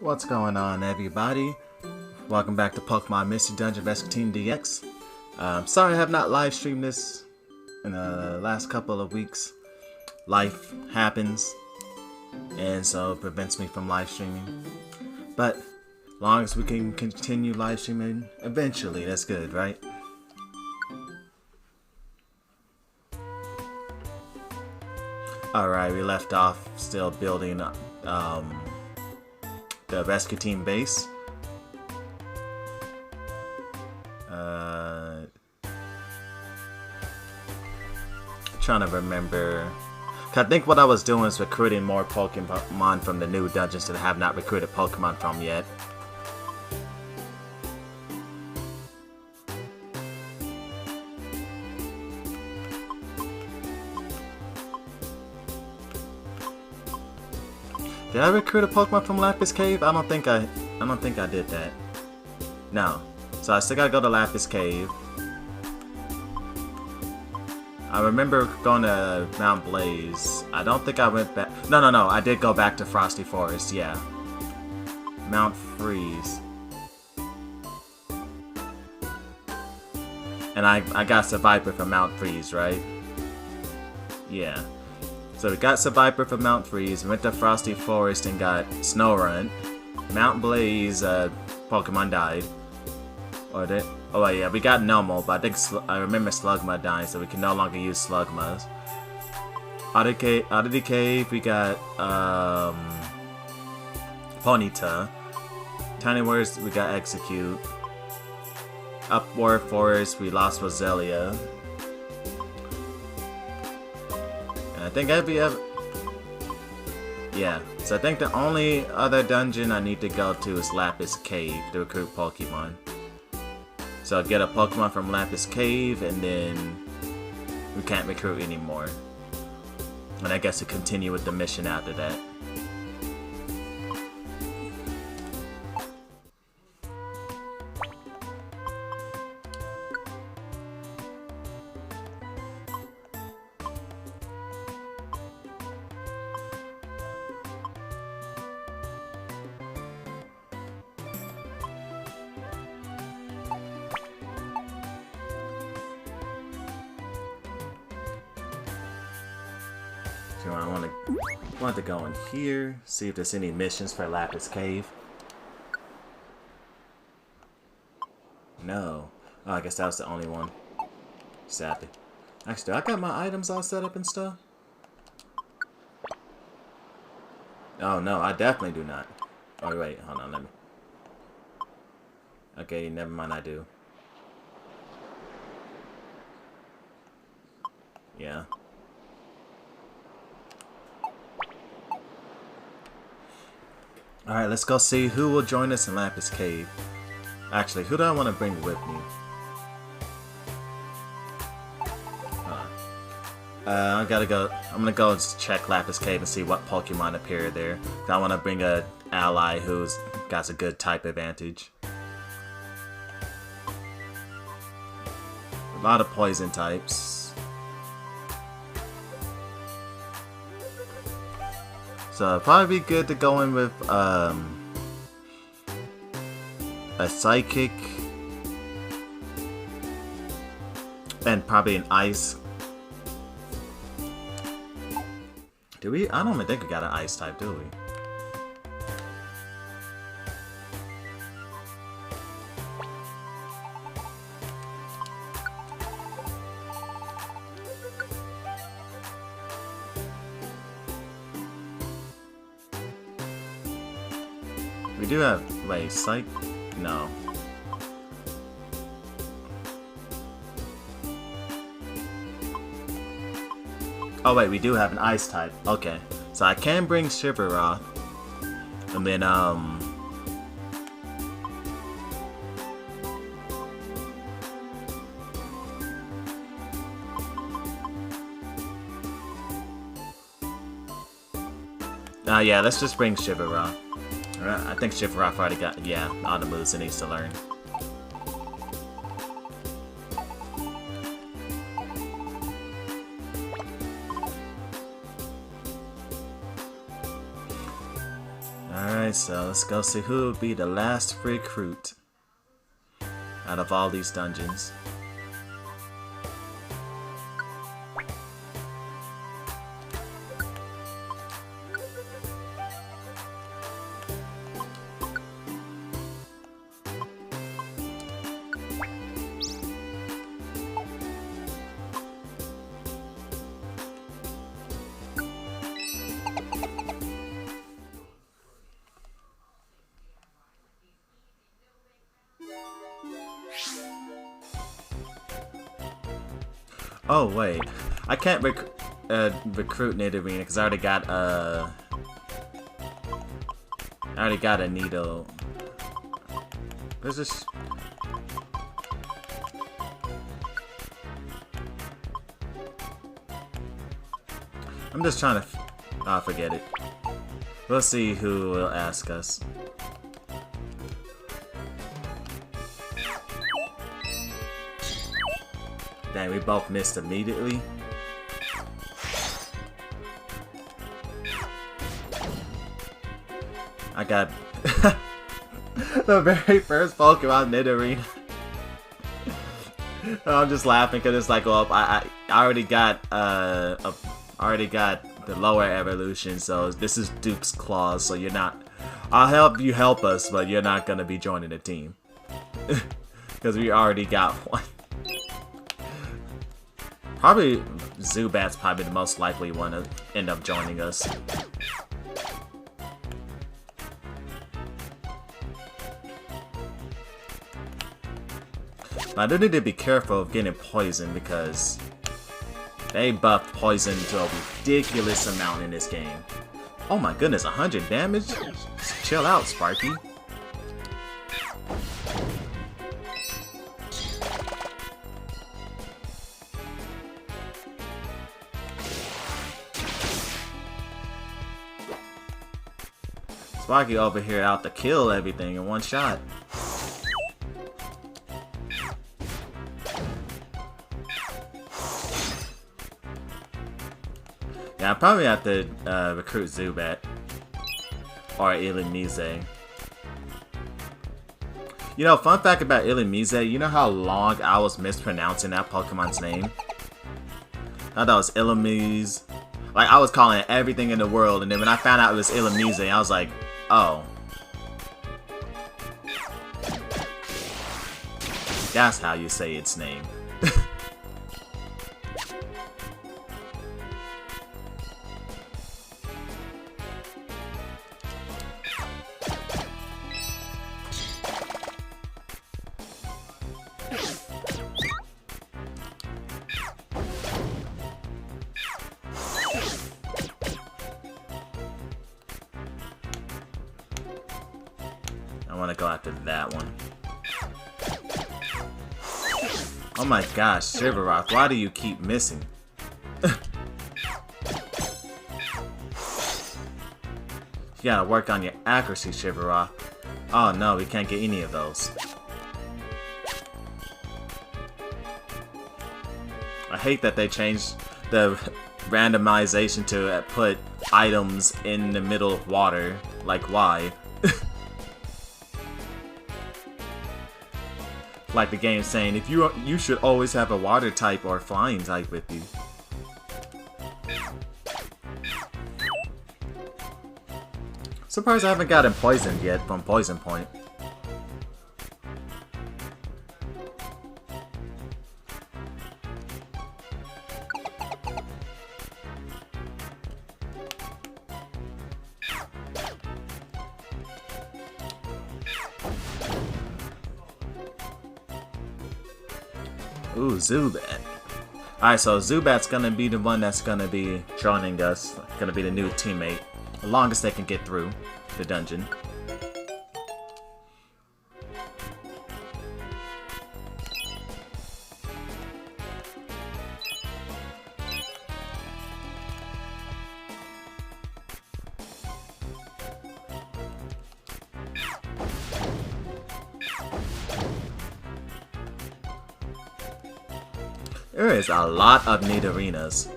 What's going on, everybody? Welcome back to Pokemon Mystery Dungeon vs Team DX. Sorry I have not live streamed this in the last couple of weeks. Life happens, and so it prevents me from live streaming. But as long as we can continue live streaming eventually, that's good, right? Alright, we left off still building the rescue team base. Trying to remember. I think what I was doing is recruiting more Pokemon from the new dungeons that I have not recruited Pokemon from yet. Did I recruit a Pokemon from Lapis Cave? I don't think I did that. No. So I still gotta go to Lapis Cave. I remember going to Mount Blaze. I don't think I went back. No, I did go back to Frosty Forest, yeah. Mount Freeze. And I got Seviper from Mount Freeze, right? Yeah. So we got Seviper from Mount Freeze, went to Frosty Forest and got Snorunt. Mount Blaze, Pokemon died. Or did? Oh yeah, we got Nomo, but I think I remember Slugma dying, so we can no longer use Slugmas. Out of the cave, we got Ponyta. Tiny Words, we got Execute. Upward Forest, we lost Roselia. And I think yeah, so I think the only other dungeon I need to go to is Lapis Cave to recruit Pokemon. So I'll get a Pokemon from Lapis Cave, and then we can't recruit anymore. And I guess to continue with the mission after that. So I want to go in here, see if there's any missions for Lapis Cave. No. Oh, I guess that was the only one. Sadly. Actually, I got my items all set up and stuff. Oh no, I definitely do not. Oh wait, hold on, let me. Okay, never mind, I do. Yeah. Alright, let's go see who will join us in Lapis Cave. Actually, who do I want to bring with me? I gotta go. I'm gonna go and check Lapis Cave and see what Pokemon appear there. I want to bring a ally who's got a good type advantage. A lot of poison types. So it'd probably be good to go in with a Psychic and probably an Ice. Do we? I don't even think we got an Ice type, do we? We do have, wait, Psych? No. Oh wait, we do have an Ice type. Okay. So I can bring Shiburoth. And then, yeah, let's just bring Shiburoth. I think Shiburoth already got, yeah, all the moves it needs to learn. Alright, so let's go see who will be the last recruit out of all these dungeons. Oh wait, I can't recruit Nidorina because I already got a needle. Where's this? I'm just trying to. Oh, forget it. We'll see who will ask us. Dang, we both missed immediately. I got the very first Pokemon Nidorina. I'm just laughing because it's like, well, I already got the lower evolution, so this is Duke's Claws. So you're not. I'll help you help us, but you're not gonna be joining the team because we already got one. Probably Zubat's probably the most likely one to end up joining us. But I do need to be careful of getting poisoned because they buffed poison to a ridiculous amount in this game. Oh my goodness, 100 damage? Just chill out, Sparky. Sparky over here out to kill everything in one shot. Yeah, I probably have to recruit Zubat or Illumise. You know, fun fact about Illumise, you know how long I was mispronouncing that Pokemon's name? I thought it was Illumise. Like, I was calling it everything in the world, and then when I found out it was Illumise, I was like, oh. That's how you say its name. I want to go after that one. Oh my gosh, Shivaroth, why do you keep missing? You gotta work on your accuracy, Shivaroth. Oh no, we can't get any of those. I hate that they changed the randomization to put items in the middle of water. Like, why? Like the game saying, if you should always have a water type or flying type with you. Surprised I haven't gotten poisoned yet from Poison Point. Ooh, Zubat. Alright, so Zubat's gonna be the one that's gonna be joining us. Gonna be the new teammate. The longest they can get through the dungeon. There is a lot of Nidorinas.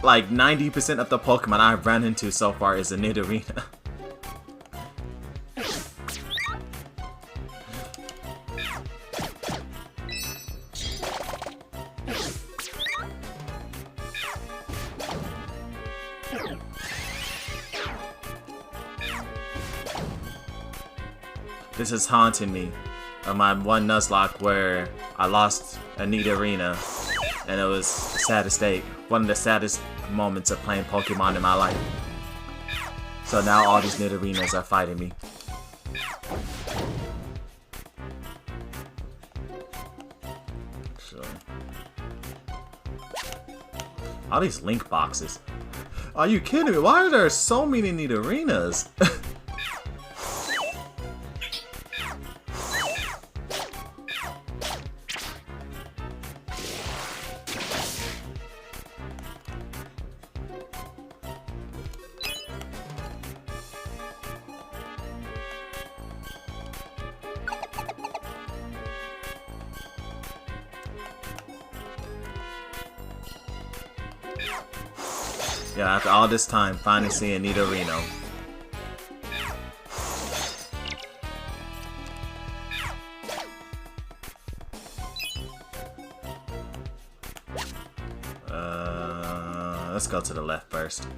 like 90% of the Pokemon I've run into so far is a Nidorina. This is haunting me of my one Nuzlocke where I lost a Nidorina, and it was the saddest day. One of the saddest moments of playing Pokemon in my life. So now all these Nidorinas are fighting me. Actually, all these link boxes. Are you kidding me? Why are there so many Nidorinas? Yeah, after all this time, finally seeing Nidorino. Let's go to the left first.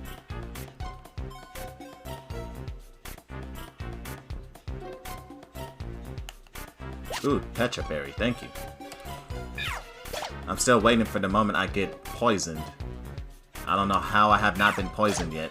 Ooh, Petra Berry, thank you. I'm still waiting for the moment I get poisoned. I don't know how I have not been poisoned yet.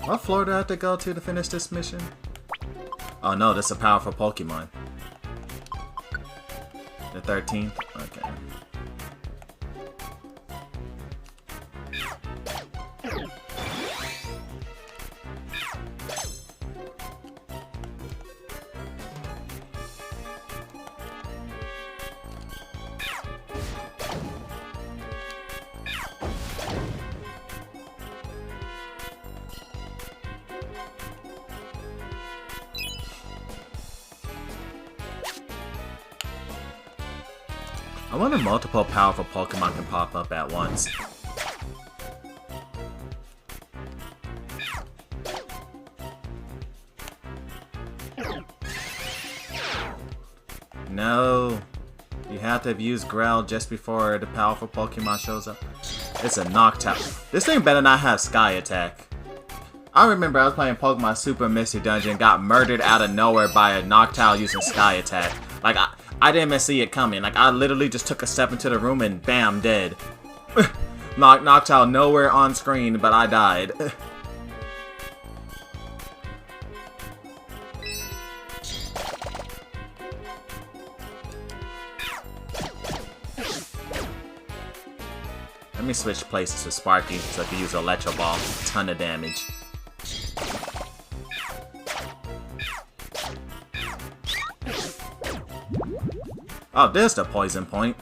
What floor do I have to go to finish this mission? Oh no, this is a powerful Pokemon. The 13th? Okay. I wonder if multiple powerful Pokemon can pop up at once. No, you have to have used Growl just before the powerful Pokemon shows up. It's a Noctowl. This thing better not have Sky Attack. I remember I was playing Pokemon Super Mystery Dungeon, got murdered out of nowhere by a Noctowl using Sky Attack. Like, I didn't even see it coming. Like, I literally just took a step into the room and bam, dead. Noctowl nowhere on screen, but I died. Let me switch places with Sparky so I can use Electro Ball. A ton of damage. Oh, there's the poison point.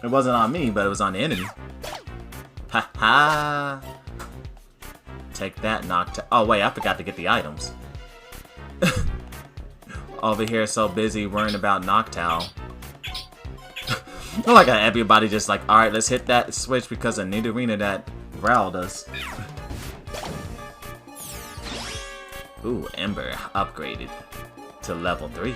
It wasn't on me, but it was on the enemy. Ha ha! Take that, Noctowl. Oh wait, I forgot to get the items. Over here, so busy worrying about Noctowl. Not like everybody just like, alright, let's hit that switch because of Nidorina that growled us. Ooh, Ember upgraded to level 3.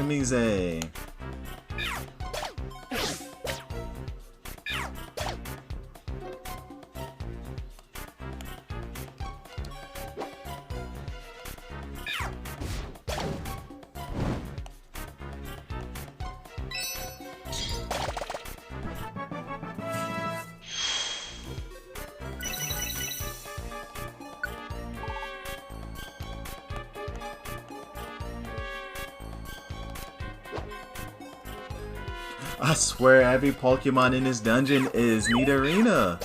Easy. I swear every Pokemon in this dungeon is Nidorina.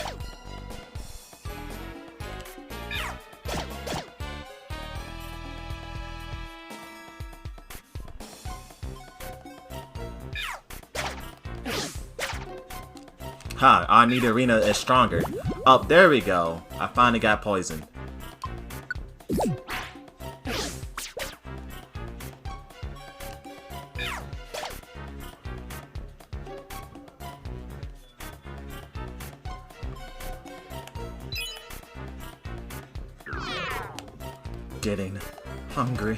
Ha, our Nidorina is stronger. Oh, there we go. I finally got poisoned. Getting hungry.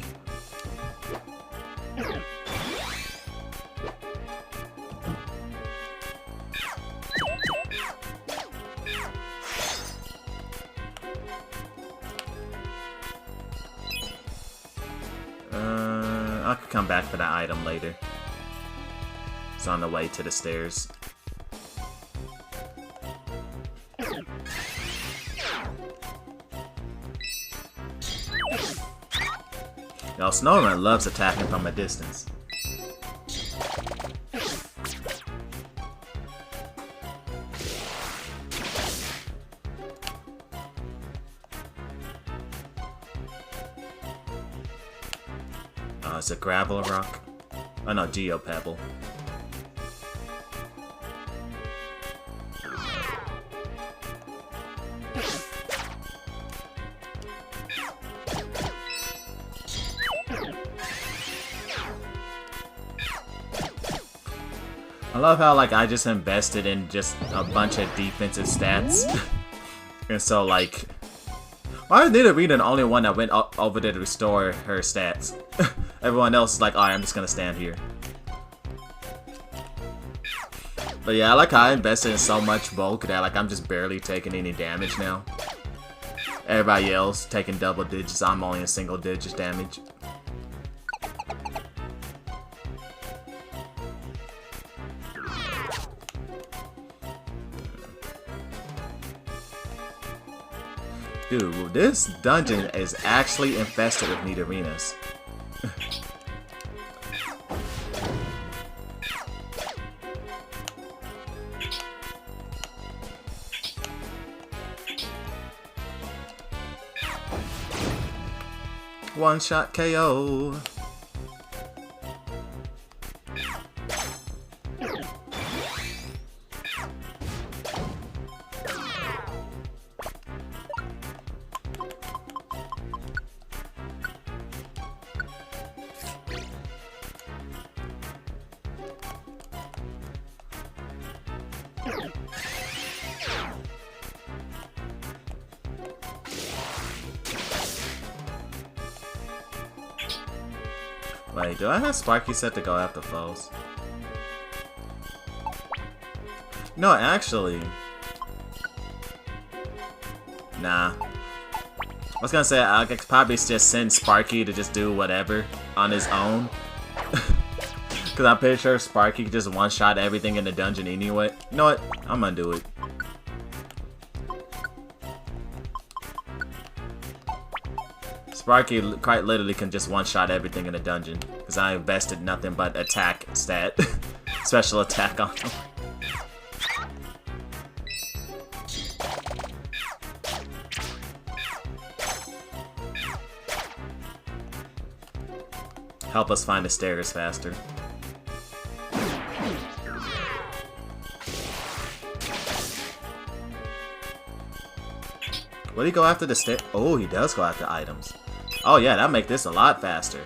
I could come back for that item later. It's on the way to the stairs. Yo, Snowrun loves attacking from a distance. It's a gravel rock. Oh no, Geopebble. I love how like I just invested in just a bunch of defensive stats. And so like, why is Nidorina the only one that went over there to restore her stats? Everyone else is like, alright, I'm just gonna stand here. But yeah, I like how I invested in so much bulk that like I'm just barely taking any damage now. Everybody else taking double digits, I'm only in single digits damage. Dude, this dungeon is actually infested with Nidorinas. One shot KO. Wait, do I have Sparky set to go after foes? No, actually. Nah. I was gonna say, I could probably just send Sparky to just do whatever on his own. Because I'm pretty sure Sparky could just one-shot everything in the dungeon anyway. You know what? I'm gonna do it. Sparky quite literally can just one-shot everything in the dungeon. Because I invested nothing but attack stat. Special attack on him. Help us find the stairs faster. Will he go after the stair? Oh, he does go after items. Oh yeah, that'll make this a lot faster.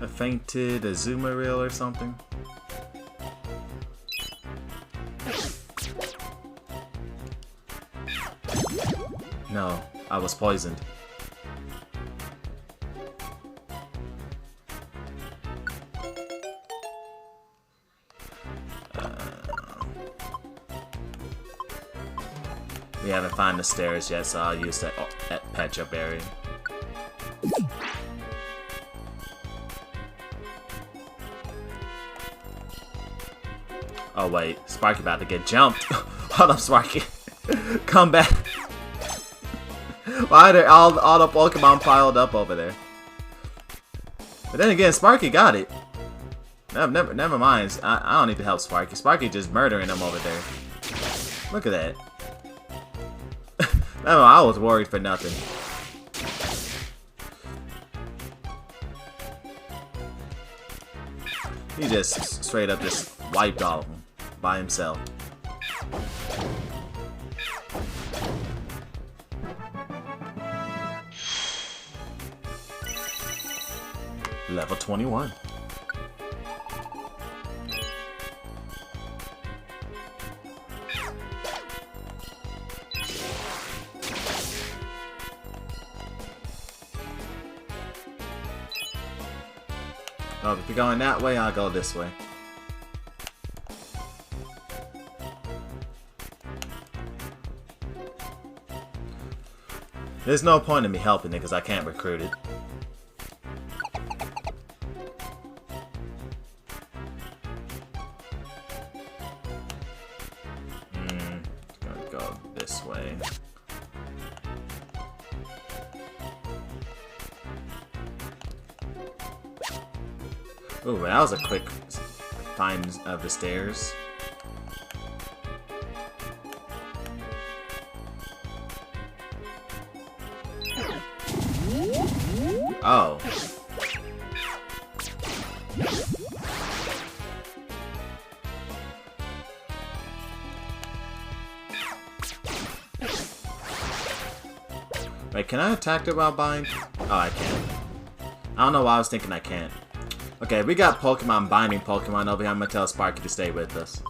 A fainted Azumarill or something? No, I was poisoned. We haven't found the stairs yet, so I'll use that patch up area. Oh wait, Sparky about to get jumped. Hold up, Sparky. Come back. Why are there all the Pokemon piled up over there? But then again, Sparky got it. Never mind. I don't need to help Sparky. Sparky just murdering them over there. Look at that. I was worried for nothing. He just straight up just wiped all of them by himself. Level 21. Oh, if you're going that way, I'll go this way. There's no point in me helping it because I can't recruit it. Gonna go this way. Ooh, that was a quick find of the stairs. Oh. Wait, can I attack it while bind? Oh, I can. I don't know why I was thinking I can't. Okay, we got Pokemon binding Pokemon over here. I'm gonna tell Sparky to stay with us.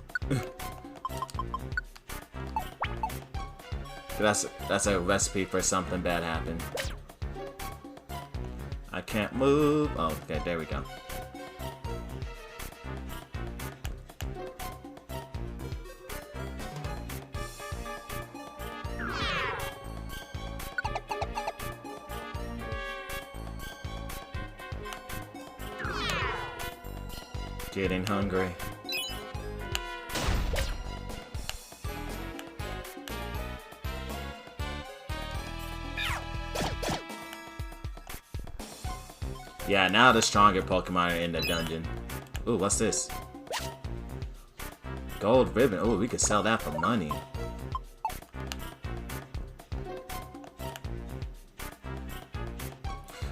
That's a recipe for something bad happened. I can't move. Oh, okay, there we go. Getting hungry. Yeah, now the stronger Pokemon are in the dungeon. Ooh, what's this? Gold ribbon. Ooh, we could sell that for money.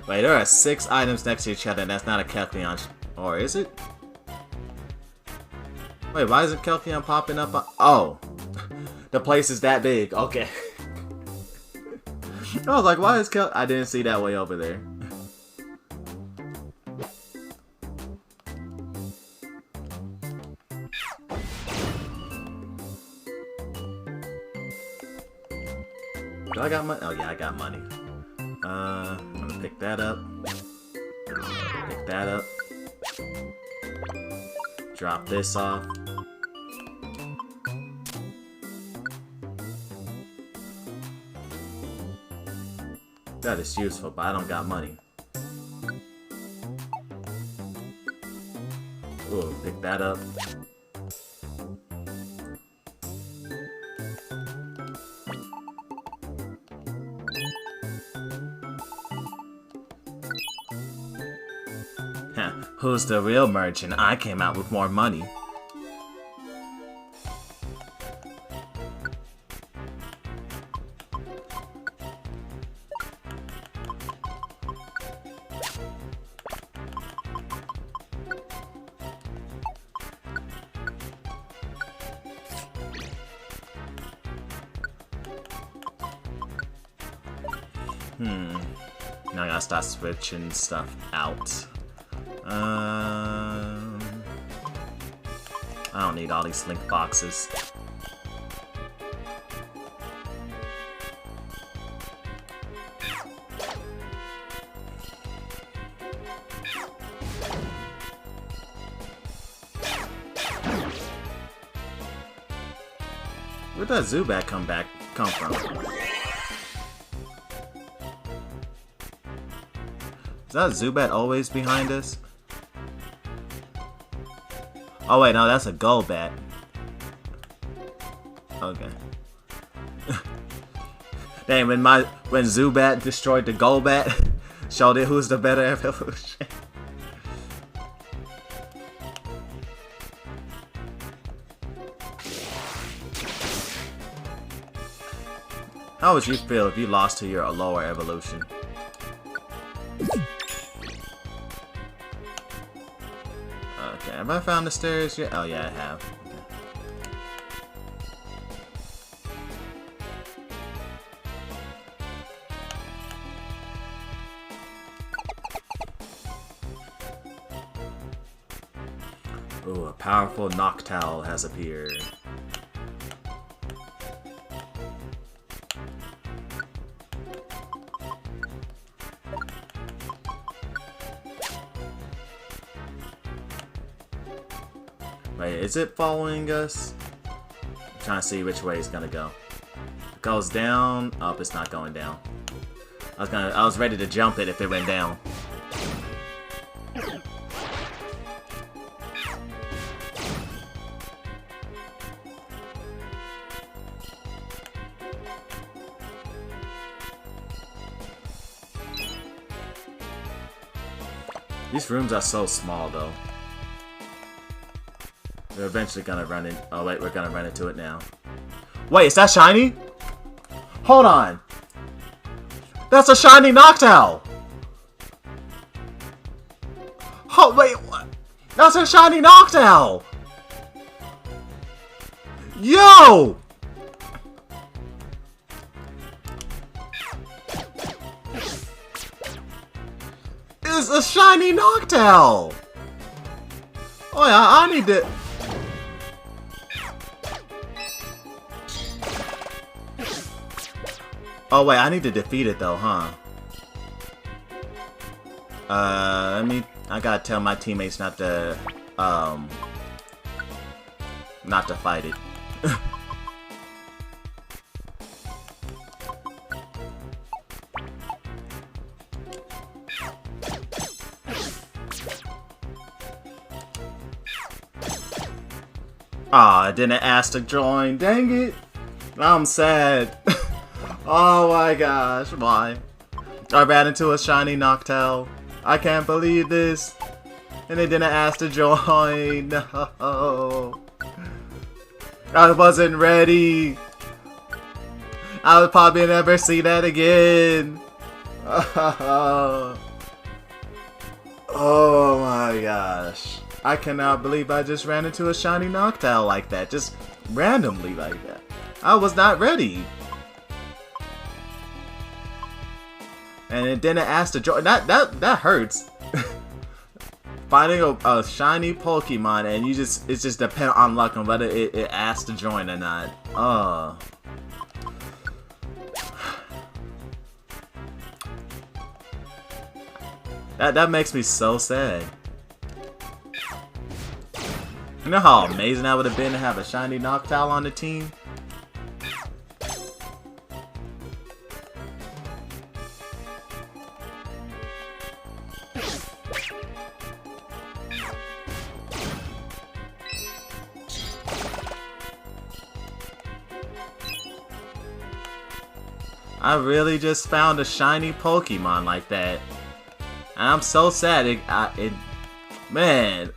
Wait, there are 6 items next to each other, and that's not a Kecleon. Or is it? Wait, why isn't Kecleon popping up? Oh, the place is that big. Okay. I was like, why is Kel? I didn't see that way over there. Do I got money? Oh yeah, I got money. I'm gonna pick that up. Pick that up. Drop this off. That is useful, but I don't got money. Ooh, pick that up. Who's the real merchant? I came out with more money. Now I gotta start switching stuff out. I don't need all these link boxes. Where'd that Zubat come from? Is that Zubat always behind us? Oh wait, no, that's a Golbat. Okay. Dang, when Zubat destroyed the Golbat, showed it who's the better evolution. How would you feel if you lost to your lower evolution? Okay, have I found the stairs yet? Oh yeah, I have. Ooh, a powerful Noctowl has appeared. Wait, is it following us? I'm trying to see which way it's gonna go. It goes down. Oh, it's not going down. I was ready to jump it if it went down. These rooms are so small, though. We're eventually gonna run in. Oh wait, we're gonna run into it now. Wait, is that shiny? Hold on. That's a shiny Noctowl. Oh wait, what? That's a shiny Noctowl. Yo! It's a shiny Noctowl. Oh yeah, I need to. Oh wait, I need to defeat it though, huh? I gotta tell my teammates not to fight it. Aw, I didn't ask to join, dang it! I'm sad. Oh my gosh, why? I ran into a shiny Noctowl. I can't believe this. And they didn't ask to join. No. I wasn't ready. I would probably never see that again. Oh my gosh. I cannot believe I just ran into a shiny Noctowl like that. Just randomly like that. I was not ready. And it didn't ask to join. That hurts. Finding a shiny Pokemon and it's just dependent on luck on whether it asks to join or not. Oh. That makes me so sad. You know how amazing that would have been to have a shiny Noctowl on the team? I really just found a shiny Pokemon like that. And I'm so sad. Man.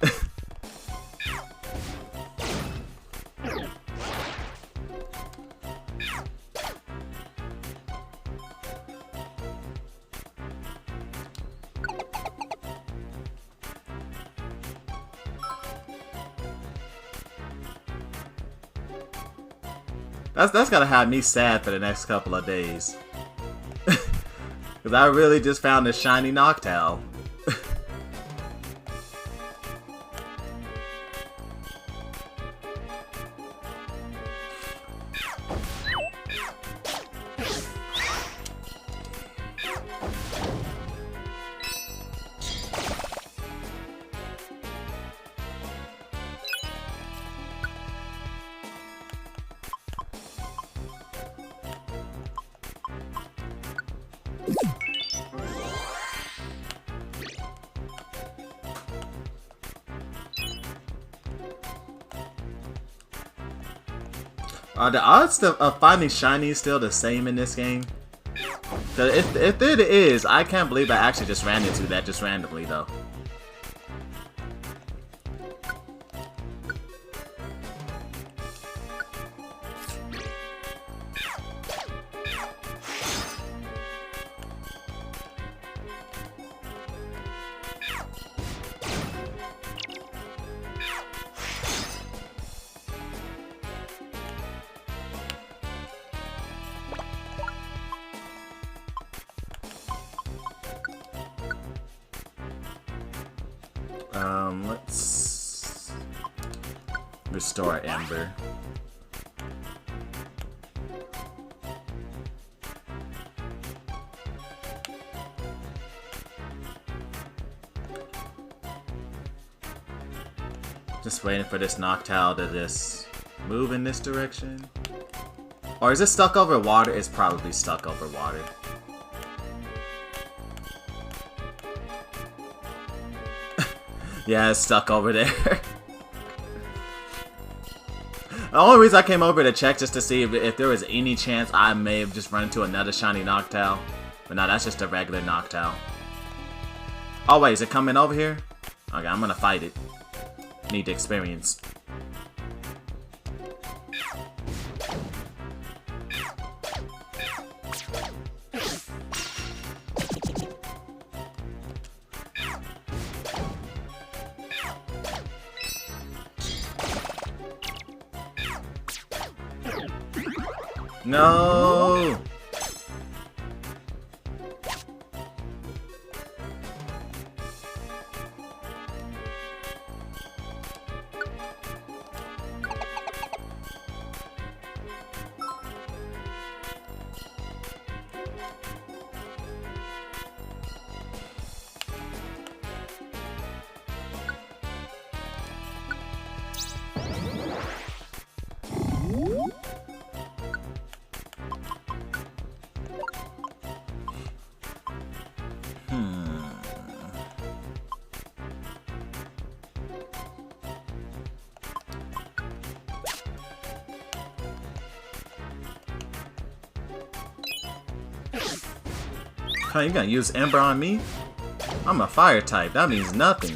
That's gotta have me sad for the next couple of days. Because I really just found a shiny Noctowl. Are the odds of finding shiny still the same in this game? If it is, I can't believe I actually just ran into that just randomly though. Let's restore Ember. Just waiting for this Noctowl to just move in this direction. Or is it stuck over water? It's probably stuck over water. Yeah, it's stuck over there. The only reason I came over to check just to see if there was any chance I may have just run into another shiny Noctowl. But no, that's just a regular Noctowl. Oh wait, is it coming over here? Okay, I'm gonna fight it. Need the experience. No! Huh, you gonna use Ember on me? I'm a fire type, that means nothing.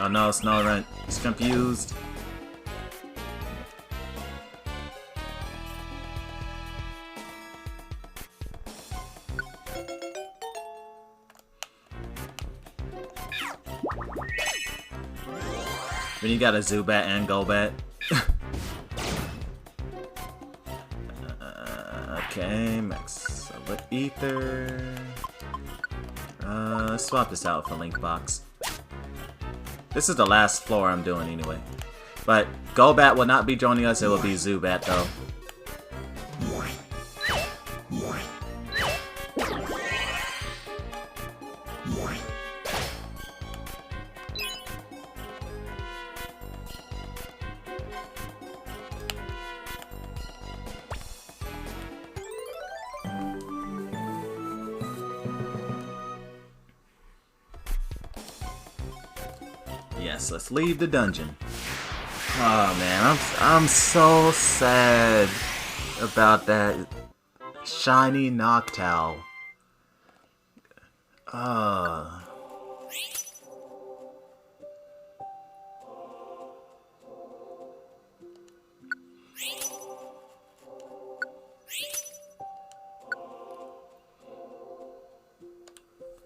Oh no, Snorunt. He's confused. When you got a Zubat and Golbat. Okay, max Ether. Let's swap this out for Link Box. This is the last floor I'm doing anyway. But Golbat will not be joining us, it will be Zubat though. Yes, let's leave the dungeon. Oh man, I'm so sad about that shiny Noctowl.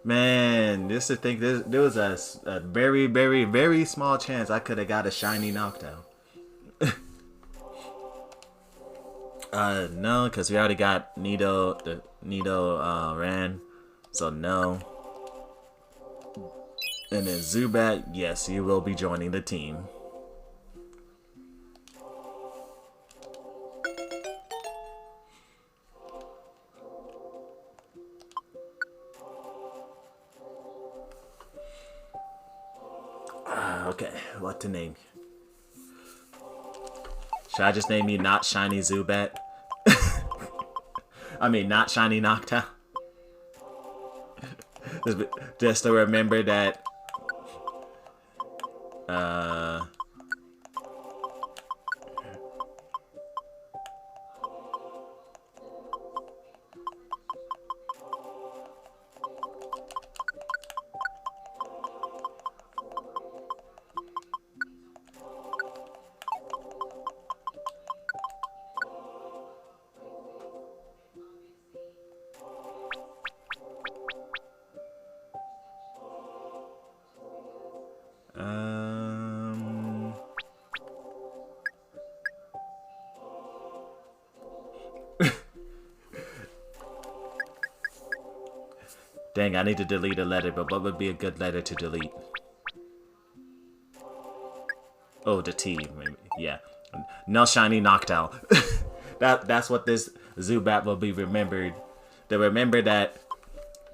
Man, this is thing. There was a very, very, very small chance I could have got a shiny Noctowl. No, because we already got Nido ran, so no. And then Zubat, yes, you will be joining the team. Okay, what to name? Should I just name you Not Shiny Zubat? I mean, Not Shiny Noctowl. Just to remember that. Dang, I need to delete a letter, but what would be a good letter to delete? Oh, the T, maybe. Yeah. No Shiny Noctowl. That's what this Zubat will be remembered. To remember that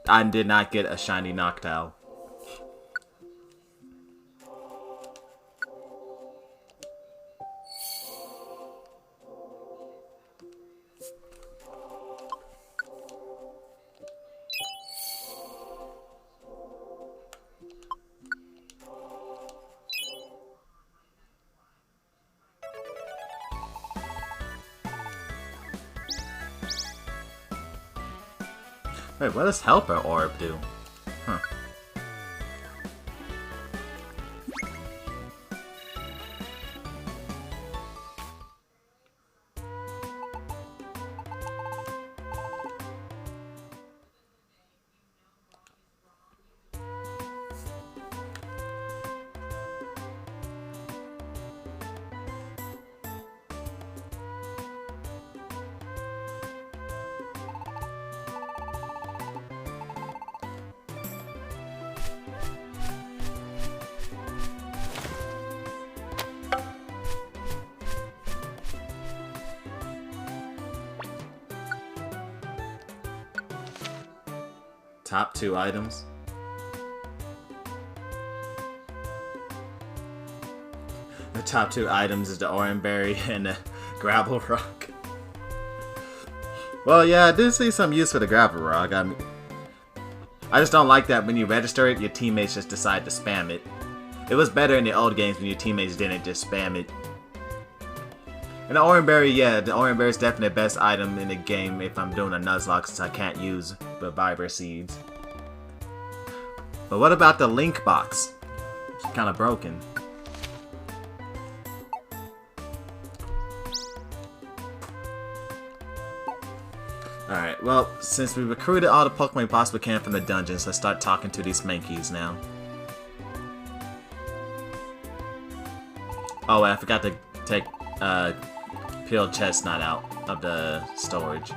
I did not get a Shiny Noctowl. Wait, what does Helper Orb do? Huh. Top 2 items. The top 2 items is the Orange Berry and the Gravel Rock. Well, yeah, I did see some use for the Gravel Rock. I just don't like that when you register it, your teammates just decide to spam it. It was better in the old games when your teammates didn't just spam it. And the Orange Berry, yeah, the Orange Berry is definitely the best item in the game if I'm doing a Nuzlocke, since I can't use the Vibra Seeds. But what about the Link box? It's kind of broken. Alright, well, since we recruited all the Pokemon we possibly can from the dungeons, let's start talking to these Mankeys now. Oh, wait, I forgot to take Peeled Chestnut out of the storage.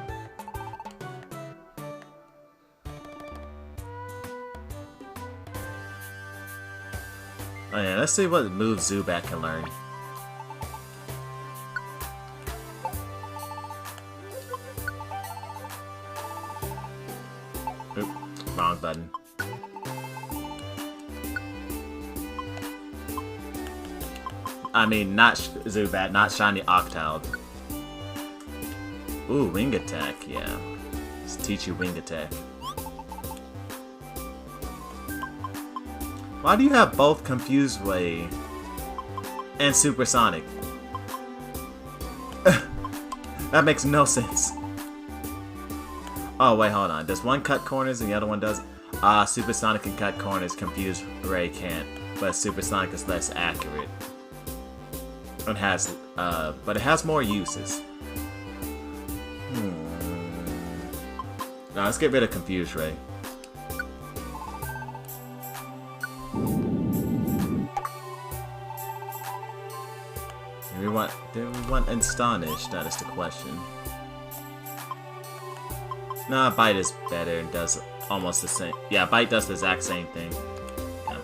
Oh yeah, let's see what moves Zubat can learn. Oop, wrong button. I mean, not Zubat, not Shiny Octowl. Ooh, Wing Attack, yeah. Let's teach you Wing Attack. Why do you have both Confused Ray and Supersonic? That makes no sense. Oh, wait, hold on. Does one cut corners and the other one does? Supersonic can cut corners, Confused Ray can't. But Supersonic is less accurate. It has, but it has more uses. Now let's get rid of Confused Ray. Do we want Astonished? That is the question. Nah, Bite is better and does almost the same. Yeah, Bite does the exact same thing. Yeah.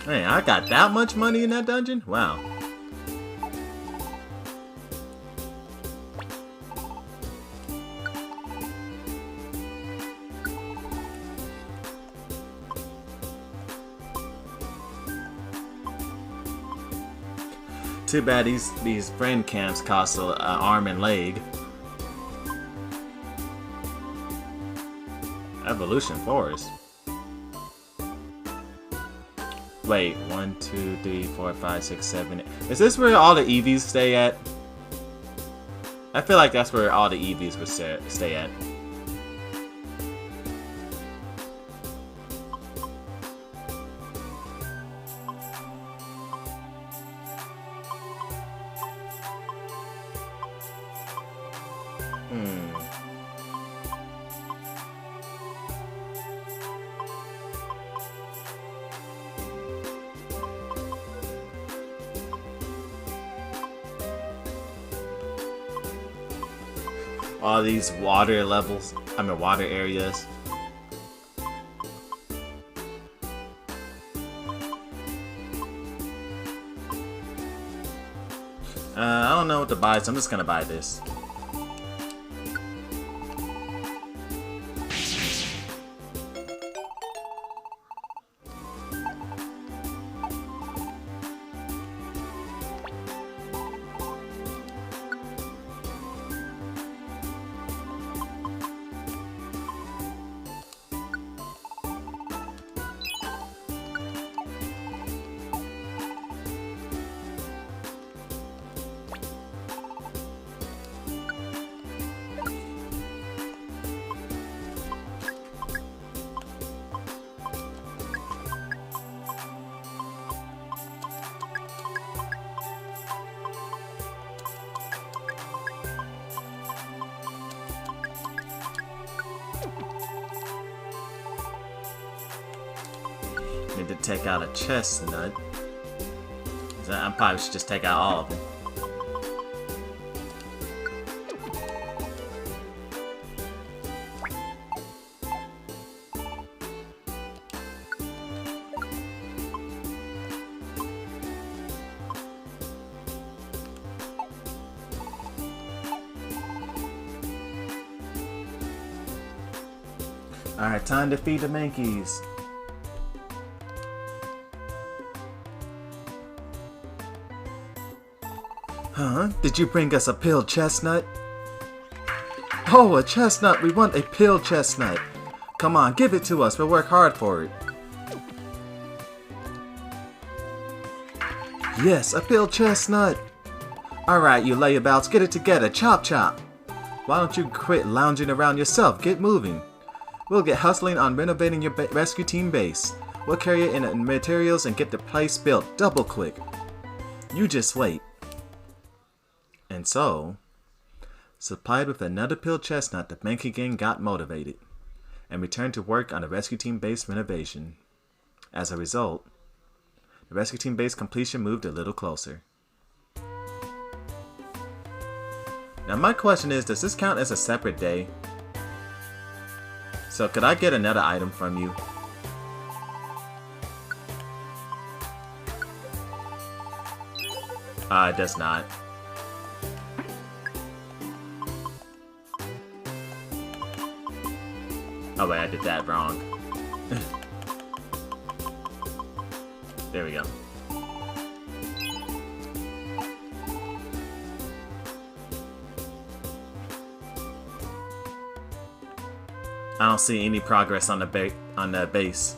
Hey, I got that much money in that dungeon? Wow. Too bad these friend camps cost an arm and leg. Evolution Forest. Wait, 1, 2, 3, 4, 5, 6, 7. Is this where all the EVs stay at? I feel like that's where all the EVs would stay at. All these water levels, water areas. I don't know what to buy, so I'm just gonna buy this. Need to take out a chestnut. I probably should just take out all of them. Alright, time to feed the Mankeys. Huh? Did you bring us a peeled chestnut? Oh, a chestnut! We want a peeled chestnut! Come on, give it to us, we'll work hard for it. Yes, a peeled chestnut! Alright, you layabouts, get it together, chop chop! Why don't you quit lounging around yourself, get moving? We'll get hustling on renovating your rescue team base. We'll carry it in materials and get the place built, double quick. You just wait. And so, supplied with another peeled chestnut, the Mankey gang got motivated and returned to work on the rescue team base renovation. As a result, the rescue team base completion moved a little closer. Now my question is, does this count as a separate day? So could I get another item from you? It does not. Oh wait, I did that wrong. There we go. I don't see any progress on the base.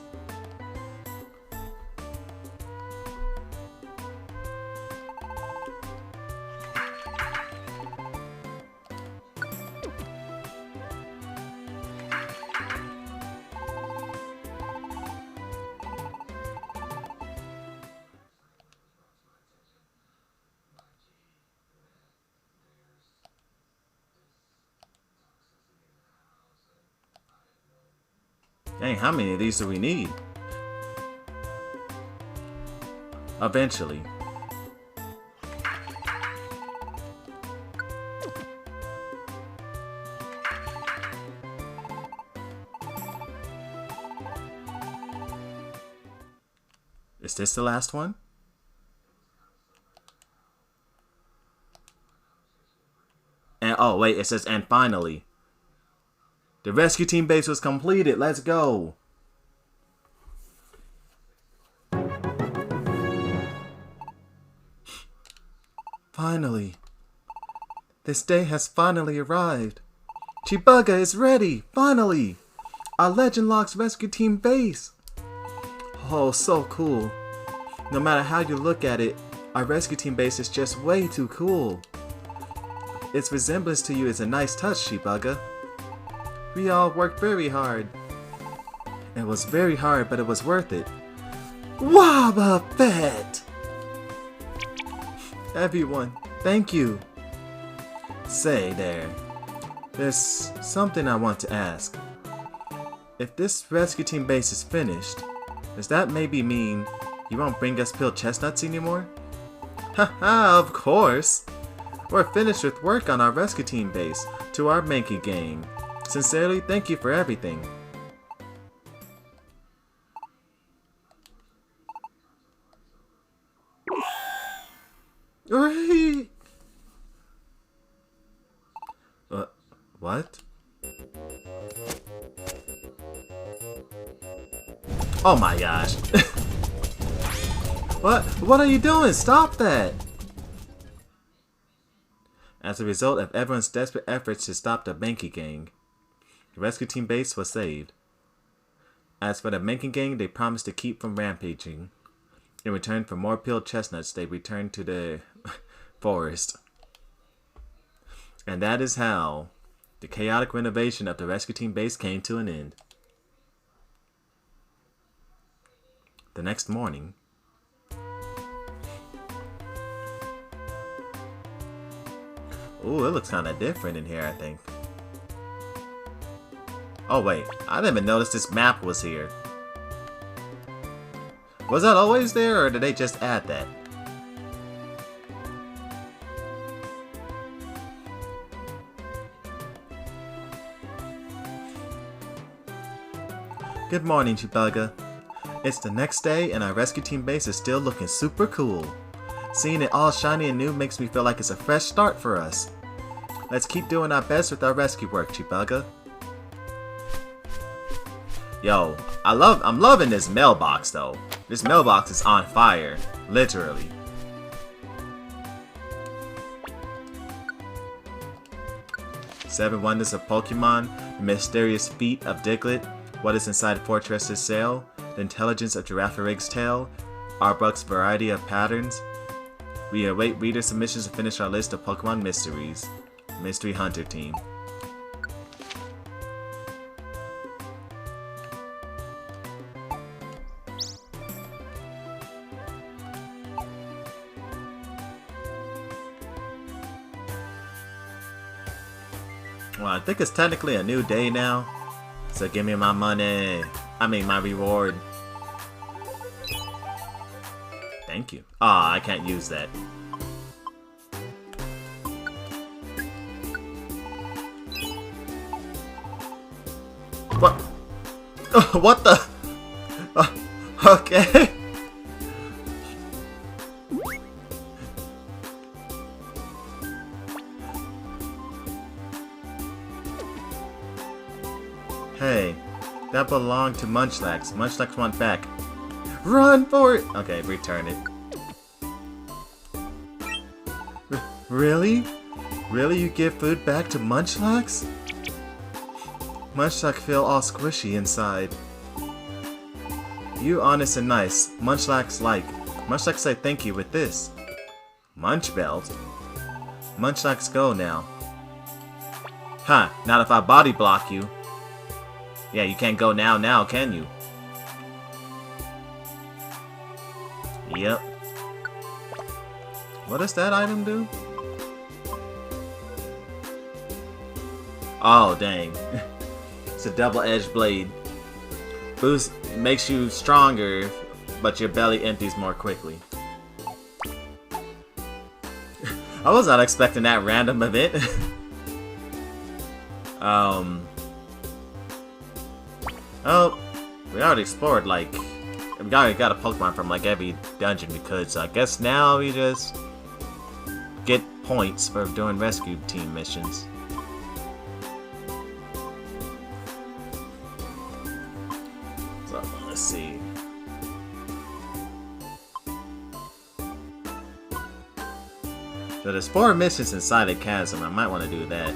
Dang, how many of these do we need? Eventually. Is this the last one? And oh wait, it says and finally. The rescue team base was completed. Let's go. Finally. This day has finally arrived. Chibuga is ready! Finally! Our Legend Locks rescue team base! Oh, so cool. No matter how you look at it, our rescue team base is just way too cool. Its resemblance to you is a nice touch, Chibuga. We all worked very hard. It was very hard, but it was worth it. Wobba Fett! Everyone, thank you. Say there, there's something I want to ask. If this rescue team base is finished, does that maybe mean you won't bring us peeled chestnuts anymore? Haha, of course! We're finished with work on our rescue team base. To our Mankey gang. Sincerely, thank you for everything. What? Oh my gosh. What are you doing? Stop that! As a result of everyone's desperate efforts to stop the Mankey gang, the rescue team base was saved. As for the Mankey gang, they promised to keep from rampaging. In return for more peeled chestnuts, they returned to the forest. And that is how the chaotic renovation of the rescue team base came to an end. The next morning, ooh, it looks kind of different in here, I think. Oh wait, I didn't even notice this map was here. Was that always there, or did they just add that? Good morning, Chibuga. It's the next day and our rescue team base is still looking super cool. Seeing it all shiny and new makes me feel like it's a fresh start for us. Let's keep doing our best with our rescue work, Chibuga. Yo, I'm loving this mailbox though. This mailbox is on fire, literally. Seven Wonders of Pokemon, the mysterious feat of Diglett, what is inside Fortress's sail, the intelligence of Giraffarigg's tail, Arbok's variety of patterns. We await reader submissions to finish our list of Pokemon mysteries. Mystery Hunter Team. Well, I think it's technically a new day now. So give me my money. I mean my reward. Thank you. Ah, I can't use that. What? What the? Okay. Hey, that belonged to Munchlax. Munchlax want back. Run for it! Okay, return it. Really? Really, you give food back to Munchlax? Munchlax feel all squishy inside. You honest and nice. Munchlax like. Munchlax say thank you with this. Munch belt? Munchlax go now. Huh, not if I body block you. Yeah, you can't go now, can you? Yep. What does that item do? Oh, dang. It's a double-edged blade. Boost makes you stronger, but your belly empties more quickly. I was not expecting that random event. Oh, we already explored, like, we already got a Pokemon from, like, every dungeon we could, so I guess now we just get points for doing rescue team missions. So, let's see. So there's 4 missions inside the chasm. I might want to do that.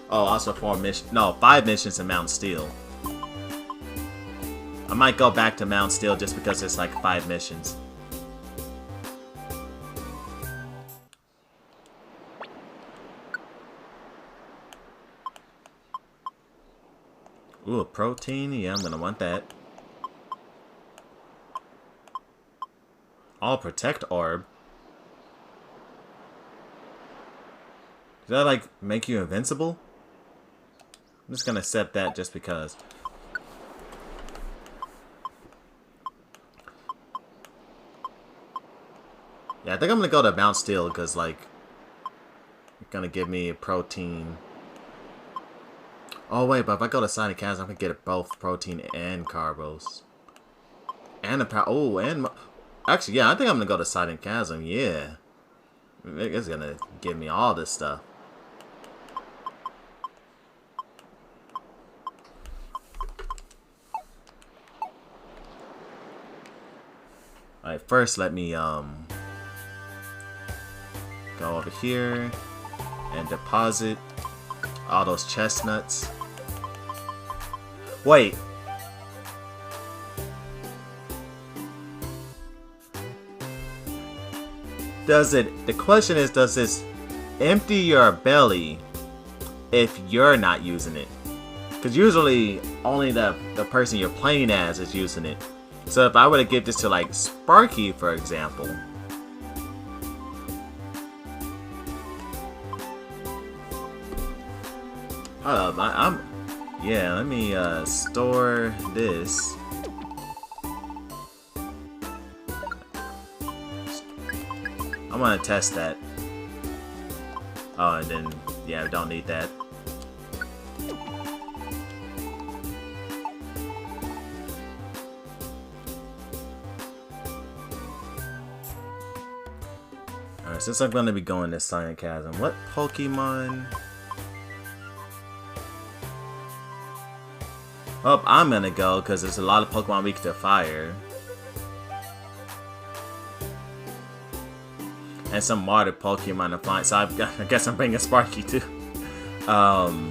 Oh, also 4 missions. No, 5 missions in Mount Steel. I might go back to Mount Steel just because it's like 5 missions. Ooh, a protein. Yeah, I'm gonna want that. All protect orb. Does that like make you invincible? I'm just gonna accept that just because. Yeah, I think I'm gonna go to Mount Steel because like it's gonna give me a protein. Oh wait, but if I go to Sonic Chasm, I can get both protein and carbos. And the power. Oh, and actually, yeah, I think I'm gonna go to Sonic Chasm. Yeah, it's gonna give me all this stuff. All right, first let me go over here and deposit all those chestnuts. Wait. The question is, does this empty your belly if you're not using it? Because usually only the person you're playing as is using it. So if I were to give this to like Sparky, for example. Hold up, yeah, let me store this. I'm gonna test that. Oh, and then, yeah, I don't need that. Alright, since I'm gonna be going to Sonic Chasm, what Pokemon? Oh, I'm gonna go because there's a lot of Pokemon weak to fire. And some water Pokemon to find, so I guess I'm bringing Sparky too. Houndour,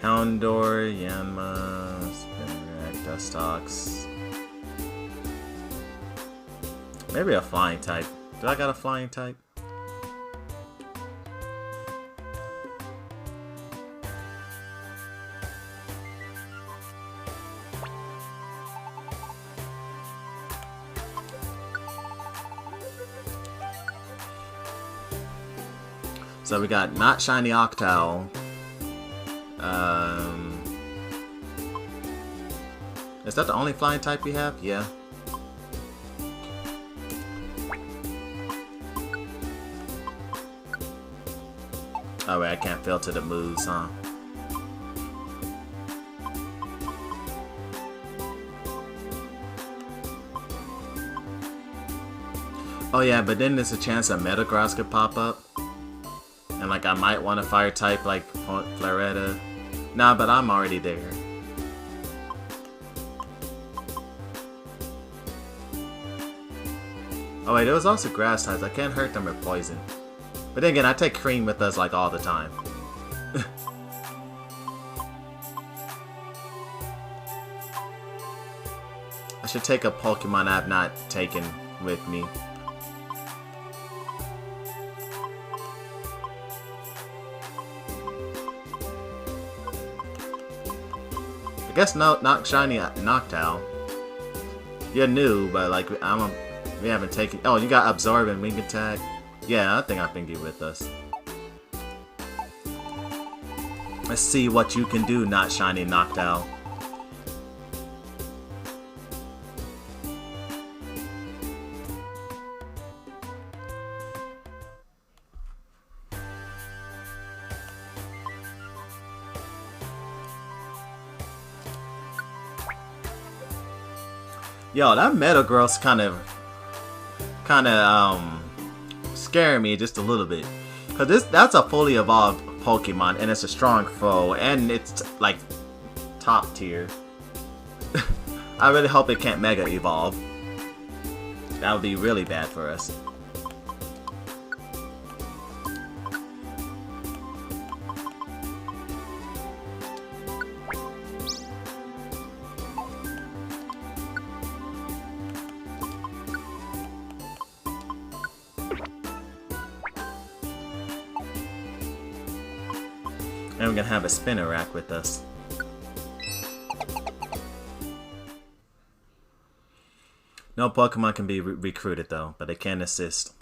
Yanma, Spinarak, Dustox. Maybe a flying type. Do I got a flying type? So we got not shiny Octal. Is that the only flying type we have? Yeah. Oh wait, I can't filter the moves, huh? Oh yeah, but then there's a chance that Metagross could pop up. And like I might want a fire type like Floretta. Nah, but I'm already there. Oh wait, there was also grass types. I can't hurt them with poison. But then again, I take Cream with us like all the time. I should take a Pokemon I have not taken with me. I guess no, not shiny Noctowl. You're new, but like we haven't taken. Oh, you got Absorb and Wing Attack. Yeah, I think I can get with us. Let's see what you can do, not shiny Noctowl. Yo, that Metagross kind of scaring me just a little bit, cause that's a fully evolved Pokemon and it's a strong foe and it's like top tier. I really hope it can't Mega Evolve. That would be really bad for us. And we're gonna have a spinner rack with us. No Pokemon can be recruited though, but they can assist.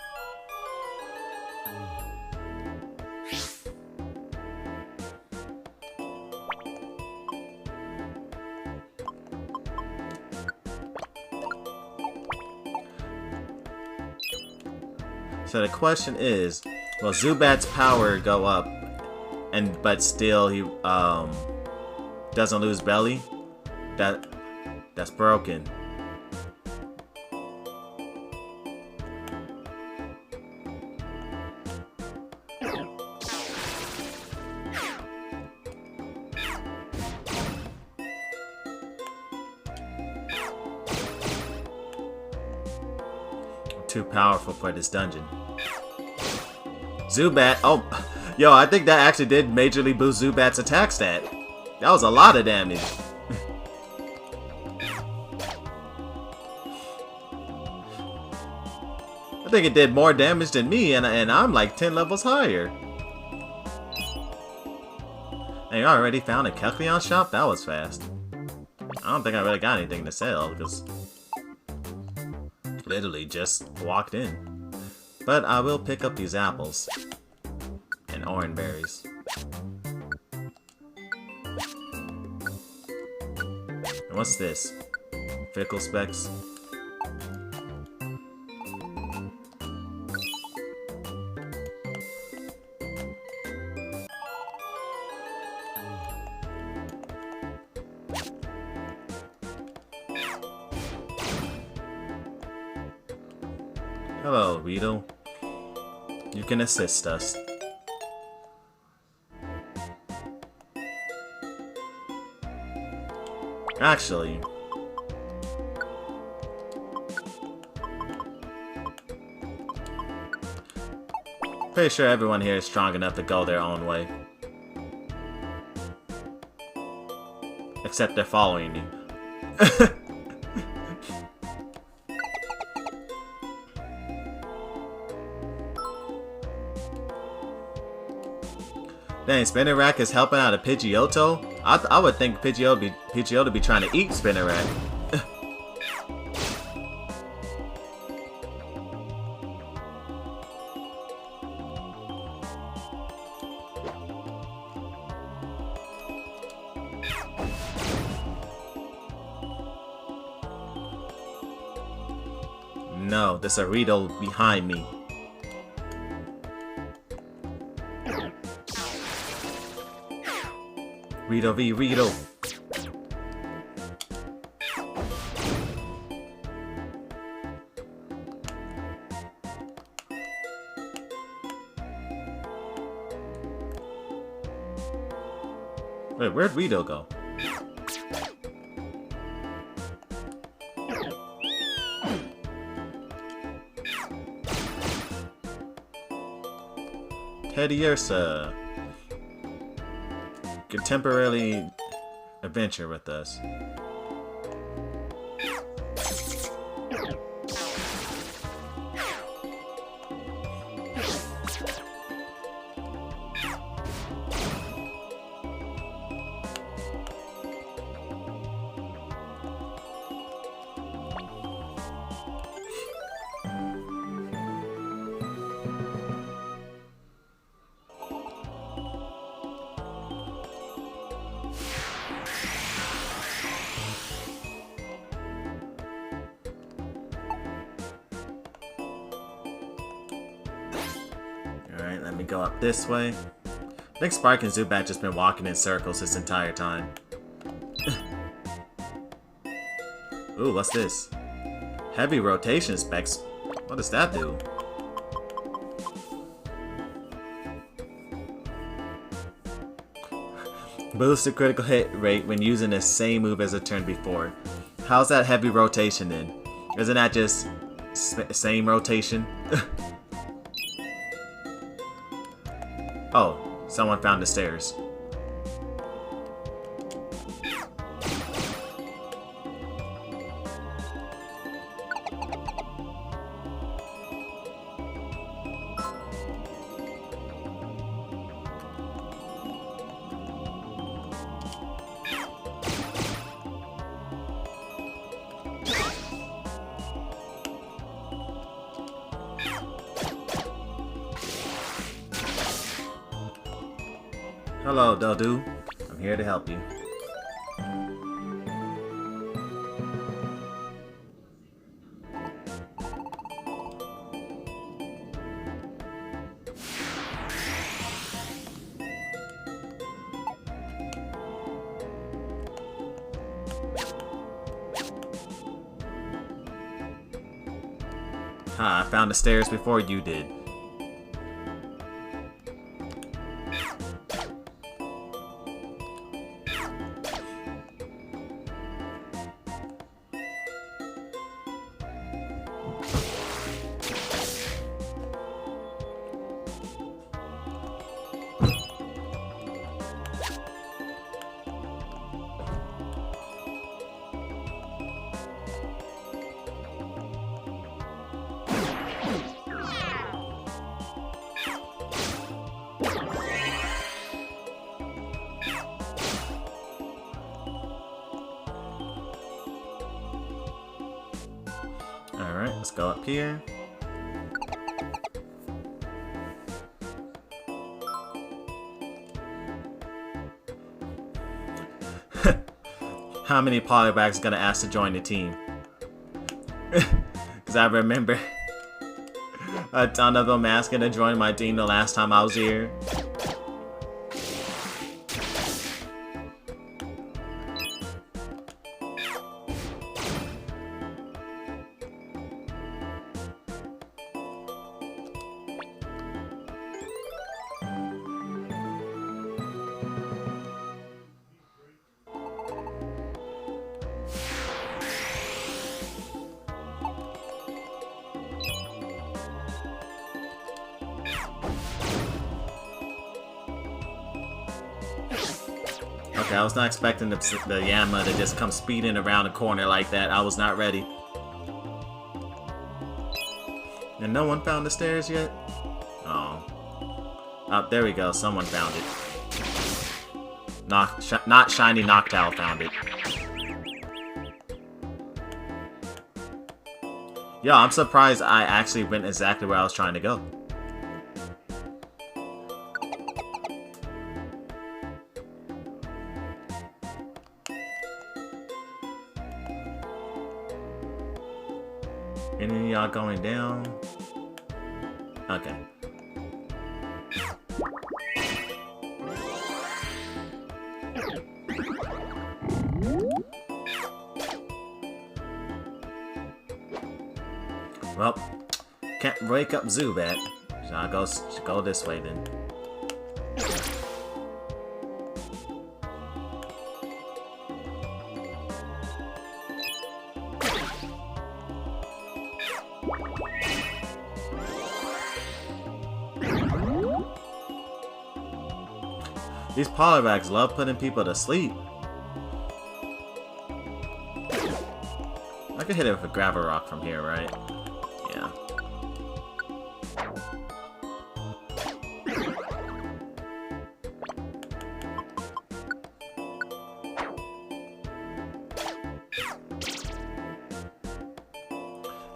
So the question is, will Zubat's power go up, but still he doesn't lose belly? That's broken. Too powerful for this dungeon. Zubat, oh, yo, I think that actually did majorly boost Zubat's attack stat. That was a lot of damage. I think it did more damage than me, and I'm like 10 levels higher. And you already found a Kecleon shop? That was fast. I don't think I really got anything to sell, because literally just walked in. But I will pick up these apples and orange berries. And what's this? Fickle Specks? Hello, Weedle. You can assist us. Actually, pretty sure everyone here is strong enough to go their own way. Except they're following me. Dang, Spinner Rack is helping out a Pidgeotto? I would think Pidgeotto be trying to eat Spinner Rack. No, there's a Riddle behind me. Rito v Rito. Wait, where'd Rito go? Teddiursa. Could temporarily adventure with us. Alright, let me go up this way. I think Spark and Zubat just been walking in circles this entire time. Ooh, what's this? Heavy rotation specs. What does that do? Boost the critical hit rate when using the same move as a turn before. How's that heavy rotation then? Isn't that just same rotation? Oh, someone found the stairs. Hello, Dodu. I'm here to help you. Ha, I found the stairs before you did. Alright, let's go up here. How many polybags gonna ask to join the team? Because I remember a ton of them asking to join my team the last time I was here. Okay, I was not expecting the Yama to just come speeding around the corner like that. I was not ready. And no one found the stairs yet? Oh. Oh, there we go. Someone found it. Not Shiny Noctowl found it. Yo, I'm surprised I actually went exactly where I was trying to go. Any of y'all going down? Okay. Well, can't wake up Zubat. So I'll go this way then. These polybags love putting people to sleep. I could hit it with a gravel rock from here, right? Yeah.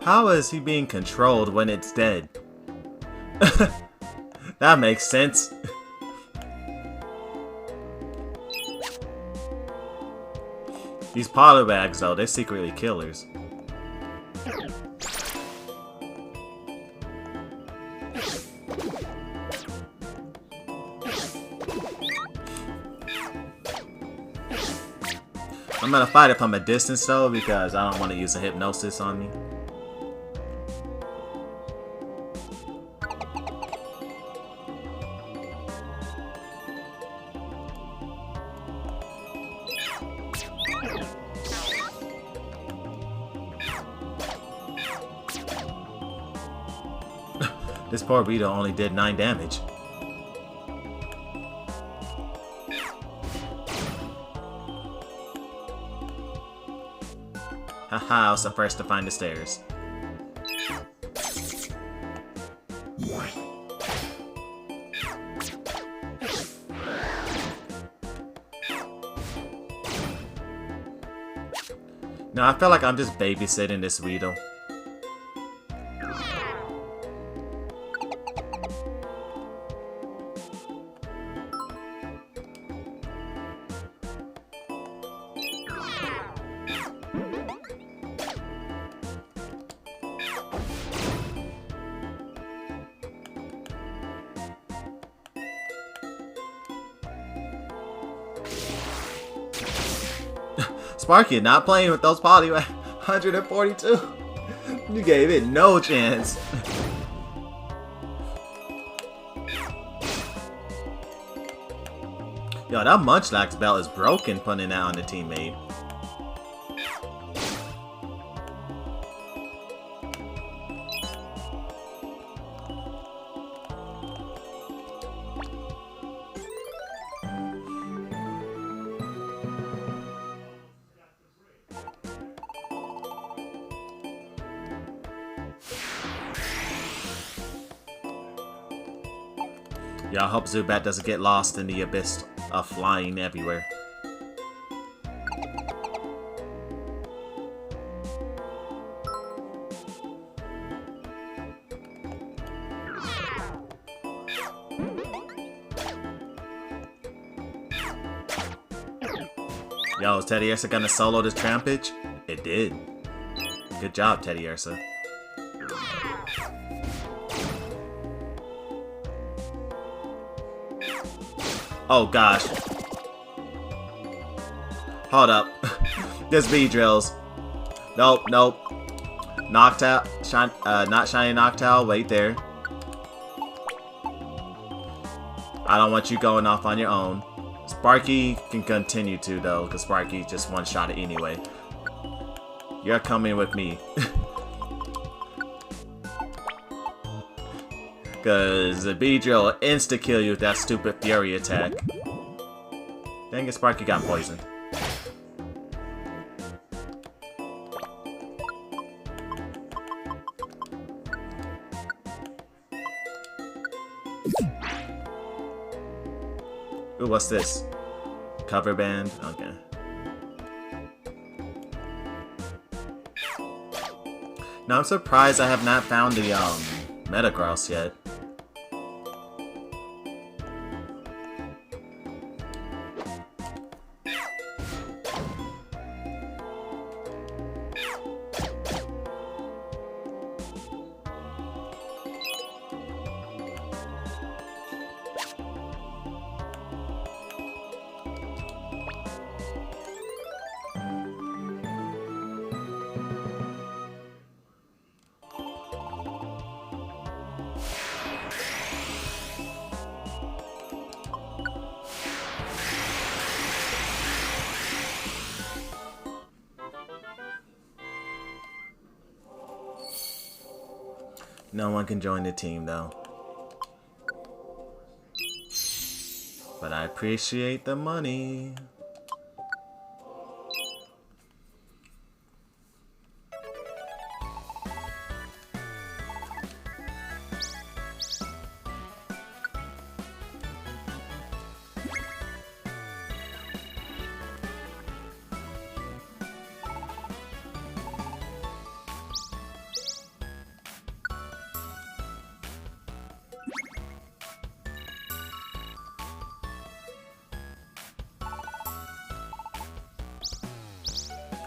How is he being controlled when it's dead? That makes sense. These polybags, though, they're secretly killers. I'm gonna fight it from a distance, though, because I don't want to use a hypnosis on me. This poor Rito only did 9 damage. Haha, I was the first to find the stairs. No, I feel like I'm just babysitting this Rito. Sparky not playing with those poly 142. You gave it no chance. Yo, that Munchlax belt is broken, putting that on the teammate. Yeah, I hope Zubat doesn't get lost in the abyss of flying everywhere. Yo, is Teddy Ursa gonna solo this Trampage? It did. Good job, Teddy Ursa. Oh gosh. Hold up. This V-Drills. Nope, nope. Noctowl. Not Shiny Noctowl. Wait there. I don't want you going off on your own. Sparky can continue to, though, because Sparky just one-shot it anyway. You're coming with me. Because the V-Drill will insta-kill you with that stupid Fury attack. Dang it, Sparky got poisoned. Ooh, what's this? Cover band? Okay. Now I'm surprised I have not found the Metagross yet. No one can join the team, though. But I appreciate the money.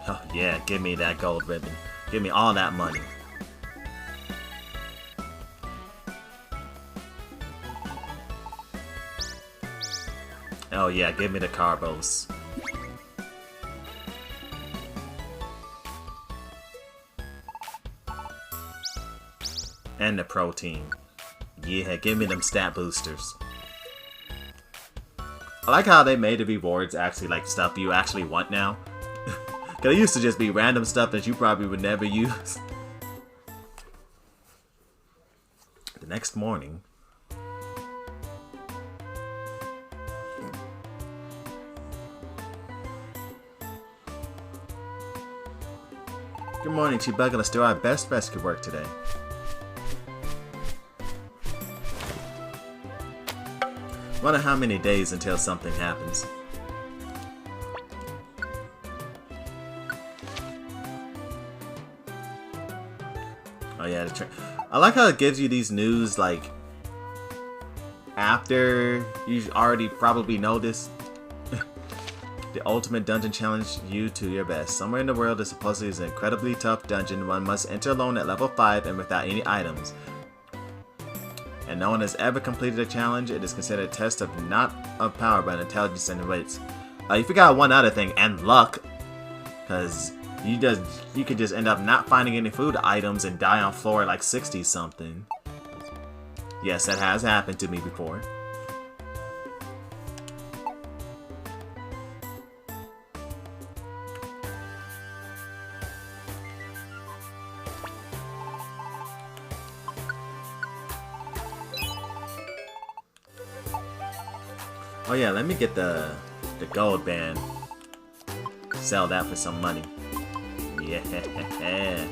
Oh yeah, give me that gold ribbon. Give me all that money. Oh yeah, give me the carbos. And the protein. Yeah, give me them stat boosters. I like how they made the rewards actually like stuff you actually want now. Cause it used to just be random stuff that you probably would never use. The next morning. Good morning, Chibuga. Let's do our best rescue work today. Wonder how many days until something happens. Oh yeah, I like how it gives you these news like after you already probably know this. The ultimate dungeon challenge you to your best. Somewhere in the world there supposedly is an incredibly tough dungeon. One must enter alone at level 5 and without any items. And no one has ever completed a challenge. It is considered a test of not of power but intelligence and wits. You forgot one other thing, and luck. Because you could just end up not finding any food items and die on floor like 60 something. Yes, that has happened to me before. Oh yeah, let me get the gold band. Sell that for some money. Yeah.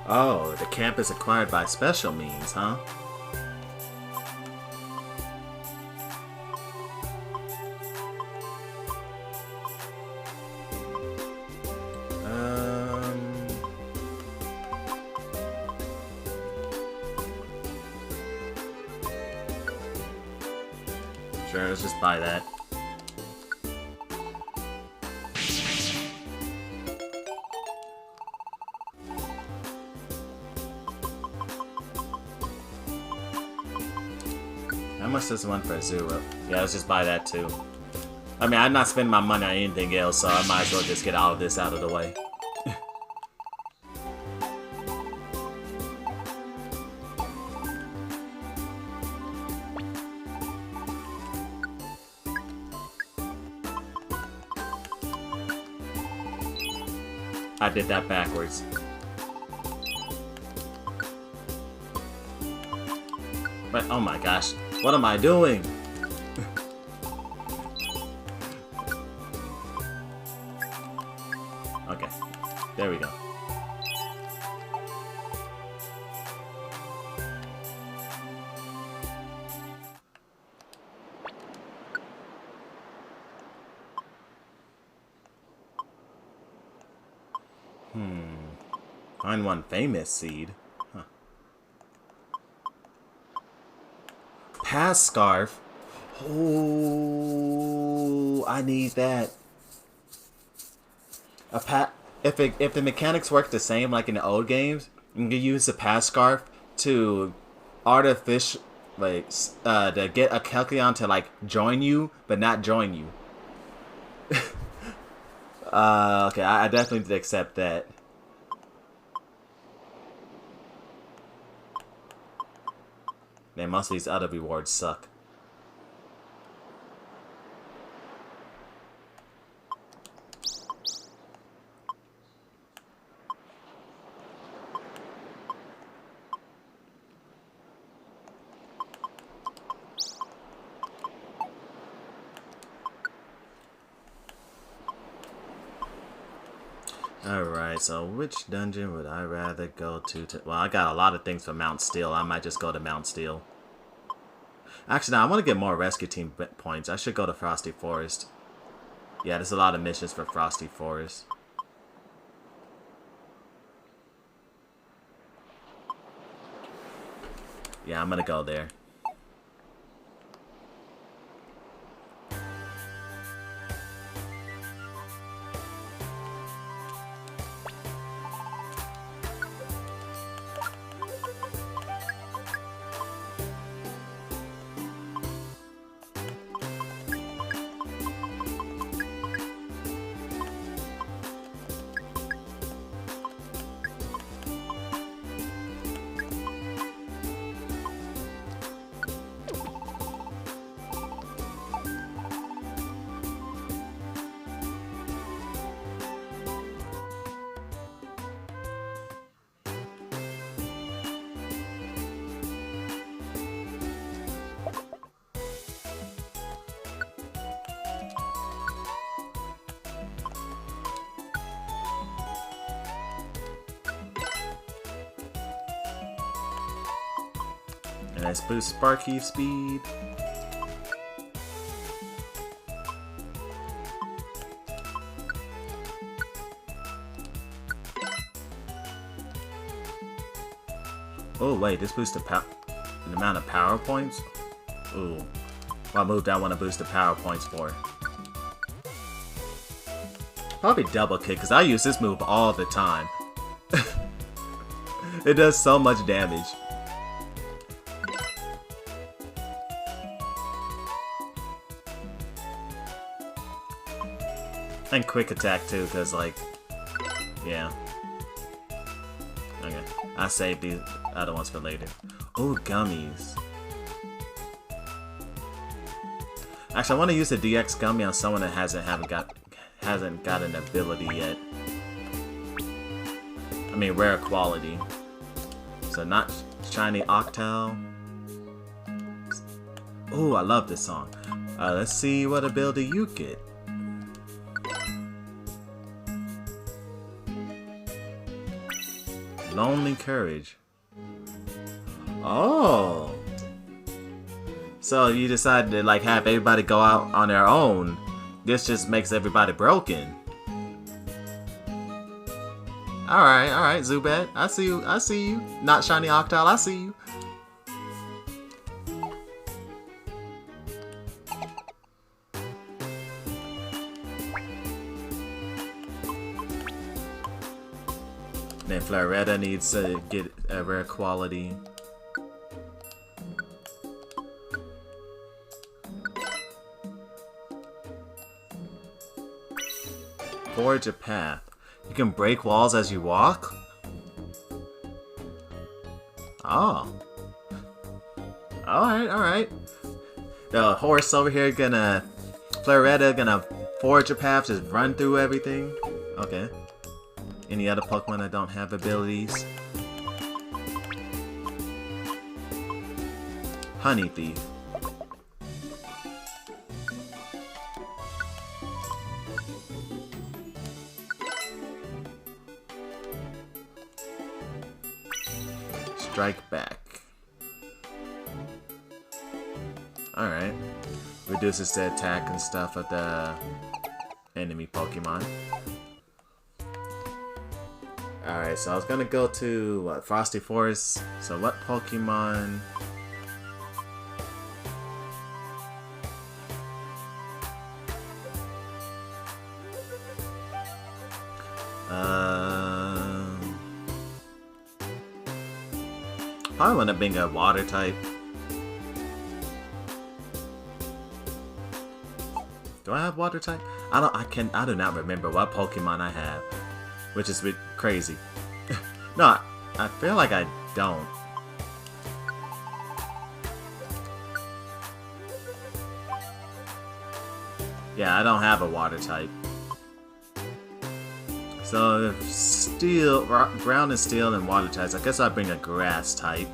Oh, the camp is acquired by special means, huh? Sure, let's just buy that. How much does one for a zero? Yeah, let's just buy that too. I mean, I'm not spending my money on anything else, so I might as well just get all of this out of the way. I did that backwards. But, oh my gosh, what am I doing? Okay, there we go. Find one famous seed. Huh. Pass scarf. Oh, I need that. If the mechanics work the same like in the old games, you can use the pass scarf to to get a Kecleon to like join you, but not join you. Okay, I definitely did accept that. Man, most of these other rewards suck. Alright, so which dungeon would I rather go to? Well, I got a lot of things for Mount Steel. I might just go to Mount Steel. Actually, no, I want to get more rescue team points. I should go to Frosty Forest. Yeah, there's a lot of missions for Frosty Forest. Yeah, I'm gonna go there. And let's boost Sparky speed. Oh wait, this boosts the amount of power points? Ooh. What move do I want to boost the power points for? Probably double kick, because I use this move all the time. It does so much damage. And quick attack too, because like, yeah. Okay, I saved these other ones for later. Oh, gummies. Actually, I want to use the DX gummy on someone that hasn't got an ability yet. I mean, rare quality. So not shiny Octal. Oh, I love this song. Let's see what ability you get. Lonely Courage. Oh. So you decided to like have everybody go out on their own. This just makes everybody broken. Alright, Zubat. I see you. Not shiny Octal, I see you. Then Floretta needs to get a rare quality. Forge a path. You can break walls as you walk? Oh. Alright. The horse over here Floretta gonna forge a path, just run through everything? Okay. Any other Pokemon that don't have abilities? Honey Thief. Strike back. Alright. Reduces the attack and stuff of the enemy Pokemon. Alright, so I was gonna go to what, Frosty Forest. So what Pokemon? Probably want to bring a water type. Do I have water type? I do not remember what Pokemon I have, which is a bit crazy. No, I feel like I don't. Yeah, I don't have a water type. So, steel, ground and steel and water types. I guess I'll bring a grass type.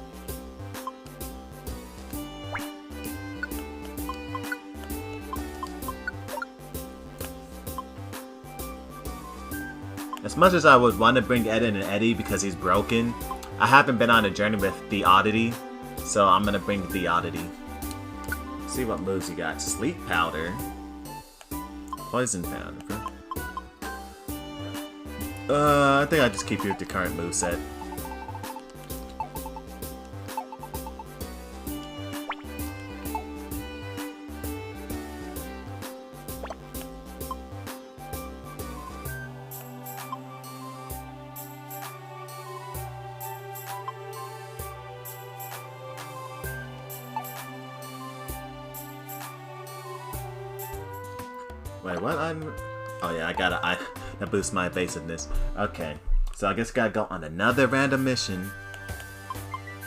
As much as I would want to bring Eden and Eddie because he's broken, I haven't been on a journey with the Oddity, so I'm gonna bring the Oddity. See what moves you got. Sleep Powder. Poison Powder. I think I'll just keep you with the current moveset. Wait, what? Oh yeah, I gotta. That boosts my evasiveness. Okay, so I guess I gotta go on another random mission.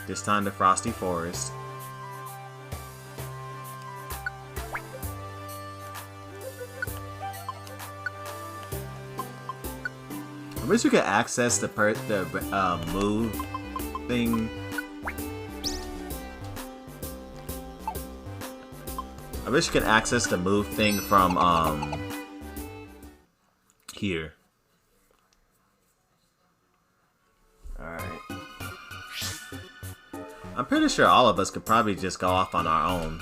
This time to Frosty Forest. I wish we could access the move thing. I wish you could access the move thing from here. Alright. I'm pretty sure all of us could probably just go off on our own.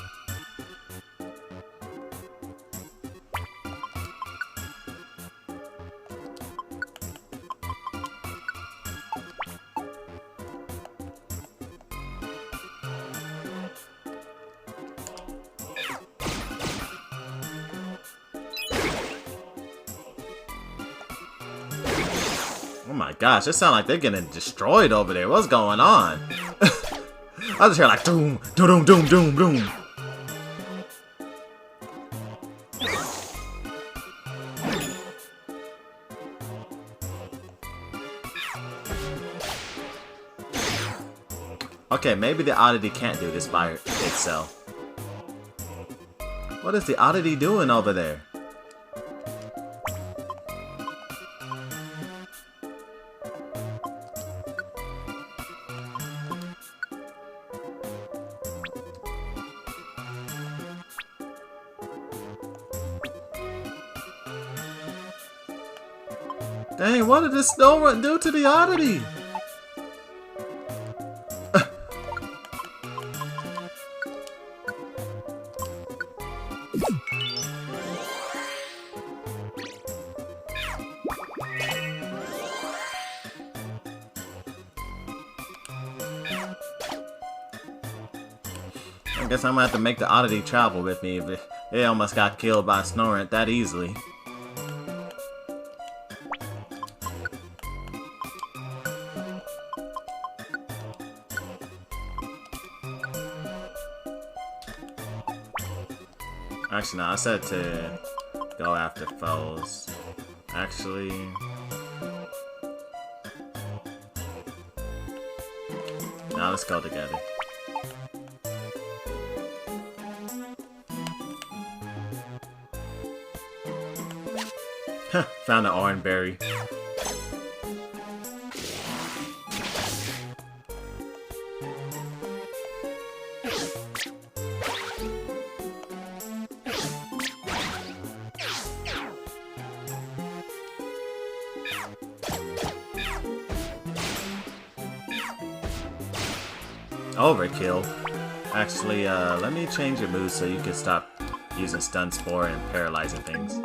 Oh my gosh, it sounds like they're getting destroyed over there. What's going on? I just hear like doom, doom, doom, doom, doom. Okay, maybe the oddity can't do this by itself. What is the oddity doing over there? Dang, what did this snow run do to the oddity? I guess I'm gonna have to make the oddity travel with me, but it almost got killed by Snorunt that easily. Actually, no, I said to go after foes. Actually... now let's go together. Found an orange berry. Overkill. Actually, let me change your moves so you can stop using Stun Spore and paralyzing things.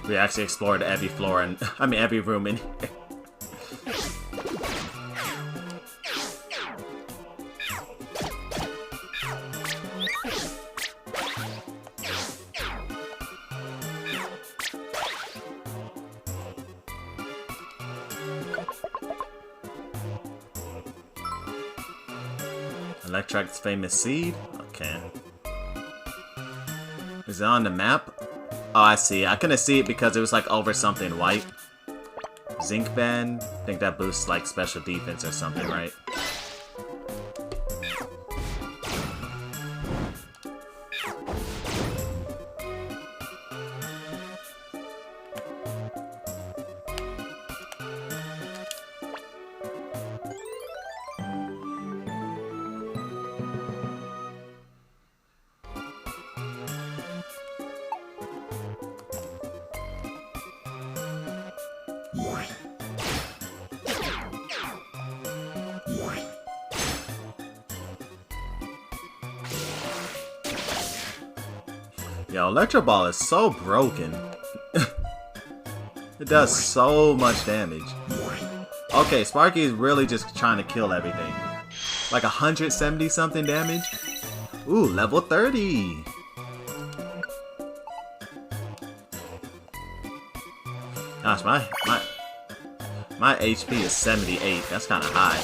We actually explored every floor and every room in here. Electrek's famous seed? Okay. Is it on the map? Oh, I see. I couldn't see it because it was like over something white. Zinc Band? I think that boosts like special defense or something, right? Yo, Electro Ball is so broken. It does so much damage. Okay, Sparky is really just trying to kill everything. Like 170 something damage? Ooh, level 30! Gosh, my HP is 78. That's kind of high.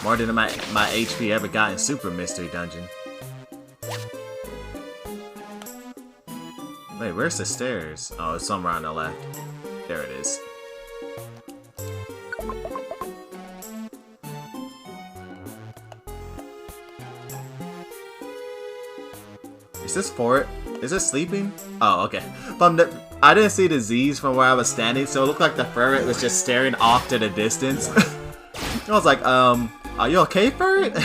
More than my HP ever got in Super Mystery Dungeon. Wait, where's the stairs? Oh, it's somewhere on the left. There it is. Is this Fort? Is it sleeping? Oh, okay. I didn't see the Z's from where I was standing, so it looked like the ferret was just staring off to the distance. I was like, are you okay, ferret?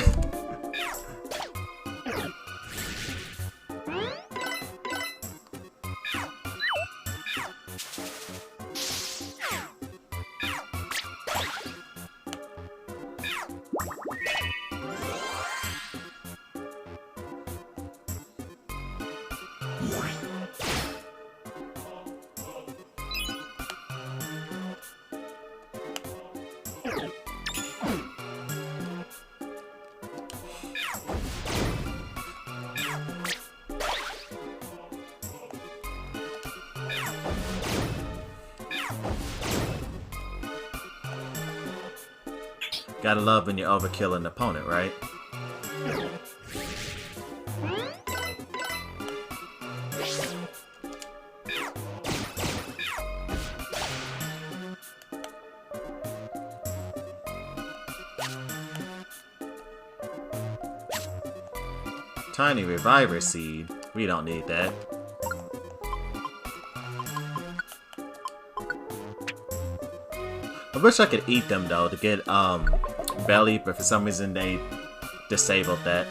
Gotta love when you overkill an opponent, right? Tiny Reviver Seed. We don't need that. I wish I could eat them though to get belly, but for some reason they disabled that.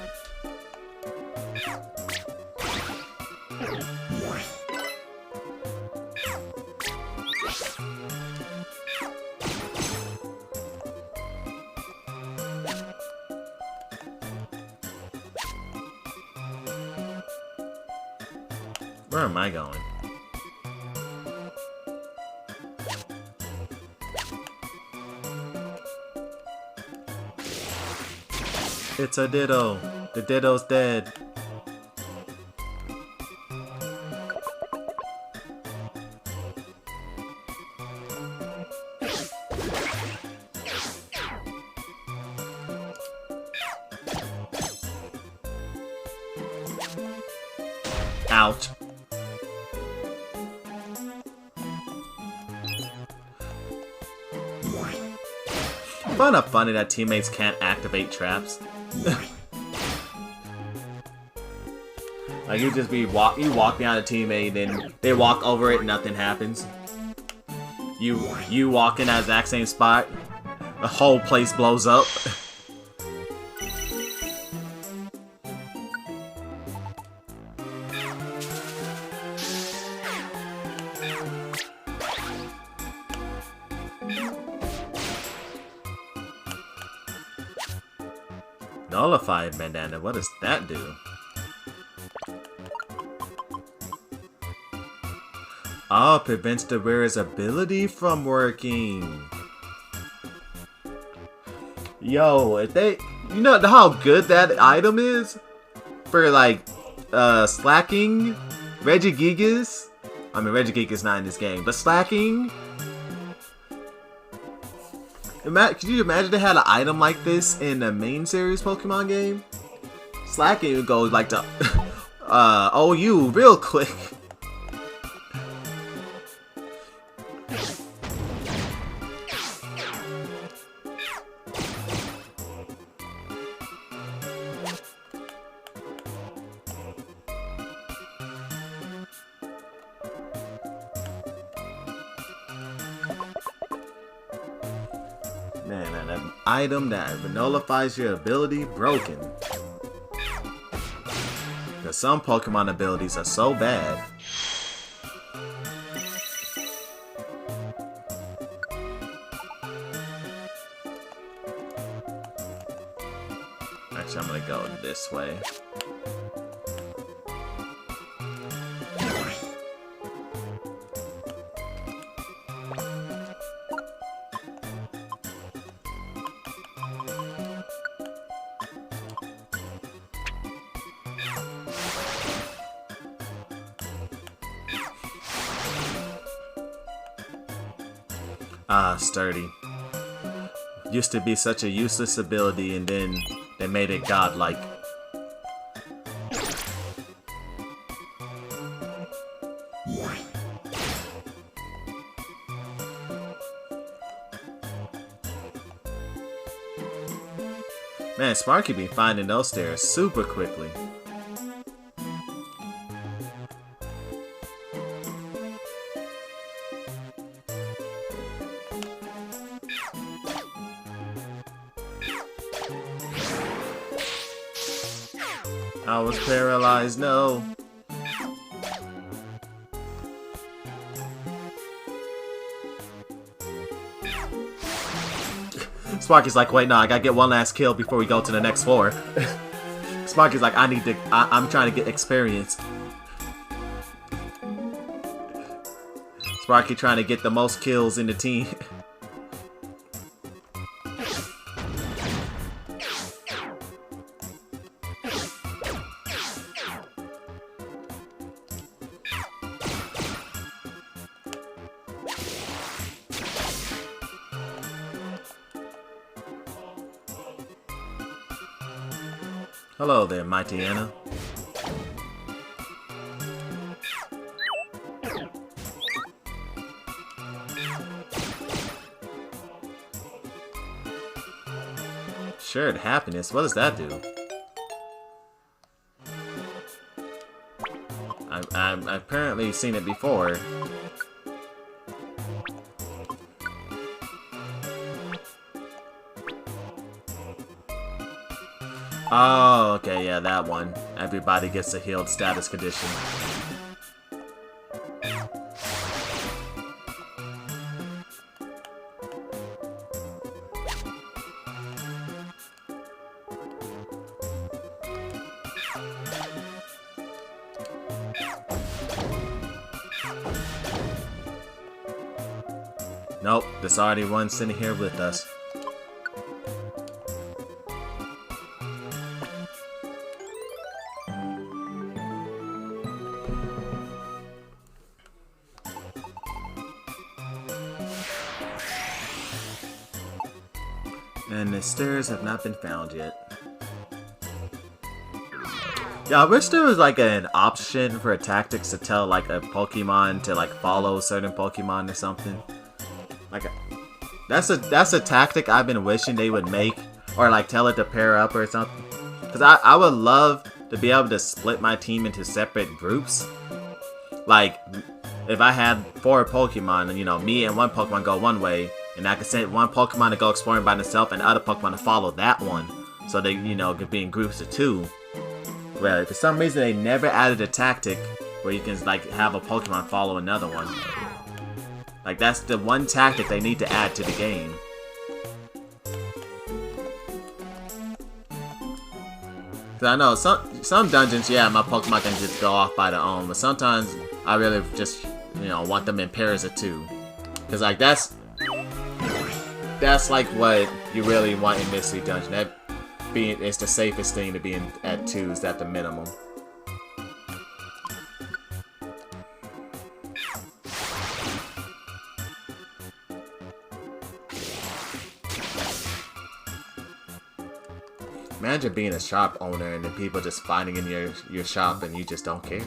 Where am I going? It's a Ditto. The Ditto's dead. Ouch. Find it funny that teammates can't activate traps. Like you just you walk behind a teammate, then they walk over it, nothing happens. You walk in that exact same spot, the whole place blows up. Nullified bandana, what does that do? Oh, prevents the wearer's ability from working. Yo, if they, you know how good that item is for like slacking Regigigas. I mean, Regigigas not in this game, but slacking. Could you imagine they had an item like this in the main series Pokemon game? Slacking would go like to OU real quick. Man, an item that nullifies your ability, broken. Because some Pokemon abilities are so bad. Actually, I'm gonna go this way. Ah, Sturdy. Used to be such a useless ability, and then they made it godlike. Man, Sparky be finding those stairs super quickly. I was paralyzed, no. Sparky's like, wait, no, I gotta get one last kill before we go to the next floor. Sparky's like, I'm trying to get experience. Sparky trying to get the most kills in the team. Hello there, Mighty Anna. Shared happiness? What does that do? I've apparently seen it before. Oh, okay, yeah, that one. Everybody gets a healed status condition. Nope, there's already one sitting here with us. And the stairs have not been found yet. Yeah, I wish there was like an option for tactics to tell like a Pokemon to like follow certain Pokemon or something. Like, that's a tactic I've been wishing they would make, or like tell it to pair up or something. Cause I would love to be able to split my team into separate groups. Like, if I had 4 Pokemon, and you know, me and one Pokemon go one way, and I could send one Pokemon to go exploring by themselves and the other Pokemon to follow that one. So they, you know, could be in groups of 2. Well, for some reason they never added a tactic where you can like have a Pokemon follow another one. Like, that's the one tactic they need to add to the game. Cause I know some dungeons, yeah, my Pokemon can just go off by their own, but sometimes I really just, you know, want them in pairs of 2. Cause like that's like what you really want in Mystery Dungeon. That it's the safest thing to be in at 2s at the minimum. Imagine being a shop owner and then people just finding in your shop and you just don't care.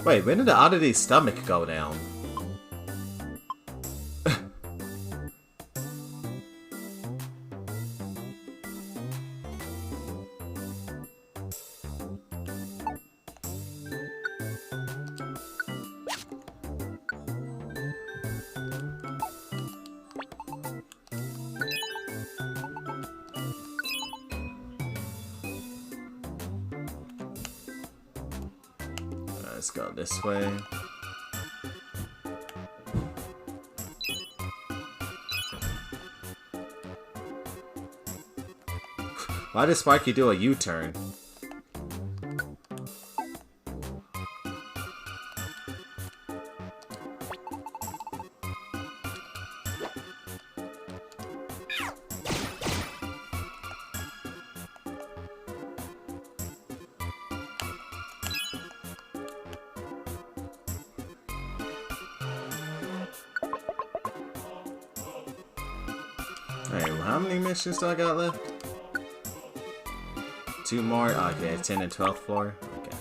Wait, when did the Oddity's stomach go down? Let's go this way. Why did Sparky do a U-turn? Alright, well, how many missions do I got left? 2 more? Okay, 10 and 12th floor? Okay.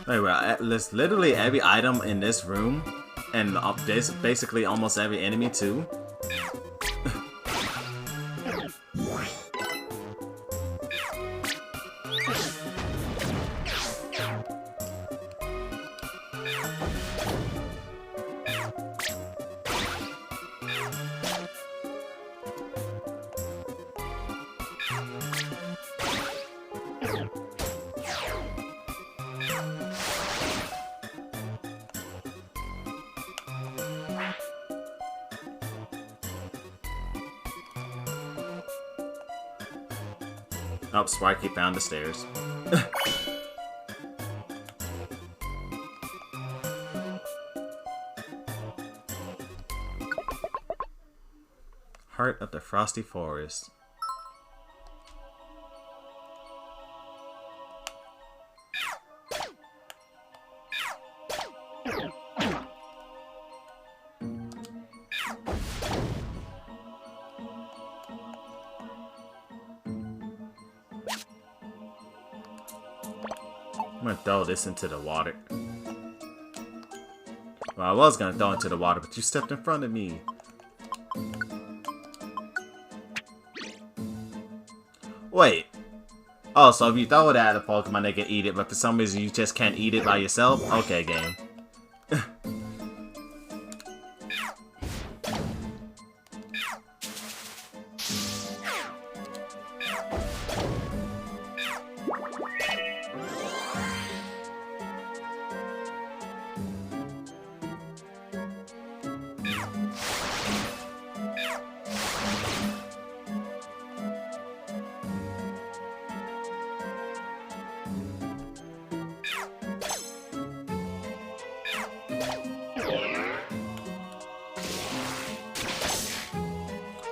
Anyway, there's literally every item in this room, and basically almost every enemy too. Oh, Sparky found the stairs. Heart of the Frosty Forest. I'm gonna throw this into the water. Well, I was gonna throw it into the water, but you stepped in front of me. Wait. Oh, so if you throw it at a Pokemon, they can eat it, but for some reason you just can't eat it by yourself? Okay, game.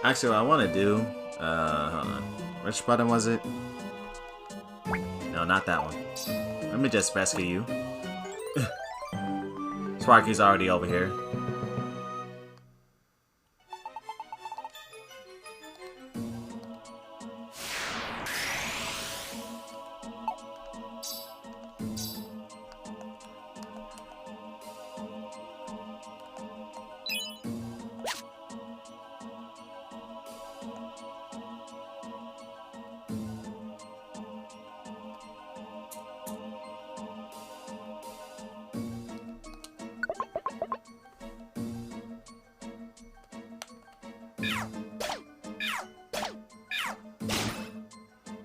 Actually, what I want to do, hold on. Which button was it? No, not that one. Let me just rescue you. Sparky's already over here.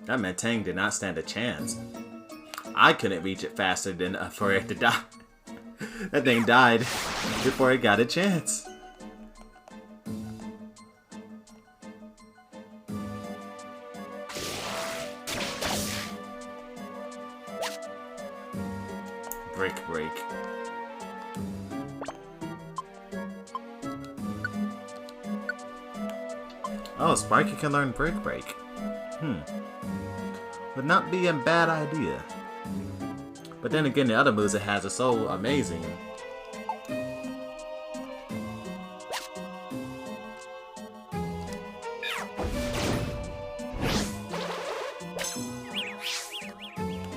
That meant Tang did not stand a chance. I couldn't reach it faster than for it to die. That thing died before it got a chance. Break. Oh, Sparky can learn Break. Would not be a bad idea. But then again, the other moves it has are so amazing.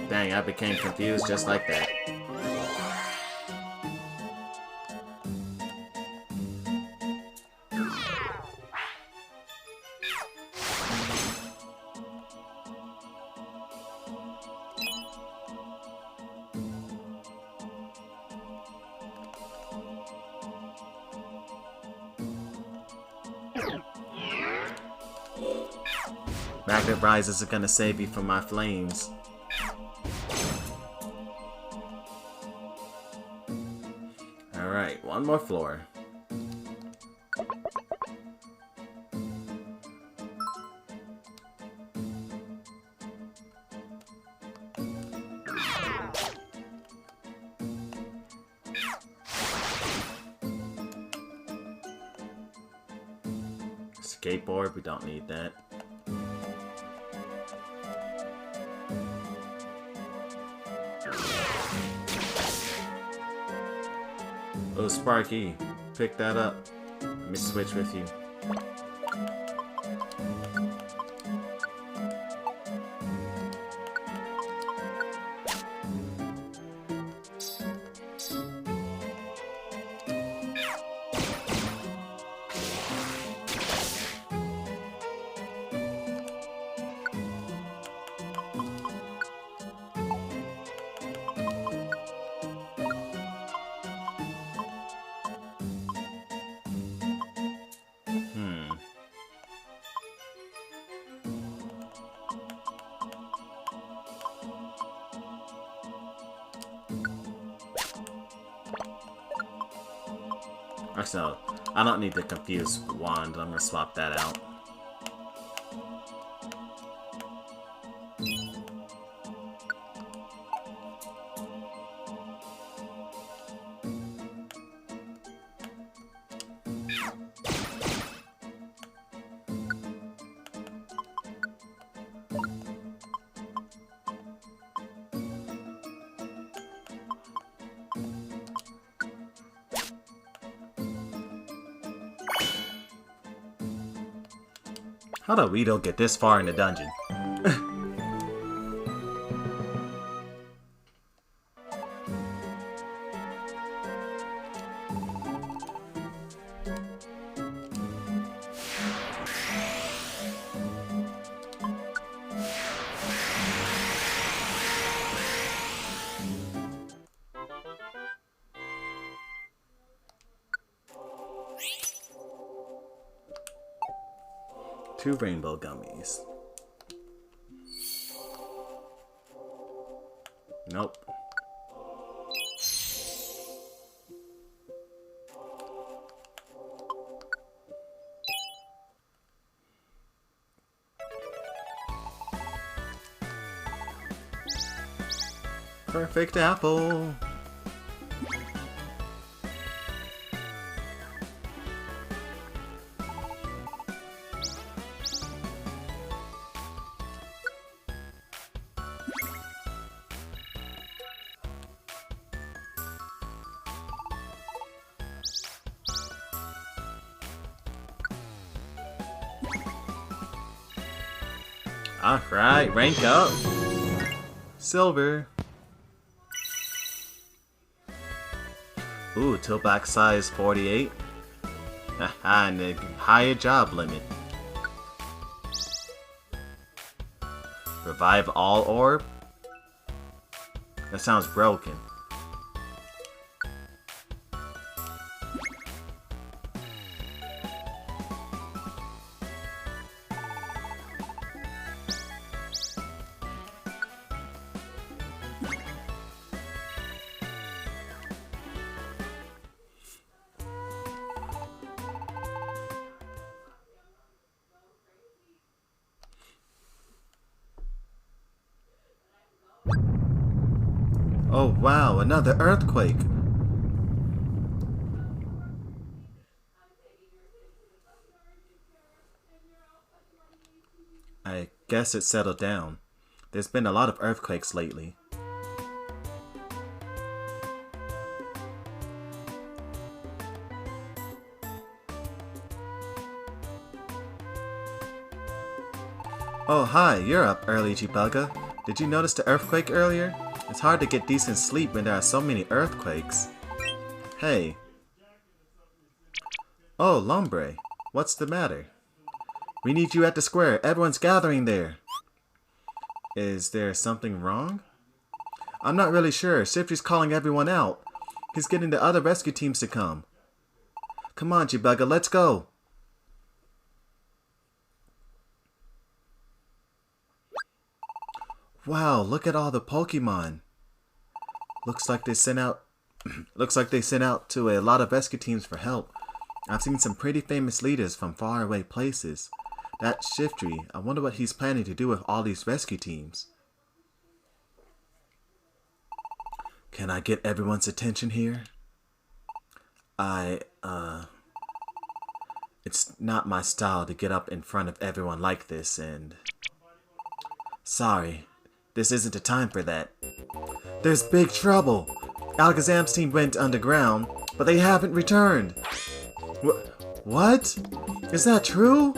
Dang, I became confused just like that. Magnet Rises are gonna save you from my flames. Alright, one more floor. Skateboard, we don't need that. Oh, Sparky, pick that up. Let me switch with you. So, I don't need the confused wand. I'm gonna swap that out. How did Weedle get this far in the dungeon? Two rainbow gummies. Nope. Perfect apple. Alright, rank up. Silver. Ooh, Tilback size 48. Haha, and a higher job limit. Revive all orb? That sounds broken. Oh wow, another earthquake! I guess it settled down. There's been a lot of earthquakes lately. Oh hi, you're up early, Chibuga. Did you notice the earthquake earlier? It's hard to get decent sleep when there are so many earthquakes. Hey. Oh, Lombre. What's the matter? We need you at the square. Everyone's gathering there. Is there something wrong? I'm not really sure. Shifty's calling everyone out. He's getting the other rescue teams to come. Come on, Chibuga, let's go. Wow, look at all the Pokemon. Looks like they sent out to a lot of rescue teams for help. I've seen some pretty famous leaders from faraway places. That Shifty, I wonder what he's planning to do with all these rescue teams. Can I get everyone's attention here? It's not my style to get up in front of everyone like this, and... Sorry, this isn't the time for that. There's big trouble! Alakazam's team went underground, but they haven't returned! What? Is that true?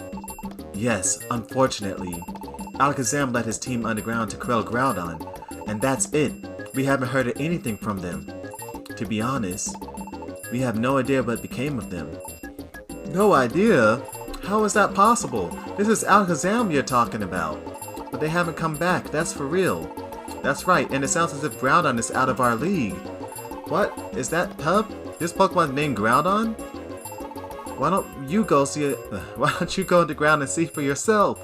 Yes, unfortunately. Alakazam led his team underground to quell Groudon, and that's it. We haven't heard anything from them. To be honest, we have no idea what became of them. No idea? How is that possible? This is Alakazam you're talking about. But they haven't come back, that's for real. That's right, and it sounds as if Groudon is out of our league. What? Is that Tub? This Pokemon named Groudon? Why don't you go see it? Why don't you go underground and see for yourself?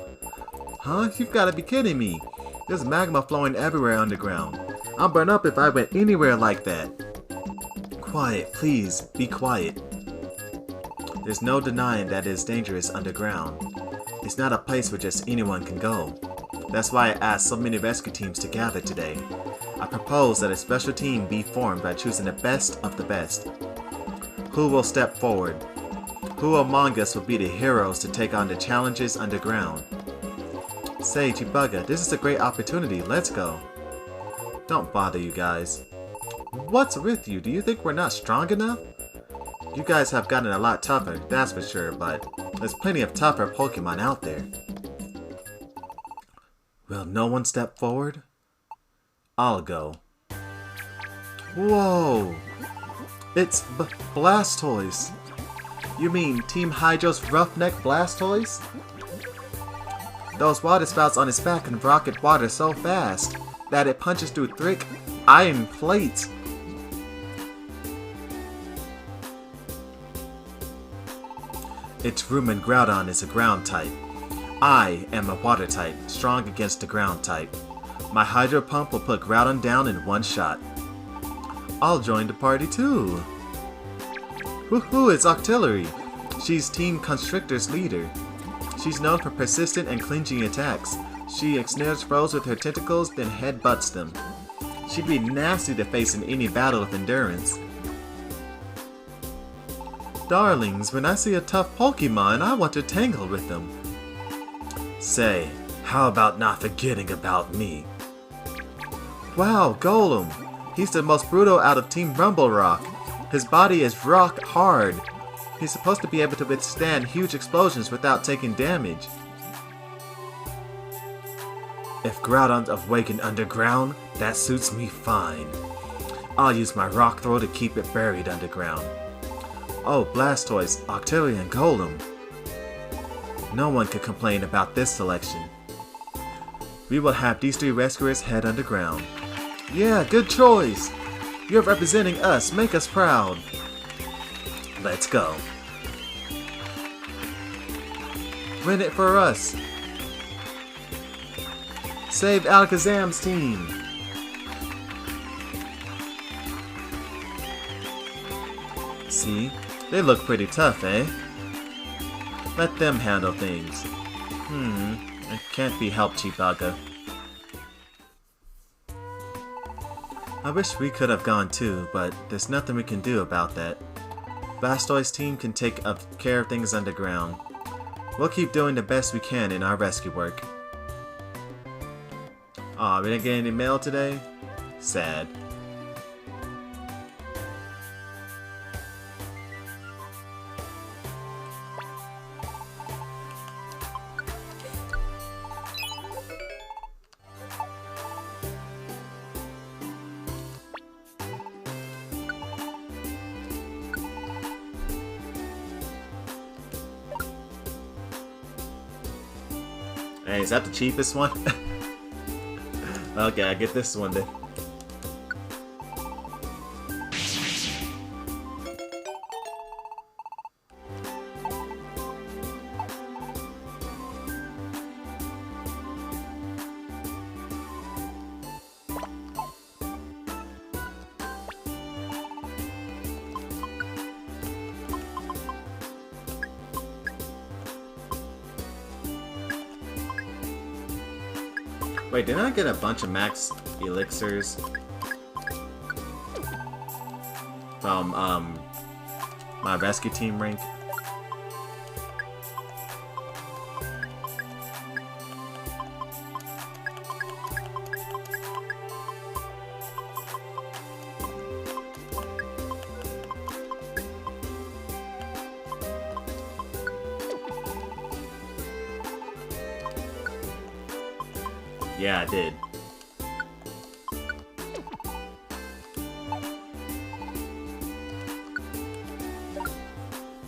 Huh? You've got to be kidding me. There's magma flowing everywhere underground. I'll burn up if I went anywhere like that. Quiet, please. Be quiet. There's no denying that it's dangerous underground. It's not a place where just anyone can go. That's why I asked so many rescue teams to gather today. I propose that a special team be formed by choosing the best of the best. Who will step forward? Who among us will be the heroes to take on the challenges underground? Say, Chibuga, this is a great opportunity. Let's go. Don't bother, you guys. What's with you? Do you think we're not strong enough? You guys have gotten a lot tougher, that's for sure, but there's plenty of tougher Pokemon out there. Will no one step forward? I'll go. Whoa! It's Blastoise! You mean Team Hydro's Roughneck Blastoise? Those water spouts on its back can rocket water so fast that it punches through thick iron plates. It's rumored Groudon is a ground type. I am a water type, strong against the ground type. My Hydro Pump will put Groudon down in one shot. I'll join the party too. Woohoo, it's Octillery. She's Team Constrictor's leader. She's known for persistent and clinging attacks. She ensnares foes with her tentacles, then headbutts them. She'd be nasty to face in any battle of endurance. Darlings, when I see a tough Pokemon, I want to tangle with them. Say, how about not forgetting about me? Wow, Golem! He's the most brutal out of Team Rumble Rock. His body is rock hard. He's supposed to be able to withstand huge explosions without taking damage. If Groudon's awakened underground, that suits me fine. I'll use my rock throw to keep it buried underground. Oh, Blastoise, Octillery, and Golem. No one could complain about this selection. We will have these three rescuers head underground. Yeah, good choice! You're representing us, make us proud. Let's go. Win it for us. Save Alakazam's team. See? They look pretty tough, eh? Let them handle things. It can't be helped, Chibuga. I wish we could have gone too, but there's nothing we can do about that. Blastoise team can take care of things underground. We'll keep doing the best we can in our rescue work. Aw, we didn't get any mail today? Sad. Hey, is that the cheapest one? Okay, I get this one then. Wait, didn't I get a bunch of max elixirs from my rescue team rank? Yeah, I did.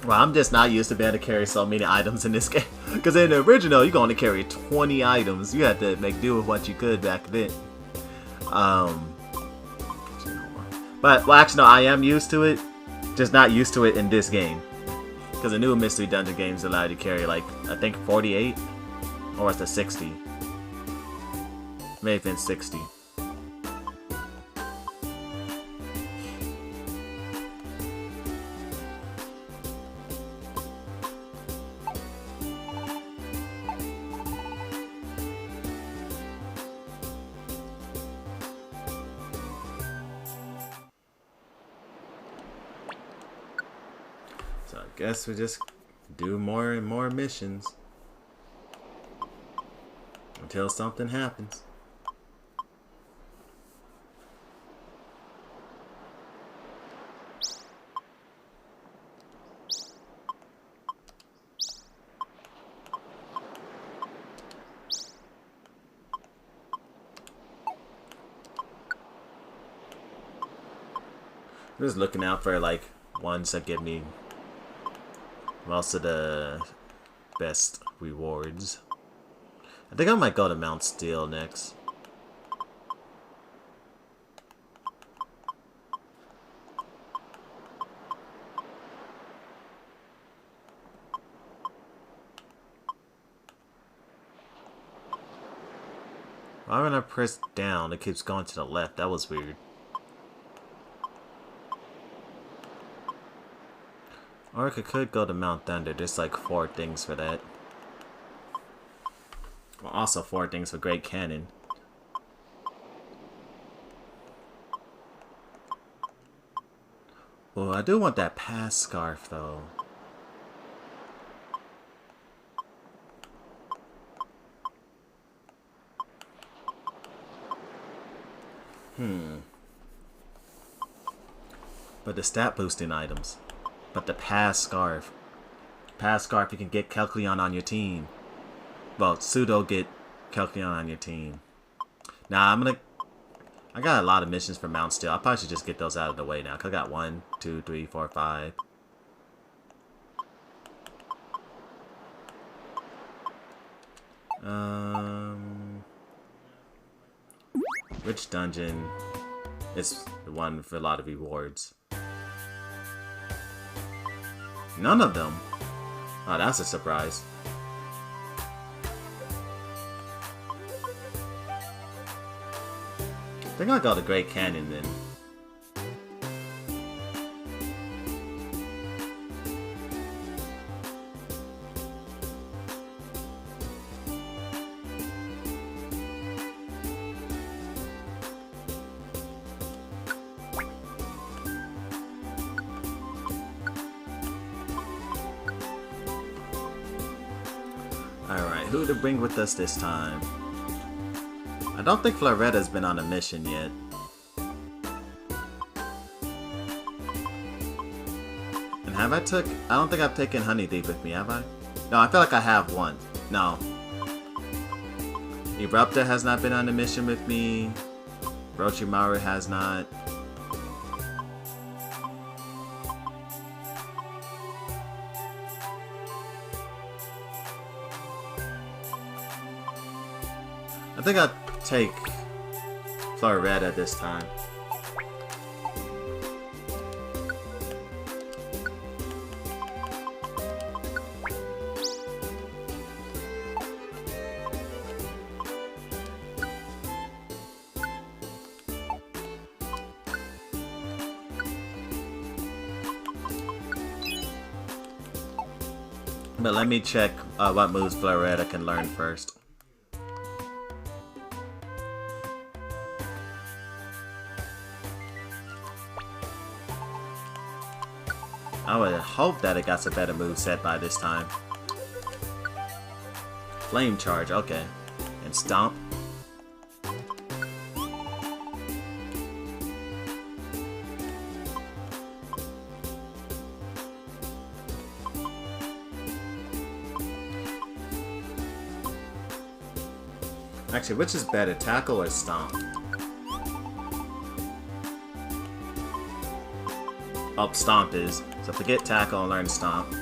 Well, I'm just not used to being able to carry so many items in this game. Because in the original, you can only carry 20 items. You had to make do with what you could back then. But, well, actually, no, I am used to it. Just not used to it in this game. Because the new Mystery Dungeon games allow you to carry, like, I think 48? Or was it 60? May have been 60. So I guess we just do more and more missions until something happens. I'm just looking out for like ones that give me most of the best rewards. I think I might go to Mount Steel next. Why when I press down, it keeps going to the left? That was weird. Or I could go to Mount Thunder. There's like 4 things for that. Well, also 4 things for Great Canyon. Oh, I do want that pass scarf though. But the stat boosting items. But the pass scarf. Pass scarf, you can get Kecleon on your team. Well, pseudo get Kecleon on your team. Now, I got a lot of missions for Mount Steel. I probably should just get those out of the way now. Cause I got 1, 2, 3, 4, 5. Which dungeon is the one for a lot of rewards? None of them. Oh, that's a surprise. I think I'll go to Great Canyon then. Alright, who to bring with us this time? I don't think Floretta's been on a mission yet. And have I took... I don't think I've taken Honeydee with me, have I? No, I feel like I have one. No. Erupta has not been on a mission with me. Orochimaru has not. I think I'll take Floretta this time. But let me check what moves Floretta can learn first. I would hope that it got a better moveset by this time. Flame Charge, okay. And Stomp. Actually, which is better, tackle or stomp? Oh, stomp is. So forget tackle and learn stomp.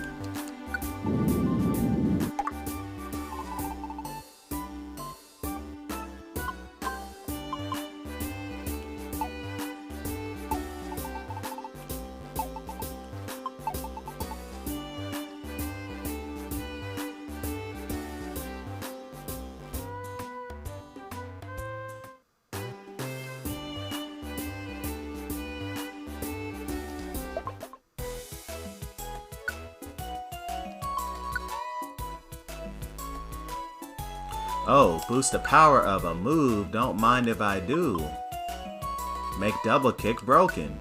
Oh, boost the power of a move, don't mind if I do. Make double kick broken.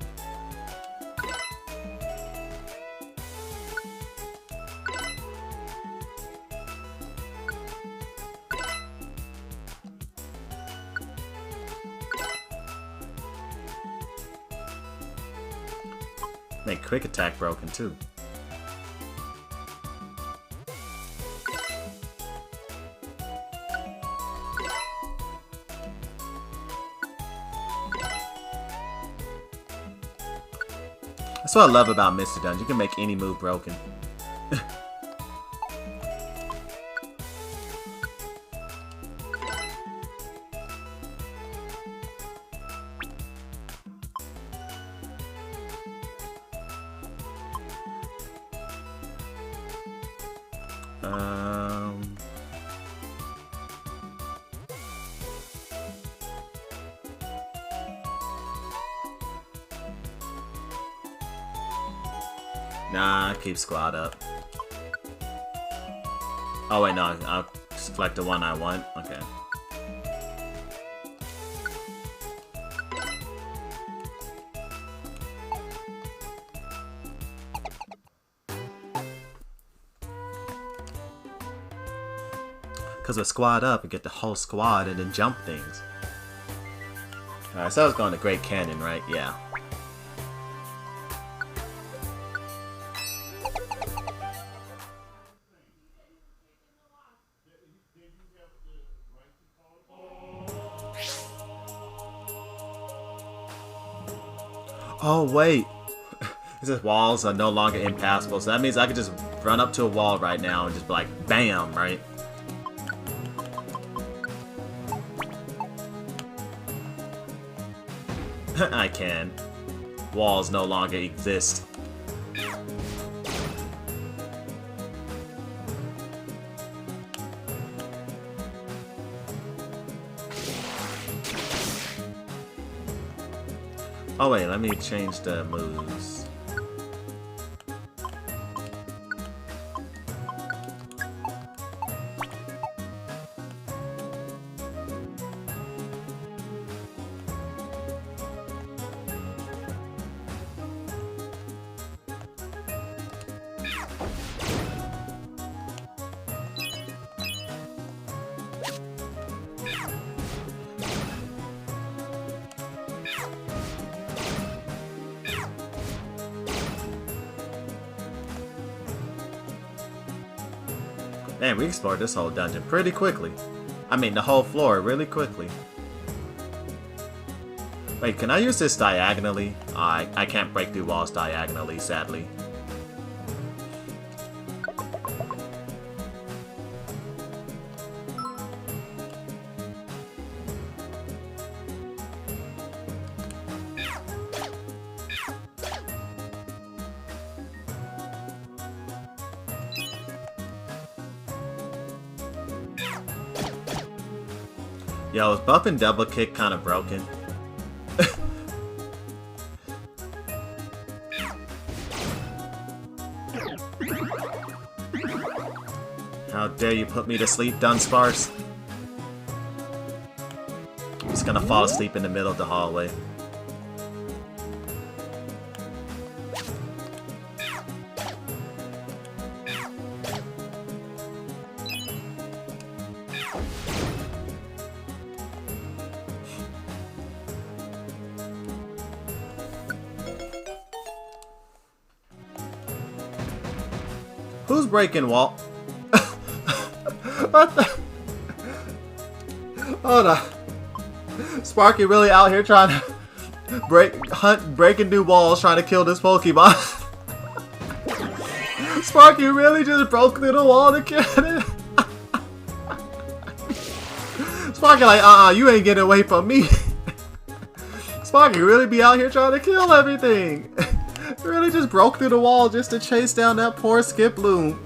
Make quick attack broken too. That's what I love about Mr. Dungeon. You can make any move broken. Nah, keep squad up. Oh wait, no, I'll select the one I want. Okay. Because with squad up, you get the whole squad and then jump things. Alright, so I was going to Great Canyon, right? Yeah. Oh wait, these walls are no longer impassable, so that means I could just run up to a wall right now and just be like, BAM, right? I can. Walls no longer exist. Oh wait, let me change the moves. Man, we explored this whole dungeon pretty quickly. I mean, the whole floor really quickly. Wait, can I use this diagonally? I can't break through walls diagonally, sadly. Yo, is buff and double kick kind of broken? How dare you put me to sleep, Dunsparce? I'm just gonna fall asleep in the middle of the hallway. Who's breaking wall? What the? Hold on. Sparky really out here trying to breaking new walls, trying to kill this Pokemon. Sparky really just broke through the wall to kill it. Sparky like, you ain't getting away from me. Sparky really be out here trying to kill everything. Really just broke through the wall just to chase down that poor Skiploom.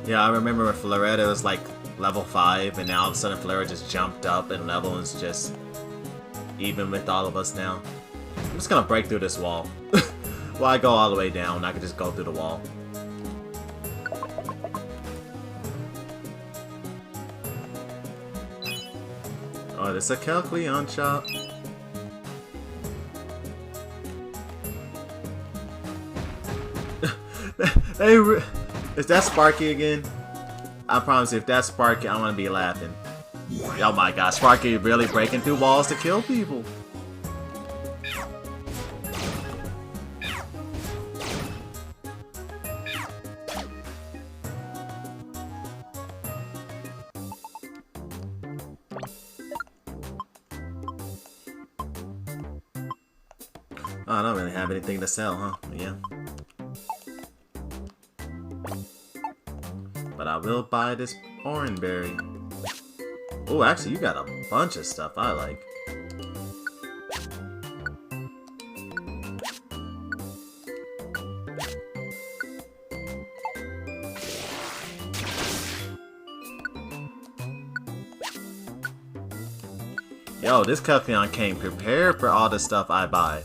Yeah, I remember when Floretta was like level 5, and now all of a sudden Floretta just jumped up and level is just even with all of us now. I'm just gonna break through this wall. Well, I go all the way down, I can just go through the wall. Oh, this is a Kelcleon shop. Is that Sparky again? I promise if that's Sparky, I'm gonna be laughing. Oh my god, Sparky really breaking through walls to kill people. Oh, I don't really have anything to sell, huh? Yeah. But I will buy this Oranberry. Oh, actually, you got a bunch of stuff I like. Yo, this Kelcleon came prepared for all the stuff I buy.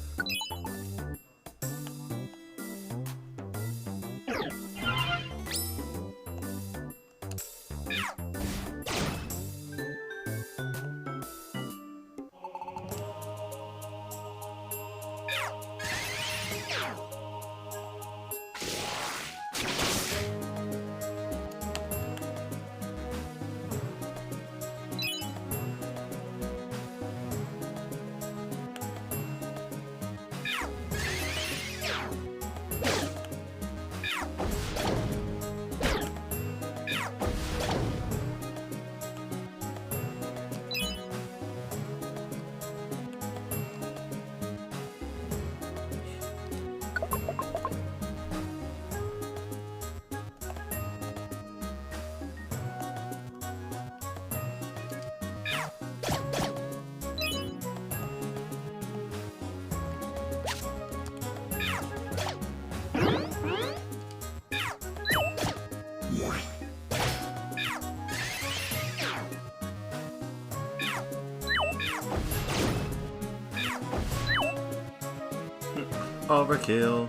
Overkill.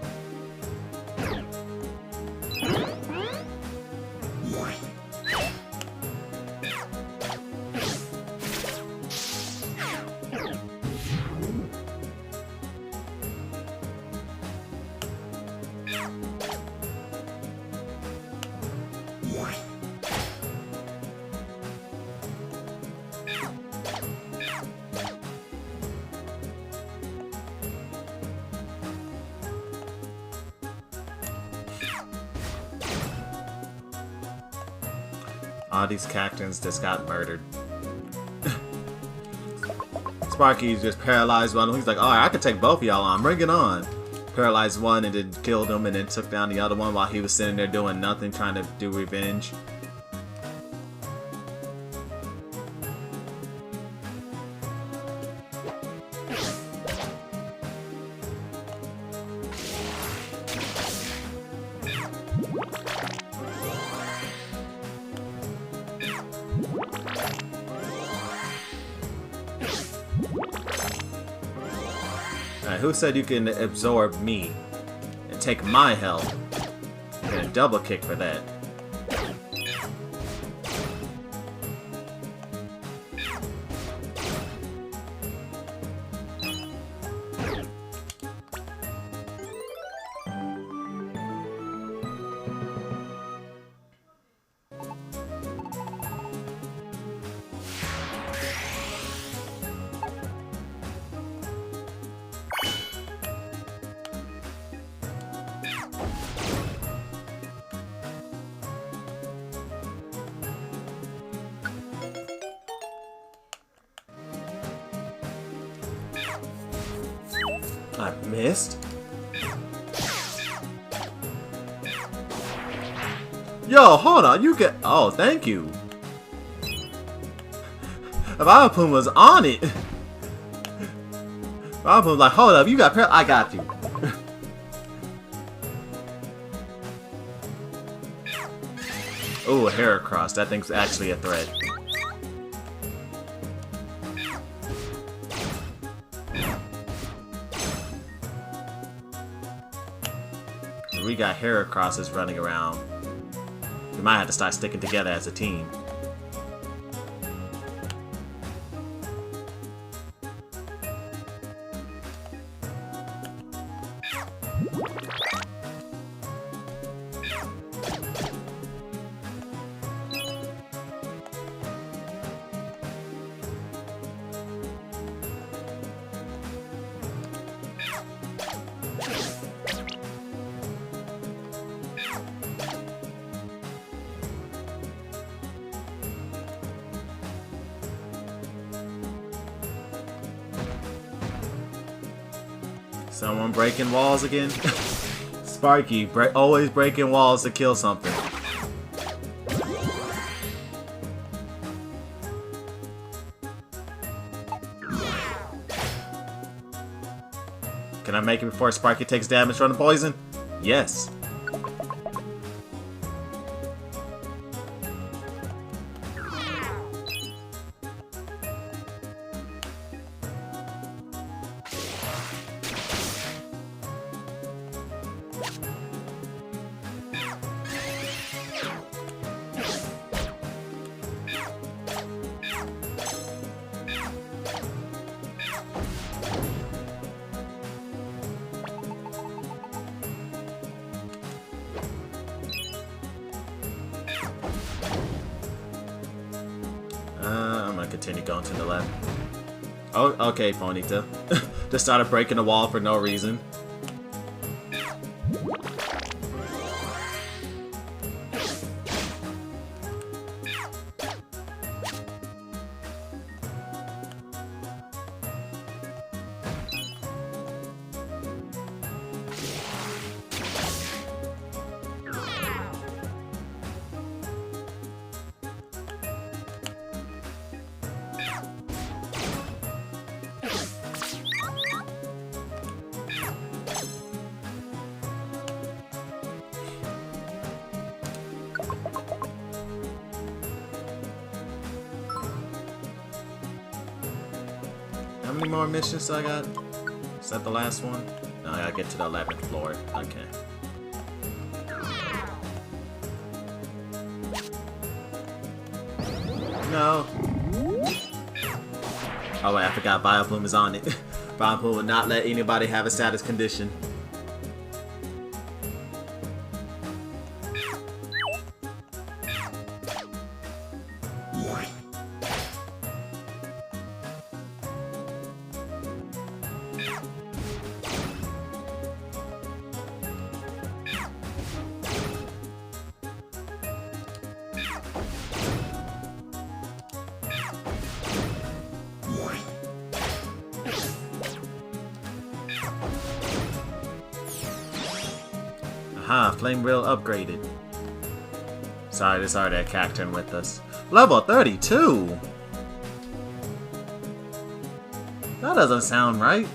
All these cactans just got murdered. Sparky's just paralyzed by them. He's like, alright, I can take both of y'all on. Bring it on. paralyzed one and then killed him and then took down the other one while he was sitting there doing nothing, trying to do revenge. Alright, who said you can absorb me and take my health? I'm gonna double kick for that. I missed? Yo, hold on, you get— oh, thank you. Vileplume was on it. Vileplume was like, hold up, you got— I got you. Oh, a Heracross, that thing's actually a threat. We got Heracrosses running around. We might have to start sticking together as a team. Someone breaking walls again? Sparky, always breaking walls to kill something. Can I make it before Sparky takes damage from the poison? Yes. I'm gonna continue going to the left. Oh, okay, Ponyta. Just started breaking the wall for no reason. How many more missions I got? Is that the last one? No, I gotta get to the 11th floor. Okay. No. Oh wait, I forgot Vileplume is on it. Vileplume would not let anybody have a status condition. Aha, Flame Wheel upgraded. Sorry, there's already a Cacturn with us. Level 32? That doesn't sound right.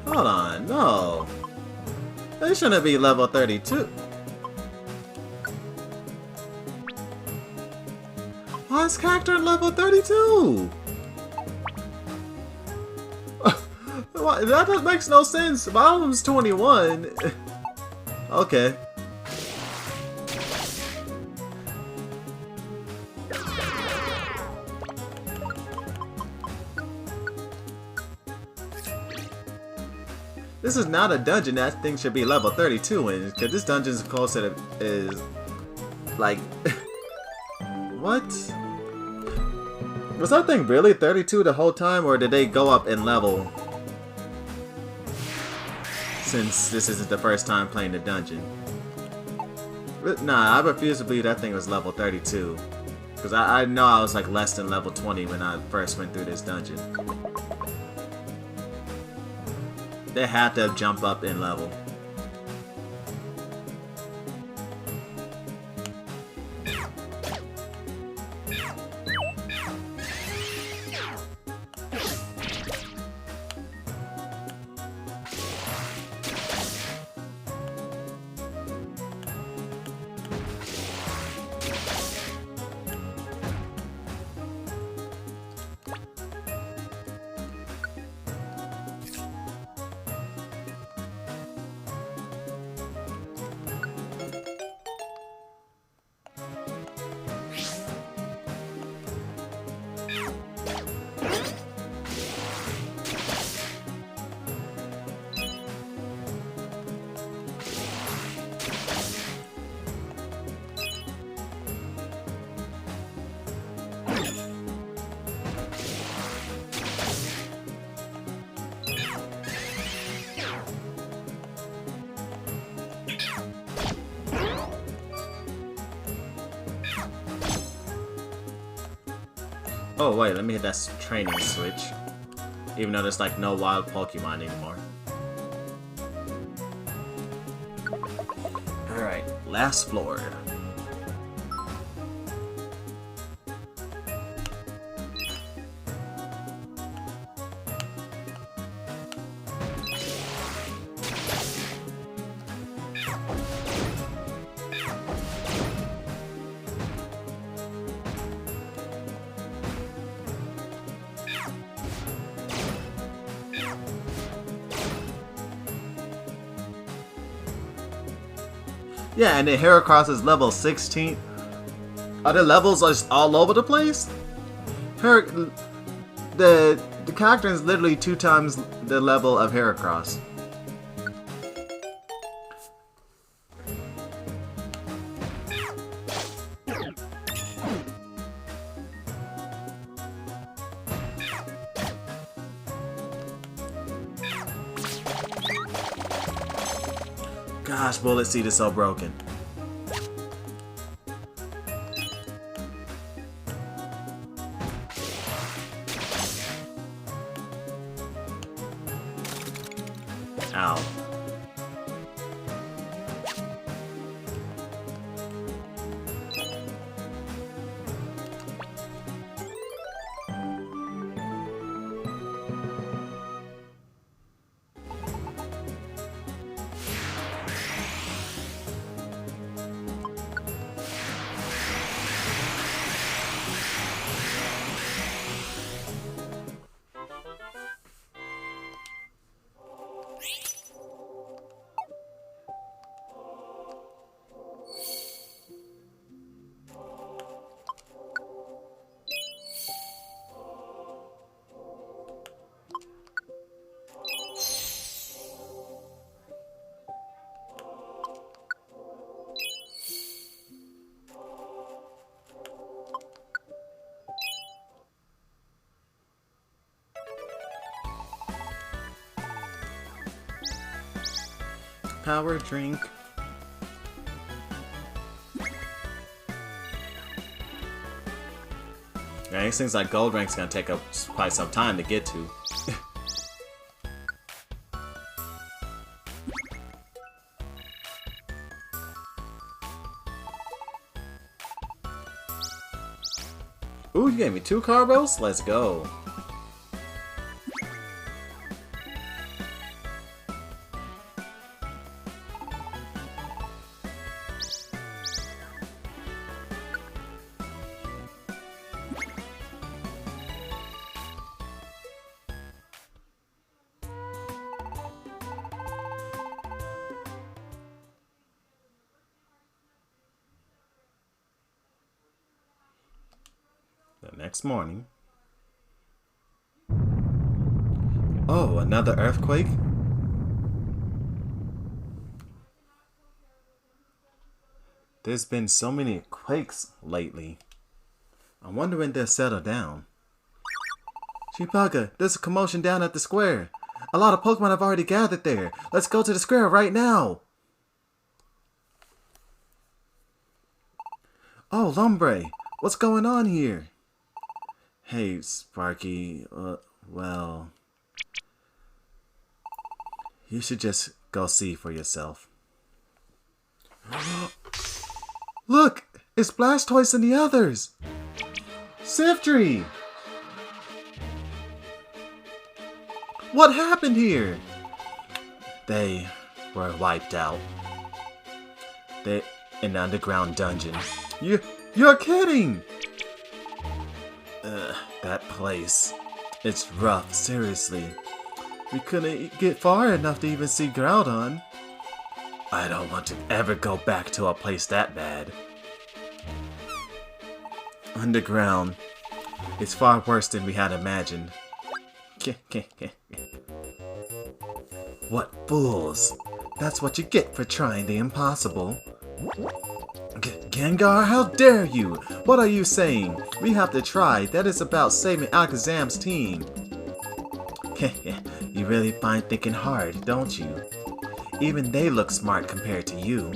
Hold on, no. They shouldn't be level 32. Why is Cacturn level 32? That makes no sense. Bottom's 21. Okay. This is not a dungeon that thing should be level 32 in, because this dungeon is closer to is like what? Was that thing really 32 the whole time, or did they go up in level? Since this isn't the first time playing the dungeon. Nah, I refuse to believe that thing was level 32. Because I know I was like less than level 20 when I first went through this dungeon. They had to jump up in level. Oh wait, let me hit that training switch. Even though there's like no wild Pokemon anymore. Alright, last floor. Yeah, and then Heracross is level 16. Are the levels just all over the place? The Cacturn is literally 2 times the level of Heracross. Gosh, Bullet Seed is so broken. Ow. Power drink. Yeah, these things like gold rank's gonna take up quite some time to get to. Ooh, you gave me 2 carbos? Let's go. The next morning. Oh, another earthquake? There's been so many quakes lately. I wonder when they'll settle down. Chibuga, there's a commotion down at the square. A lot of Pokemon have already gathered there. Let's go to the square right now. Oh, Lombre, what's going on here? Hey, Sparky, well... You should just go see for yourself. Look! It's Blastoise and the others! Siftree! What happened here? They were wiped out. They in the underground dungeon. You're kidding! That place. It's rough, seriously. We couldn't get far enough to even see Groudon. I don't want to ever go back to a place that bad. Underground. It's far worse than we had imagined. What fools! That's what you get for trying the impossible. Gengar, how dare you! What are you saying? We have to try. That is about saving Alakazam's team. You really find thinking hard, don't you? Even they look smart compared to you.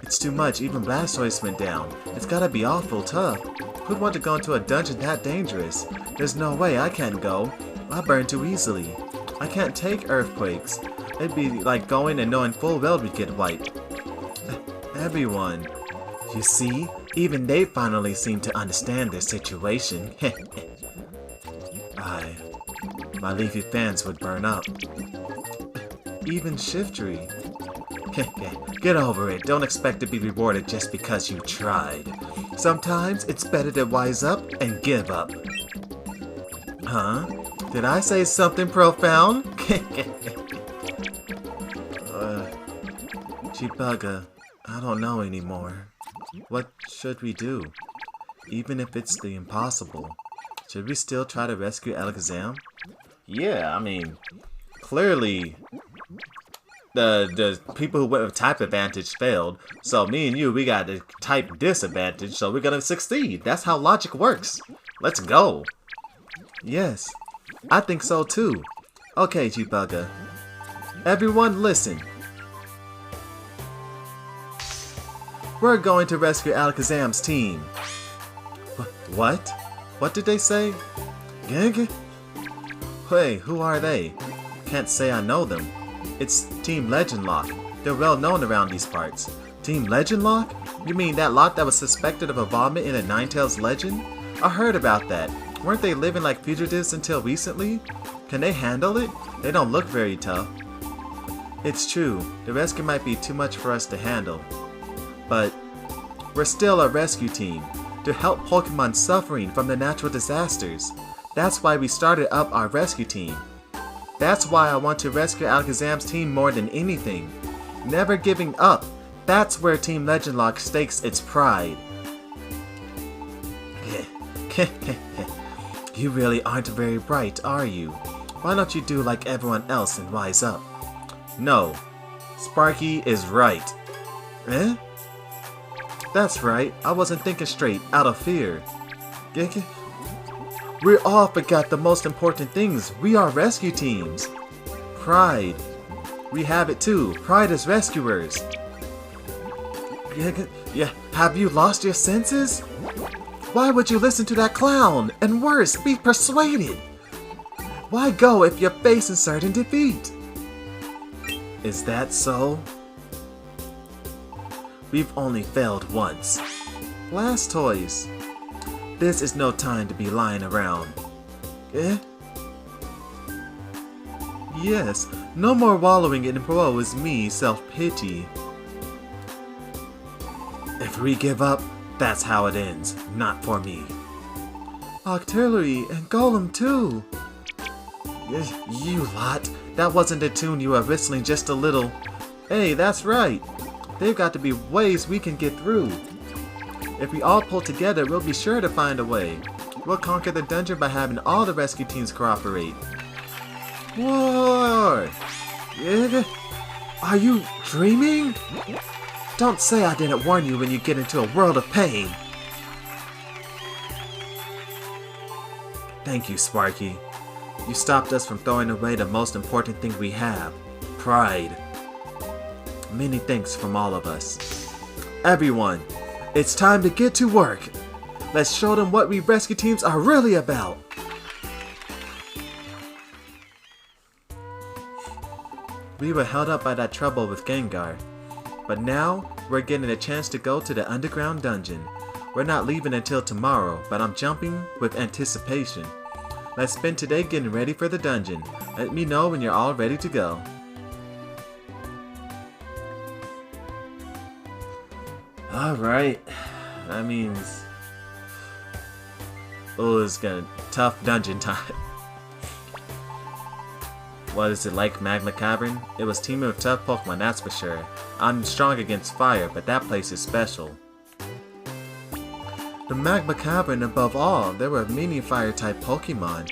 It's too much. Even Blastoise went down. It's gotta be awful tough. Who'd want to go into a dungeon that dangerous? There's no way I can't go. I burn too easily. I can't take earthquakes. It'd be like going and knowing full well we'd get wiped. Everyone. You see? Even they finally seem to understand their situation. My leafy fans would burn up. Even Shiftry. Get over it. Don't expect to be rewarded just because you tried. Sometimes it's better to wise up and give up. Huh? Did I say something profound? Chibuga, I don't know anymore. What should we do? Even if it's the impossible. Should we still try to rescue Alakazam? Yeah, I mean, clearly the people who went with type advantage failed. So me and you, we got the type disadvantage, so we're gonna succeed. That's how logic works. Let's go. Yes, I think so too. Okay, Chibuga. Everyone listen. We're going to rescue Alakazam's team. What? What did they say? Hey, who are they? Can't say I know them. It's Team Nuzlocke. They're well known around these parts. Team Nuzlocke? You mean that lot that was suspected of involvement in a Ninetales legend? I heard about that. Weren't they living like fugitives until recently? Can they handle it? They don't look very tough. It's true. The rescue might be too much for us to handle. But we're still a rescue team to help Pokemon suffering from the natural disasters. That's why we started up our rescue team. That's why I want to rescue Alakazam's team more than anything. Never giving up. That's where Team Nuzlocke stakes its pride. You really aren't very bright, are you? Why don't you do like everyone else and wise up? No. Sparky is right. Eh? That's right. I wasn't thinking straight out of fear. We all forgot the most important things. We are rescue teams. Pride. We have it too. Pride as rescuers. Yeah, have you lost your senses? Why would you listen to that clown? And worse, be persuaded. Why go if you're facing certain defeat? Is that so? We've only failed once. Blastoise. This is no time to be lying around. Eh? Yes, no more wallowing in woe is me, self-pity. If we give up, that's how it ends, not for me. Artillery and Golem too! You lot, that wasn't a tune you were whistling just a little. Hey, that's right! There've got to be ways we can get through. If we all pull together, we'll be sure to find a way. We'll conquer the dungeon by having all the rescue teams cooperate. War! Are you dreaming? Don't say I didn't warn you when you get into a world of pain. Thank you, Sparky. You stopped us from throwing away the most important thing we have, pride. Many thanks from all of us. Everyone, it's time to get to work. Let's show them what we rescue teams are really about. We were held up by that trouble with Gengar, but now we're getting a chance to go to the underground dungeon. We're not leaving until tomorrow, but I'm jumping with anticipation. Let's spend today getting ready for the dungeon. Let me know when you're all ready to go. Alright, that means... oh, it's gonna tough dungeon time. What is it like, Magma Cavern? It was teaming with tough Pokemon, that's for sure. I'm strong against fire, but that place is special. The Magma Cavern above all, there were many fire-type Pokemon.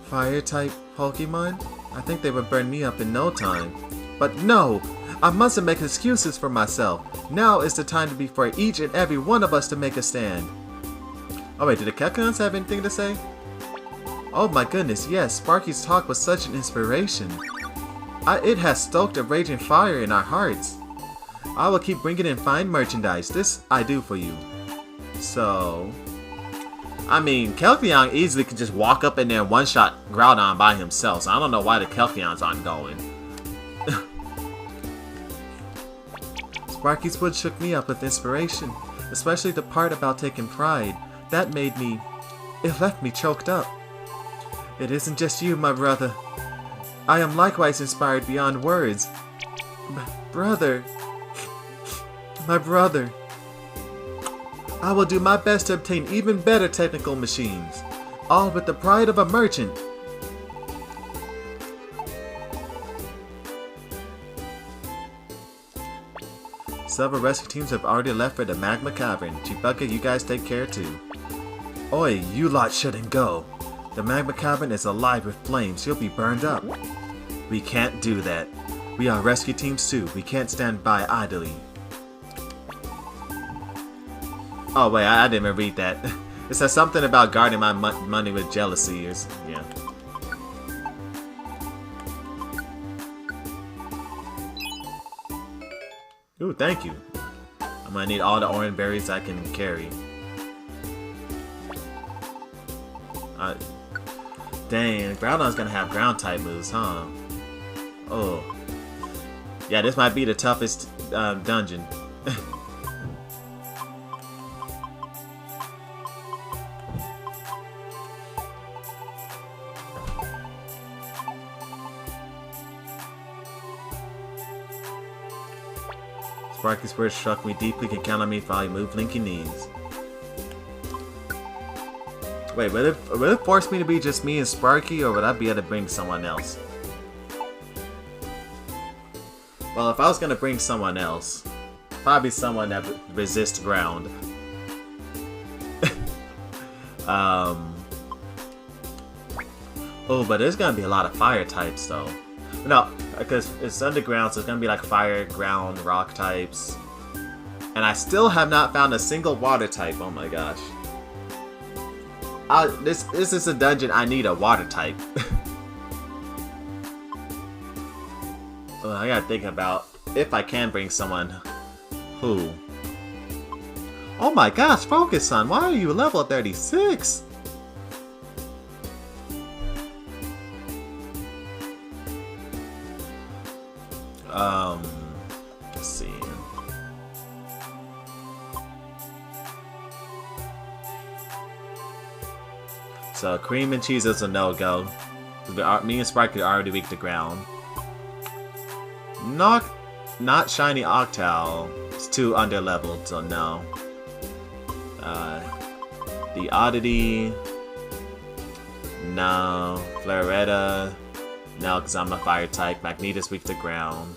Fire-type Pokemon? I think they would burn me up in no time. But no! I mustn't make excuses for myself. Now is the time to be for each and every one of us to make a stand. Oh wait, did the Kekons have anything to say? Oh my goodness, yes, Sparky's talk was such an inspiration. It has stoked a raging fire in our hearts. I will keep bringing in fine merchandise. This I do for you. So... I mean, Kelkion easily could just walk up in there and one-shot Groudon by himself, so I don't know why the Kelkions aren't going. Sparky's wood shook me up with inspiration, especially the part about taking pride. That made me... it left me choked up. It isn't just you, my brother. I am likewise inspired beyond words. Brother. My brother. I will do my best to obtain even better technical machines, all with the pride of a merchant. Several rescue teams have already left for the Magma Cavern. Chibuga, you guys take care too. Oi, you lot shouldn't go. The Magma Cavern is alive with flames. You'll be burned up. We can't do that. We are rescue teams too. We can't stand by idly. Oh wait, I didn't even read that. It says something about guarding my money with jealousy or yeah. Ooh, thank you. I'm gonna need all the orange berries I can carry. Dang, Groudon's gonna have ground type moves, huh? Oh. Yeah, this might be the toughest dungeon. Sparky's words struck me deeply. Can count on me if I move Linky knees. Wait, would it force me to be just me and Sparky, or would I be able to bring someone else? Well, if I was gonna bring someone else, probably someone that resists ground. Oh, but there's gonna be a lot of fire types though. No, because it's underground, so it's gonna be like fire, ground, rock types. And I still have not found a single water type. Oh my gosh. This is a dungeon. I need a water type. Well, I gotta think about if I can bring someone. Who? Oh my gosh, Focus Son, why are you level 36? Let's see. So cream and cheese is a no-go. Me and Sparky are already weak to ground. Not shiny Octal. It's too underleveled, so no. The Oddity. No. Floretta. No, because I'm a fire type. Magnetus weak to ground.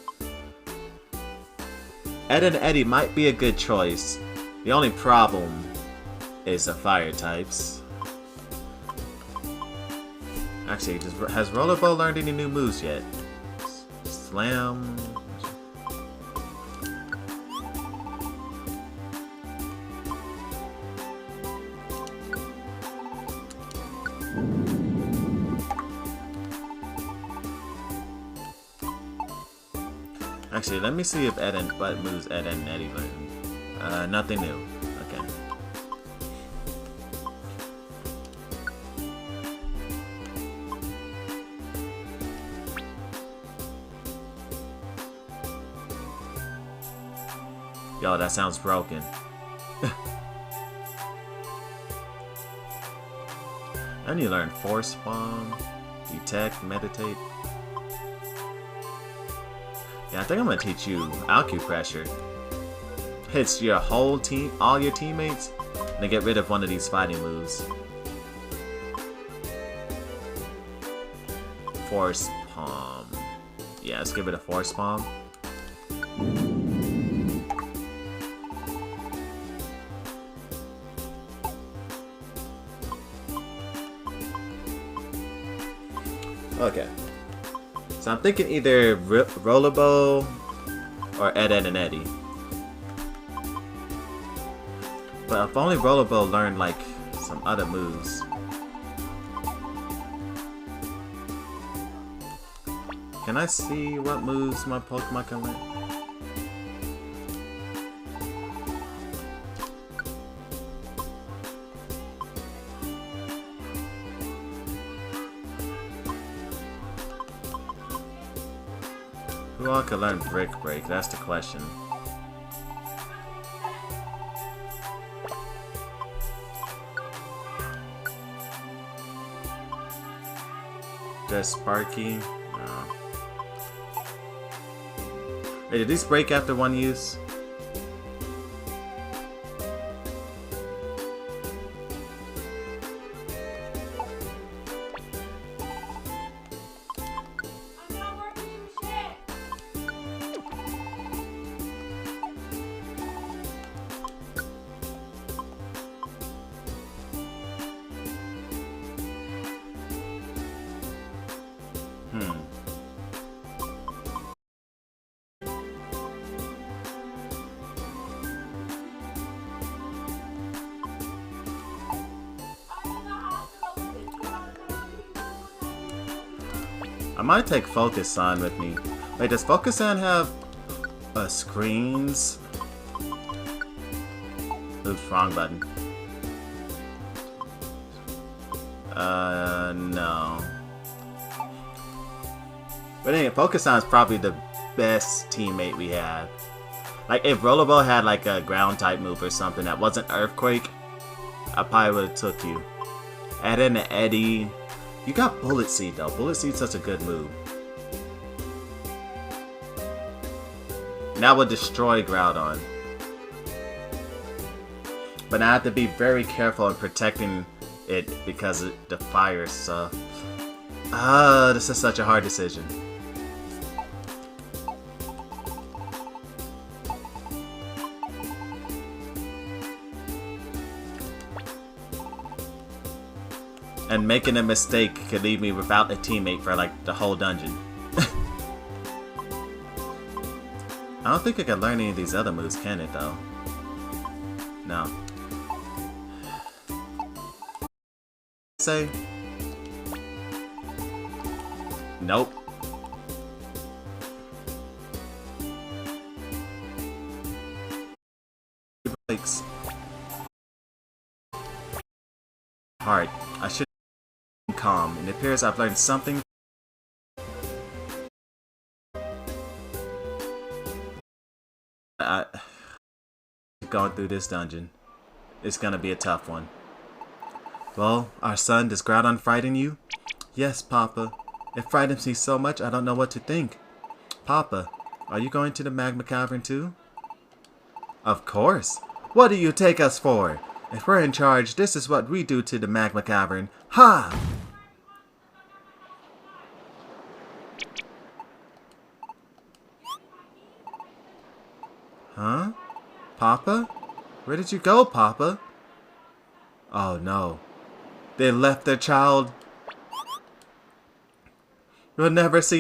Ed and Eddie might be a good choice. The only problem is the fire types. Actually, has Rollerball learned any new moves yet? Slam. Actually, let me see if what moves Ed and Eddie learned. Nothing new. Okay. Yo, that sounds broken. I need to learn Force Bomb, Detect, Meditate. Yeah, I think I'm gonna teach you Acupressure. Hits your whole team, all your teammates, and then get rid of one of these fighting moves. Force Palm. Yeah, let's give it a Force Palm. Okay. So I'm thinking either Rollerball or Ed, and Eddie. But if only Rollerball learned like some other moves. Can I see what moves my Pokemon can learn? Who all could learn Brick Break? That's the question. Just Sparky? No. Wait, did these break after one use? I might take Focus On with me. Wait, does Focus On have screens? Oops, wrong button. No. But anyway, Focus On is probably the best teammate we have. Like, if Rollerball had like a ground type move or something that wasn't Earthquake, I probably would have took you. Add in the Eddie. You got Bullet Seed though. Bullet Seed's such a good move. Now we'll destroy Groudon. But I have to be very careful in protecting it because of the fire stuff. This is such a hard decision. And making a mistake could leave me without a teammate for like the whole dungeon. I don't think I can learn any of these other moves, can it though? No. Say? Nope. Breaks. Hard. I should be calm, and it appears I've learned something. Going through this dungeon. It's gonna be a tough one. Well, our son, does Groudon frighten you? Yes, Papa. It frightens me so much I don't know what to think. Papa, are you going to the Magma Cavern too? Of course. What do you take us for? If we're in charge, this is what we do to the Magma Cavern. Ha! Huh? Papa? Where did you go, Papa? Oh no. They left their child. We'll never see.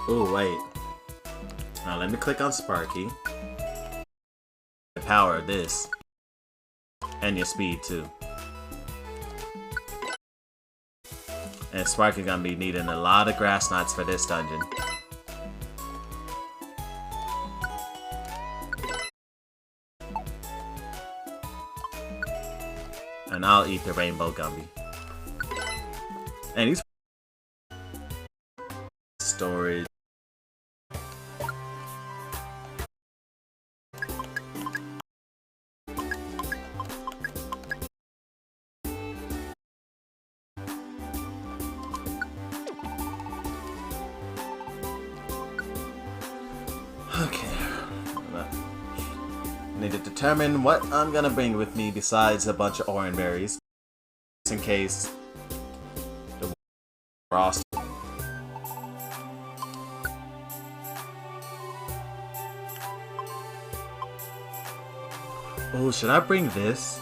Oh, wait. Now let me click on Sparky. The power of this. And your speed too. And Sparky's gonna be needing a lot of grass knots for this dungeon. And I'll eat the rainbow gummy. And he's storage. Okay. Need to determine what I'm gonna bring with me besides a bunch of orange berries. In case the frost. Oh, should I bring this?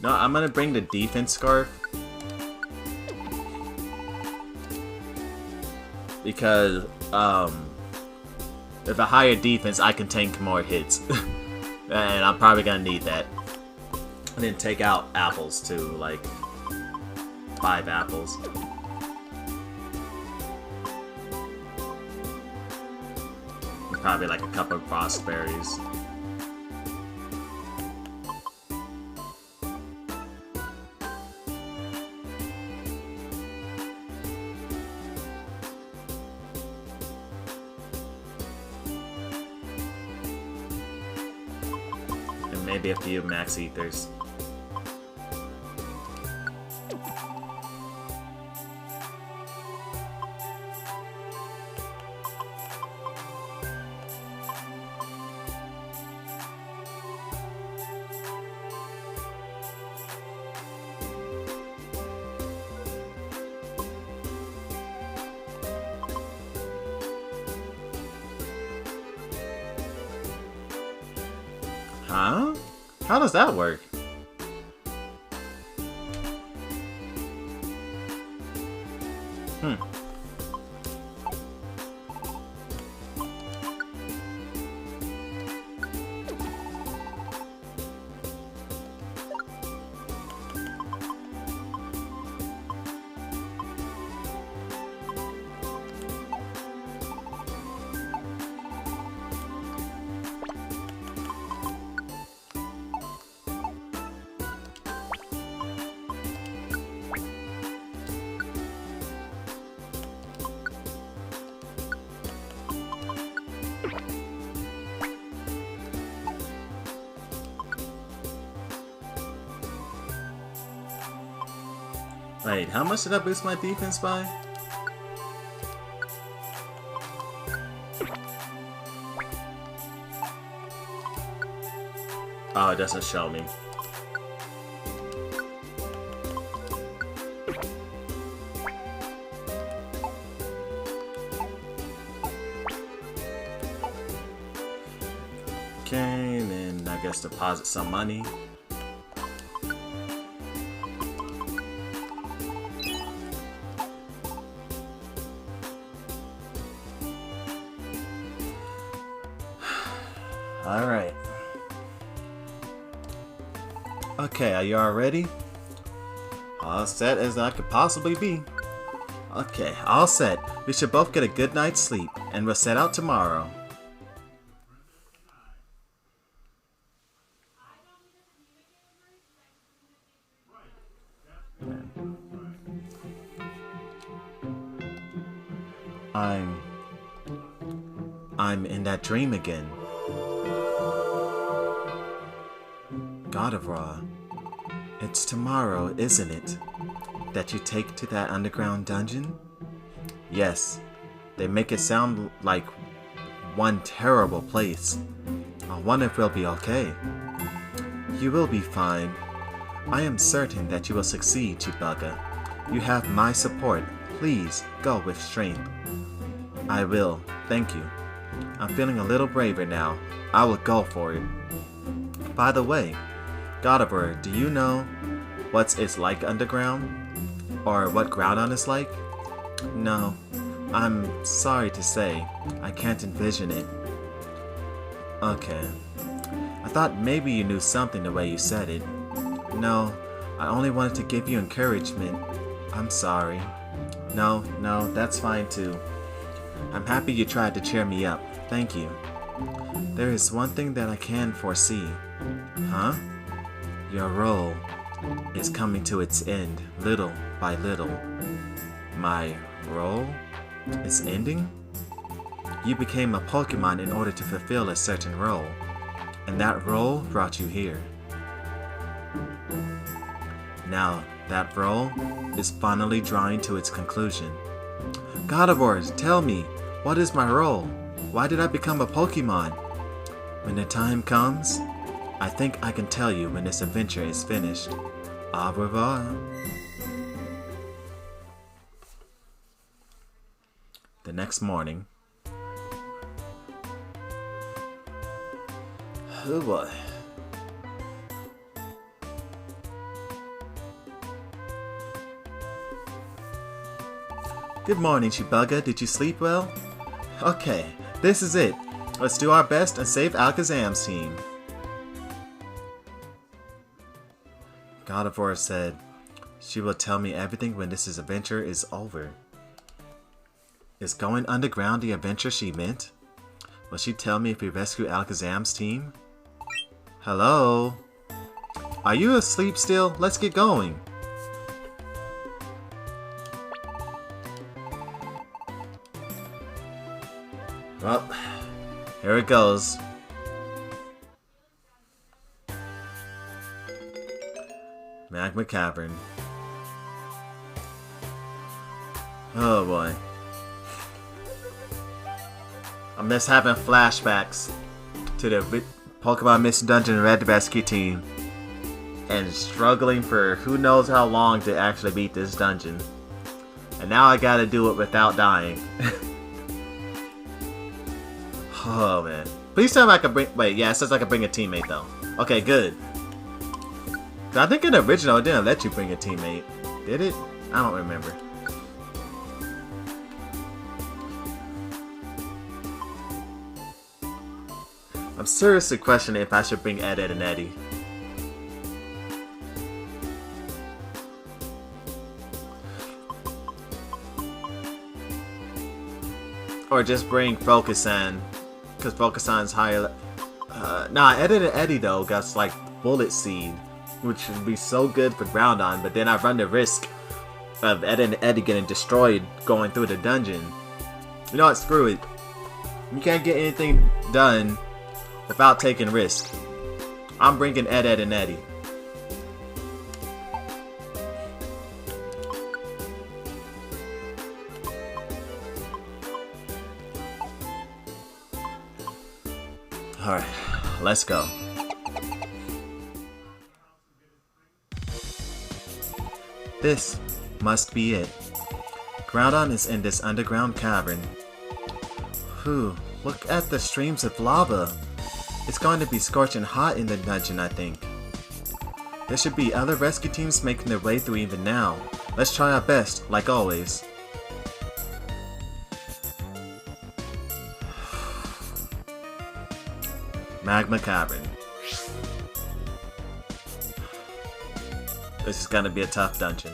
No, I'm gonna bring the defense scarf. Because, with a higher defense, I can tank more hits. And I'm probably gonna need that. And then take out apples too, like 5 apples. And probably like a couple of frost berries. And maybe a few max ethers. Huh? How does that work? Wait, how much did I boost my defense by? Oh, it doesn't show me. Okay, and then I guess deposit some money. Alright. Okay, are you all ready? All set as I could possibly be. Okay, all set. We should both get a good night's sleep, and we'll set out tomorrow. I'm in that dream again. God of Ra, it's tomorrow, isn't it? That you take to that underground dungeon? Yes, they make it sound like one terrible place. I wonder if we'll be okay. You will be fine. I am certain that you will succeed, Chibuga. You have my support. Please go with strength. I will. Thank you. I'm feeling a little braver now. I will go for it. By the way, God of War, do you know what it's like underground? Or what Groudon is like? No. I'm sorry to say, I can't envision it. Okay. I thought maybe you knew something the way you said it. No, I only wanted to give you encouragement. I'm sorry. No, that's fine too. I'm happy you tried to cheer me up. Thank you. There is one thing that I can foresee. Huh? Your role is coming to its end, little by little. My role is ending? You became a Pokemon in order to fulfill a certain role, and that role brought you here. Now, that role is finally drawing to its conclusion. God of War, tell me, what is my role? Why did I become a Pokemon? When the time comes, I think I can tell you when this adventure is finished. Au revoir. The next morning. Oh boy. Good morning, Chibuga. Did you sleep well? Okay, this is it. Let's do our best and save Alakazam's team. God of War said, she will tell me everything when this adventure is over. Is going underground the adventure she meant? Will she tell me if we rescue Alakazam's team? Hello? Are you asleep still? Let's get going. Well, here it goes. Magma Cavern. Oh boy. I miss having flashbacks to the Pokemon Mist Dungeon Red Rescue Team and struggling for who knows how long to actually beat this dungeon. And now I gotta do it without dying. Oh man. Please tell me I can bring. Wait, yeah, it says I can bring a teammate though. Okay, good. I think in the original it didn't let you bring a teammate. Did it? I don't remember. I'm seriously questioning if I should bring Ed, and Eddie. Or just bring Focus-san. Because Focus-san's higher. Nah, Ed and Eddie though got like Bullet Seed, which would be so good for Groudon, but then I run the risk of Ed and Eddie getting destroyed going through the dungeon. You know what? Screw it. You can't get anything done without taking risk. I'm bringing Ed, and Eddie. Alright, let's go. This must be it. Groudon is in this underground cavern. Whew, look at the streams of lava. It's going to be scorching hot in the dungeon, I think. There should be other rescue teams making their way through even now. Let's try our best, like always. Magma Cavern. This is gonna be a tough dungeon.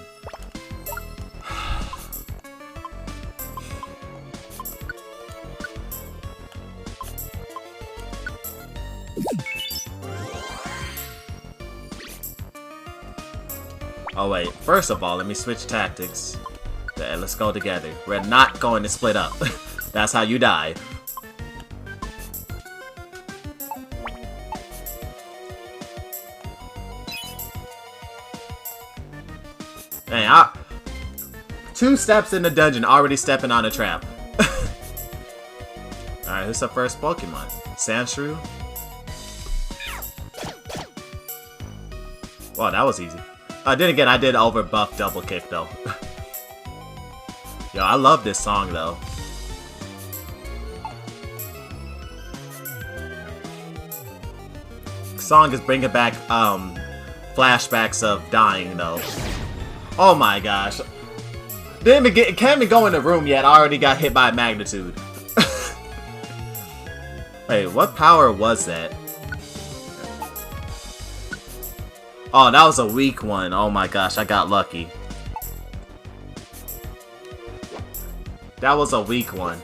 Oh wait, first of all, let me switch tactics. Okay, let's go together. We're not going to split up. That's how you die. Hey, 2 steps in the dungeon, already stepping on a trap. Alright, who's the first Pokemon? Sandshrew? Wow, that was easy. Then again, I did overbuff double kick though. Yo, I love this song though. Song is bringing back flashbacks of dying though. Oh my gosh. Can't even go in the room yet. I already got hit by magnitude. Wait, what power was that? Oh, that was a weak one. Oh my gosh, I got lucky. That was a weak one.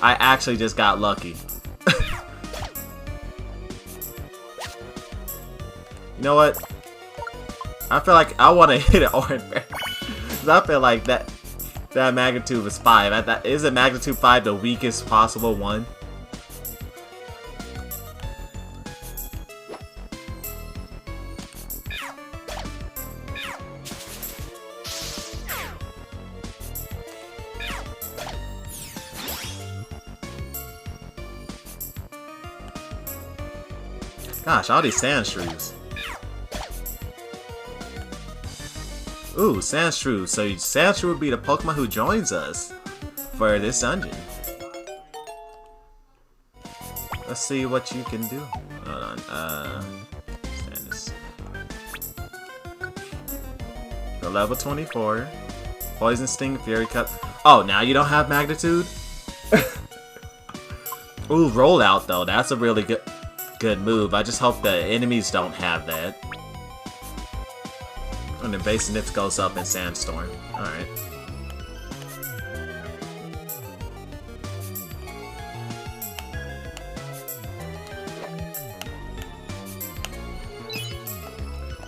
I actually just got lucky. You know what? I feel like I want to hit an orange bear. Cause I feel like that magnitude was 5. Isn't magnitude 5 the weakest possible one? Gosh, all these Sandshrews. Ooh, Sandshrew. So Sandshrew would be the Pokemon who joins us for this dungeon. Let's see what you can do. Hold on. Sandus. So level 24. Poison Sting, Fury Cut. Oh, now you don't have magnitude? Ooh, rollout though. That's a really good move. I just hope the enemies don't have that. And then base nips goes up in Sandstorm. Alright.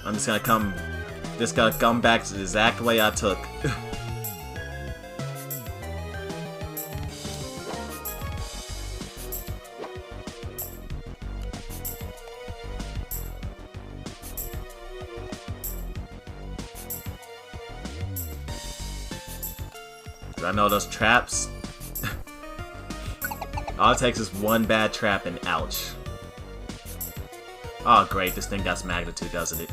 I'm just gonna come back to the exact way I took. I know those traps. All it takes is one bad trap and ouch. Oh great, this thing got magnitude, doesn't it?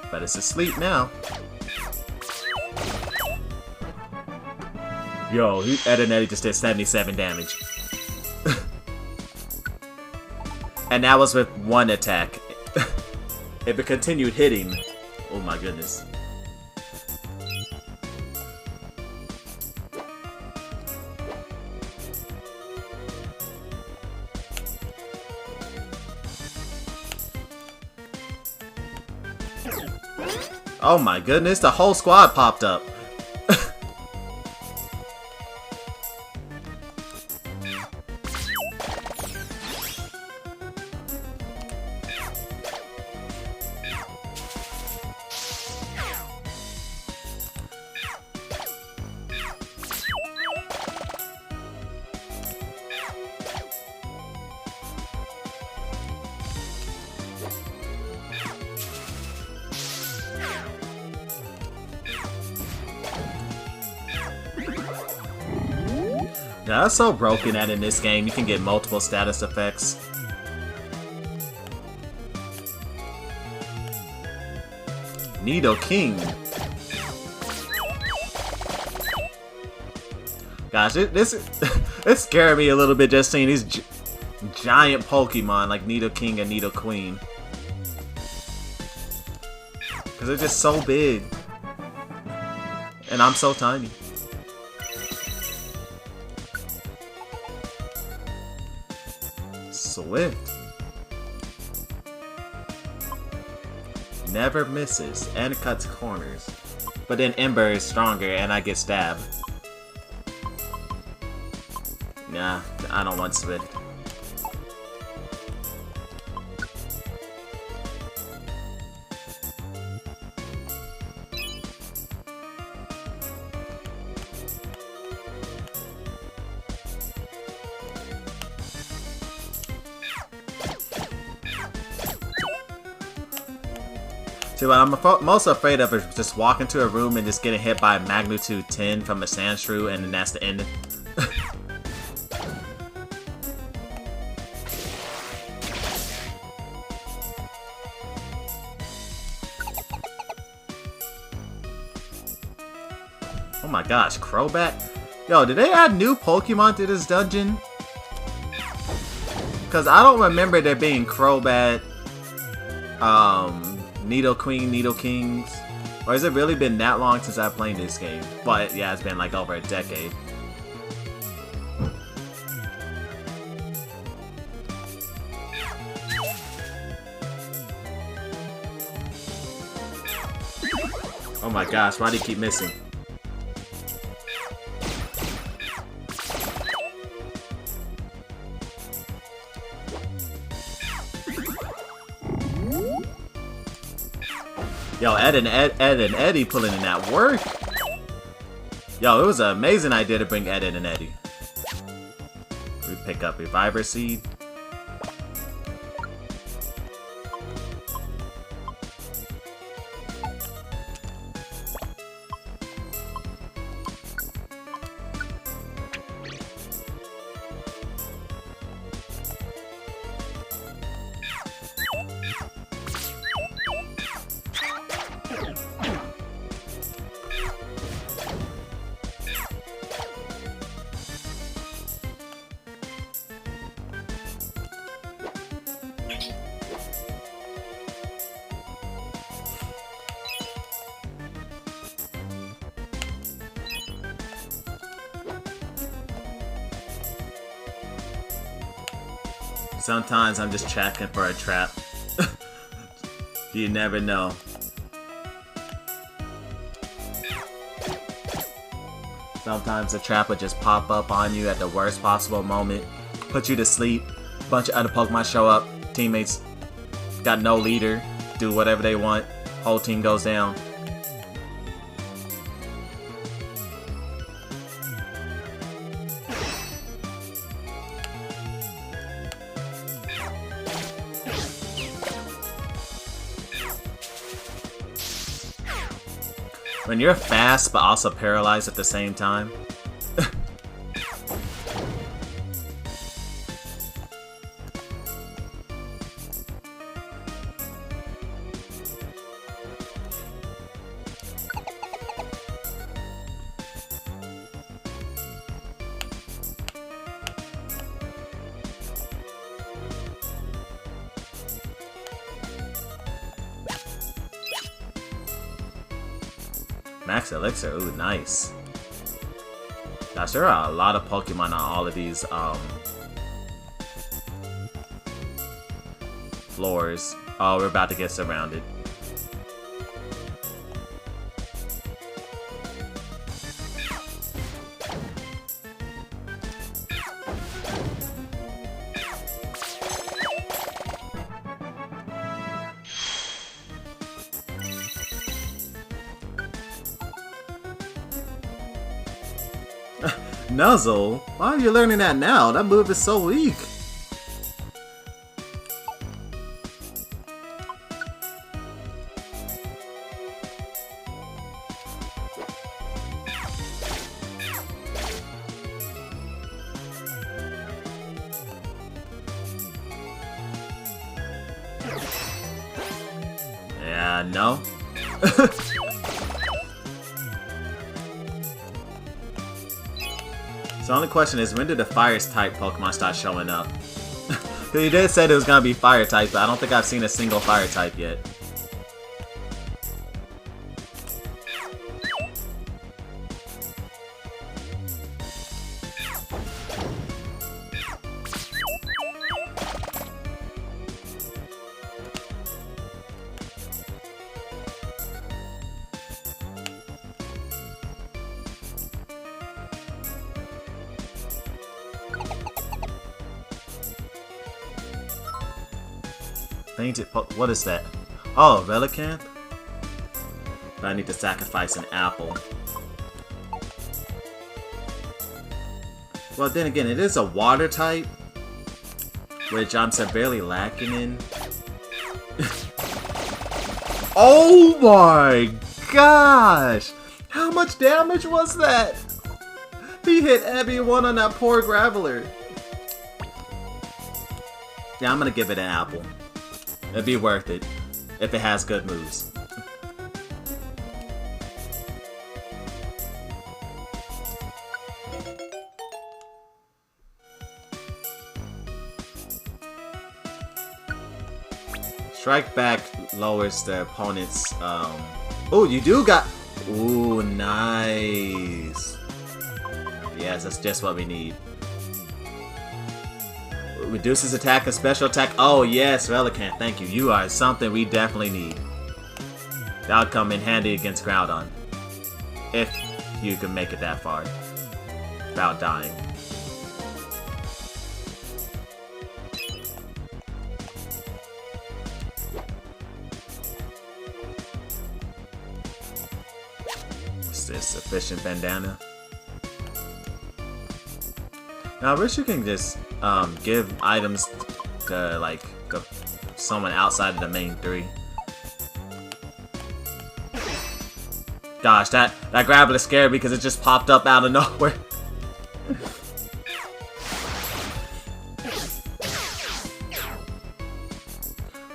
But it's asleep now. Yo, Ed and Eddie just did 77 damage. And that was with one attack. If it continued hitting, oh my goodness. Oh my goodness, the whole squad popped up. Yeah, that's so broken that in this game you can get multiple status effects. Nidoking. Gosh, it's scaring me a little bit just seeing these giant Pokemon like Nidoking and Nidoqueen. Because they're just so big. And I'm so tiny. Swift. Never misses and cuts corners. But then Ember is stronger and I get stabbed. Nah, I don't want Swift. See, what I'm most afraid of is just walking to a room and just getting hit by magnitude 10 from a Sandshrew, and then that's the end. Oh my gosh, Crobat? Yo, did they add new Pokemon to this dungeon? Because I don't remember there being Crobat, Nidoqueen, Nidokings. Or has it really been that long since I've played this game? But yeah, it's been like over a decade. Oh my gosh, why do you keep missing? Yo, Ed and Eddie pulling in that work. Yo, it was an amazing idea to bring Ed and Eddie. We pick up Reviver Seed. Sometimes I'm just checking for a trap. You never know. Sometimes a trap will just pop up on you at the worst possible moment, put you to sleep, bunch of other Pokemon show up, teammates got no leader, do whatever they want, whole team goes down. When you're fast but also paralyzed at the same time. Max Elixir, ooh, nice. Gosh, there are a lot of Pokemon on all of these floors. Oh, we're about to get surrounded. Nuzzle? Why are you learning that now? That move is so weak. Yeah, no. So the only question is, when did the Fire-type Pokemon start showing up? He did say it was gonna be Fire-type, but I don't think I've seen a single Fire-type yet. Painted what is that? Oh, Relicanth? But I need to sacrifice an apple. Well, then again, it is a water type, which I'm severely lacking in. Oh my gosh! How much damage was that? He hit everyone on that poor Graveler. Yeah, I'm gonna give it an apple. It'd be worth it if it has good moves. Strike back lowers the opponent's, Oh, you do got... Ooh, nice. Yes, that's just what we need. Reduces attack and special attack. Oh, yes, Relicanth, thank you. You are something we definitely need. That'll come in handy against Groudon. If you can make it that far. Without dying. Is this sufficient bandana? Now I wish you can just give items to like someone outside of the main three. Gosh, that Graveler scared me because it just popped up out of nowhere.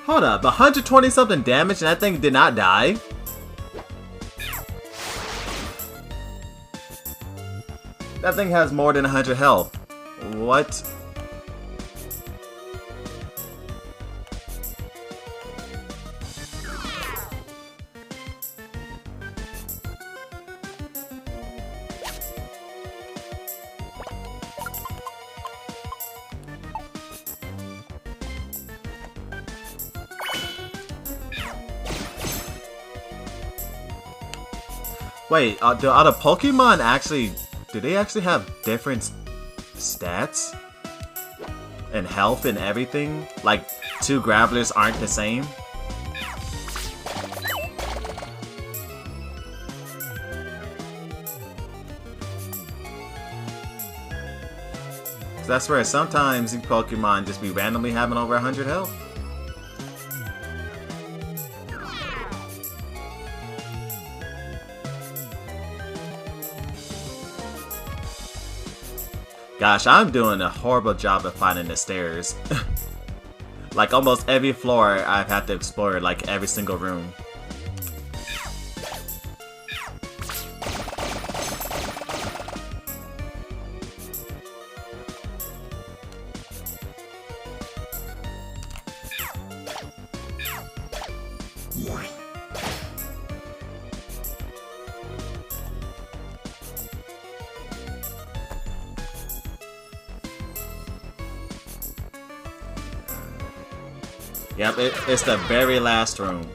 Hold up, 120 something damage and that thing did not die? That thing has more than 100 health. What? Wait, are the Pokemon actually... Do they actually have different stats? And health and everything? Like, two Gravelers aren't the same? So that's where sometimes Pokemon just be randomly having over 100 health. Gosh, I'm doing a horrible job of finding the stairs. Like almost every floor I've had to explore, like every single room. Yep, it's the very last room.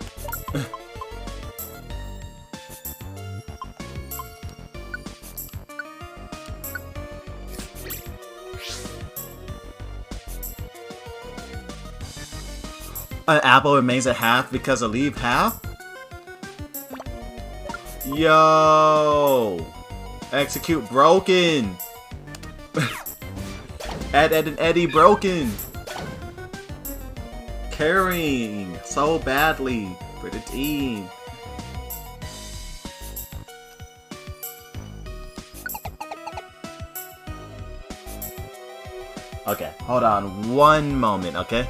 An apple remains at half because I leave half? Yo! Execute broken! Ed and Eddie broken! Carrying so badly for the team. Okay, hold on one moment, okay?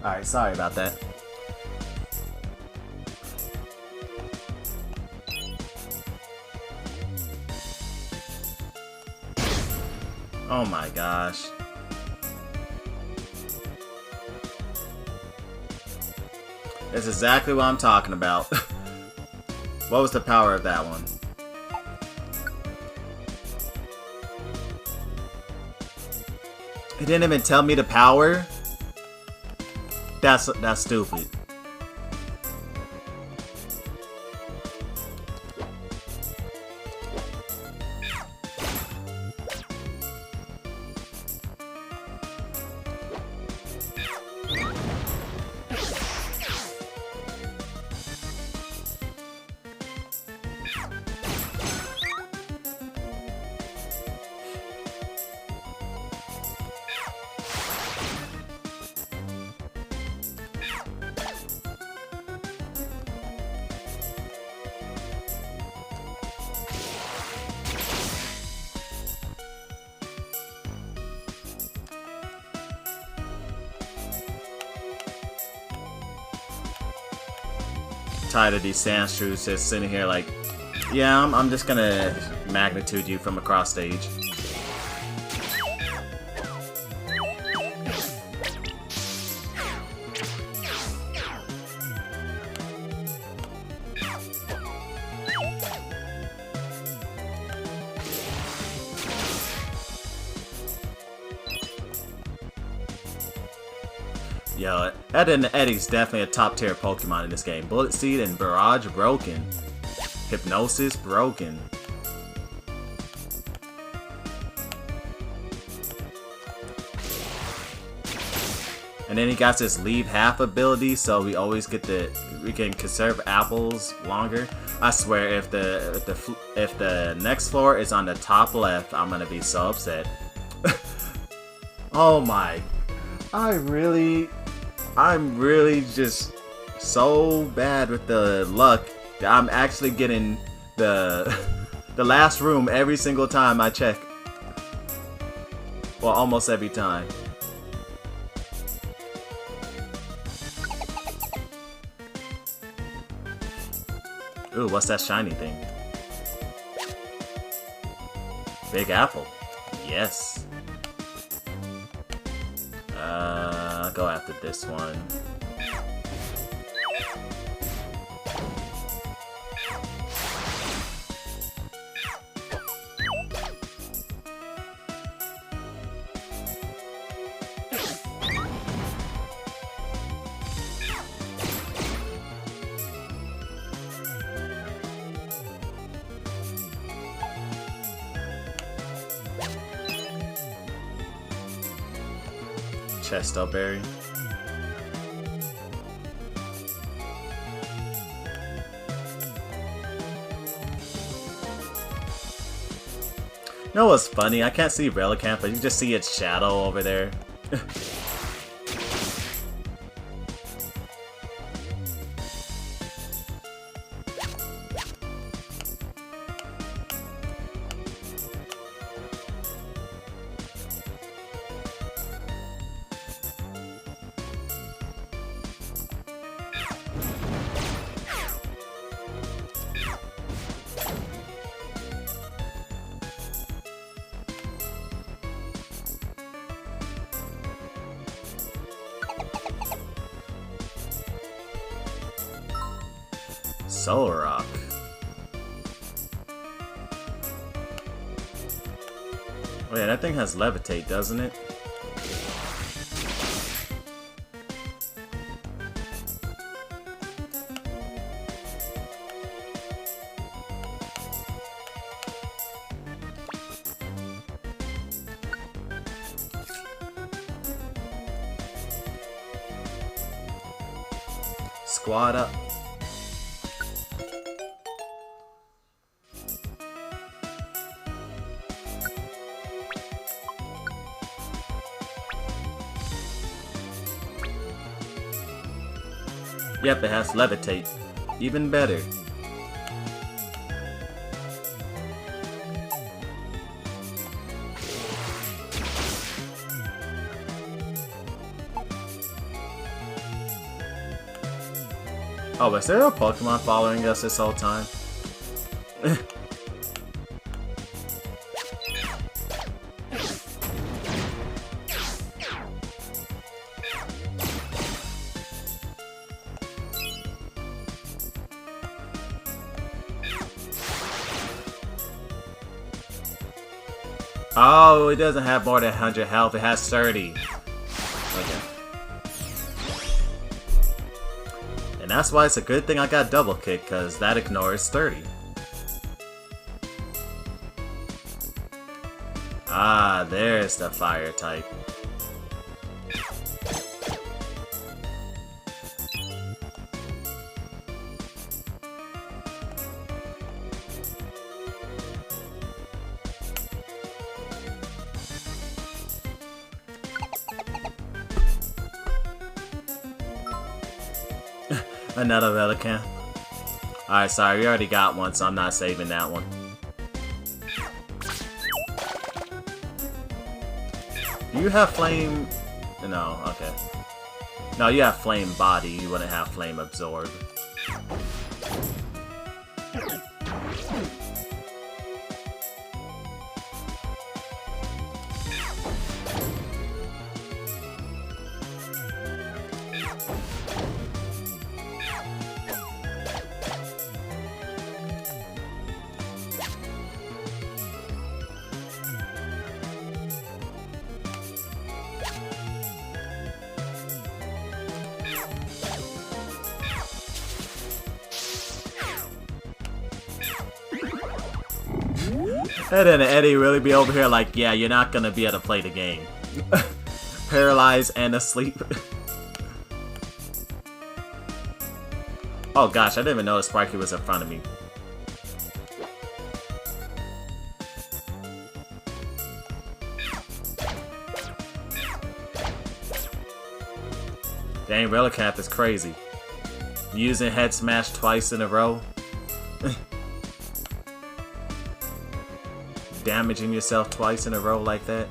Alright, sorry about that. Oh my gosh. That's exactly what I'm talking about. What was the power of that one? It didn't even tell me the power? That's stupid. tired of these Sandshrews just sitting here like, yeah, I'm just gonna magnitude you from across stage. Yo, Ed and Eddie's definitely a top tier Pokemon in this game. Bullet Seed and Barrage broken. Hypnosis broken. And then he got this leave half ability, so we always get we can conserve apples longer. I swear, if the next floor is on the top left, I'm gonna be so upset. Oh my! I'm really just so bad with the luck that I'm actually getting the last room every single time I check. Well, almost every time. Ooh, what's that shiny thing? Big apple. Yes. I'll go after this one. Chesto Berry. You know what's funny? I can't see Relicanth, but you just see its shadow over there. Solar Rock. Oh yeah, that thing has Levitate, doesn't it? Squad up. Yep, it has Levitate. Even better. Oh, is there a Pokemon following us this whole time? Oh, it doesn't have more than 100 health, it has 30. Okay. And that's why it's a good thing I got double kick, because that ignores 30. Ah, there's the fire type. Another Relicanth. Alright, sorry, we already got one, so I'm not saving that one. Do you have Flame? No, okay. No, you have Flame Body, you wouldn't have Flame Absorb. And then Eddie really be over here like, yeah, you're not gonna be able to play the game. Paralyzed and asleep. Oh gosh, I didn't even notice Sparky was in front of me. Dang, Relicap is crazy. Using Head Smash twice in a row. Damaging yourself twice in a row like that.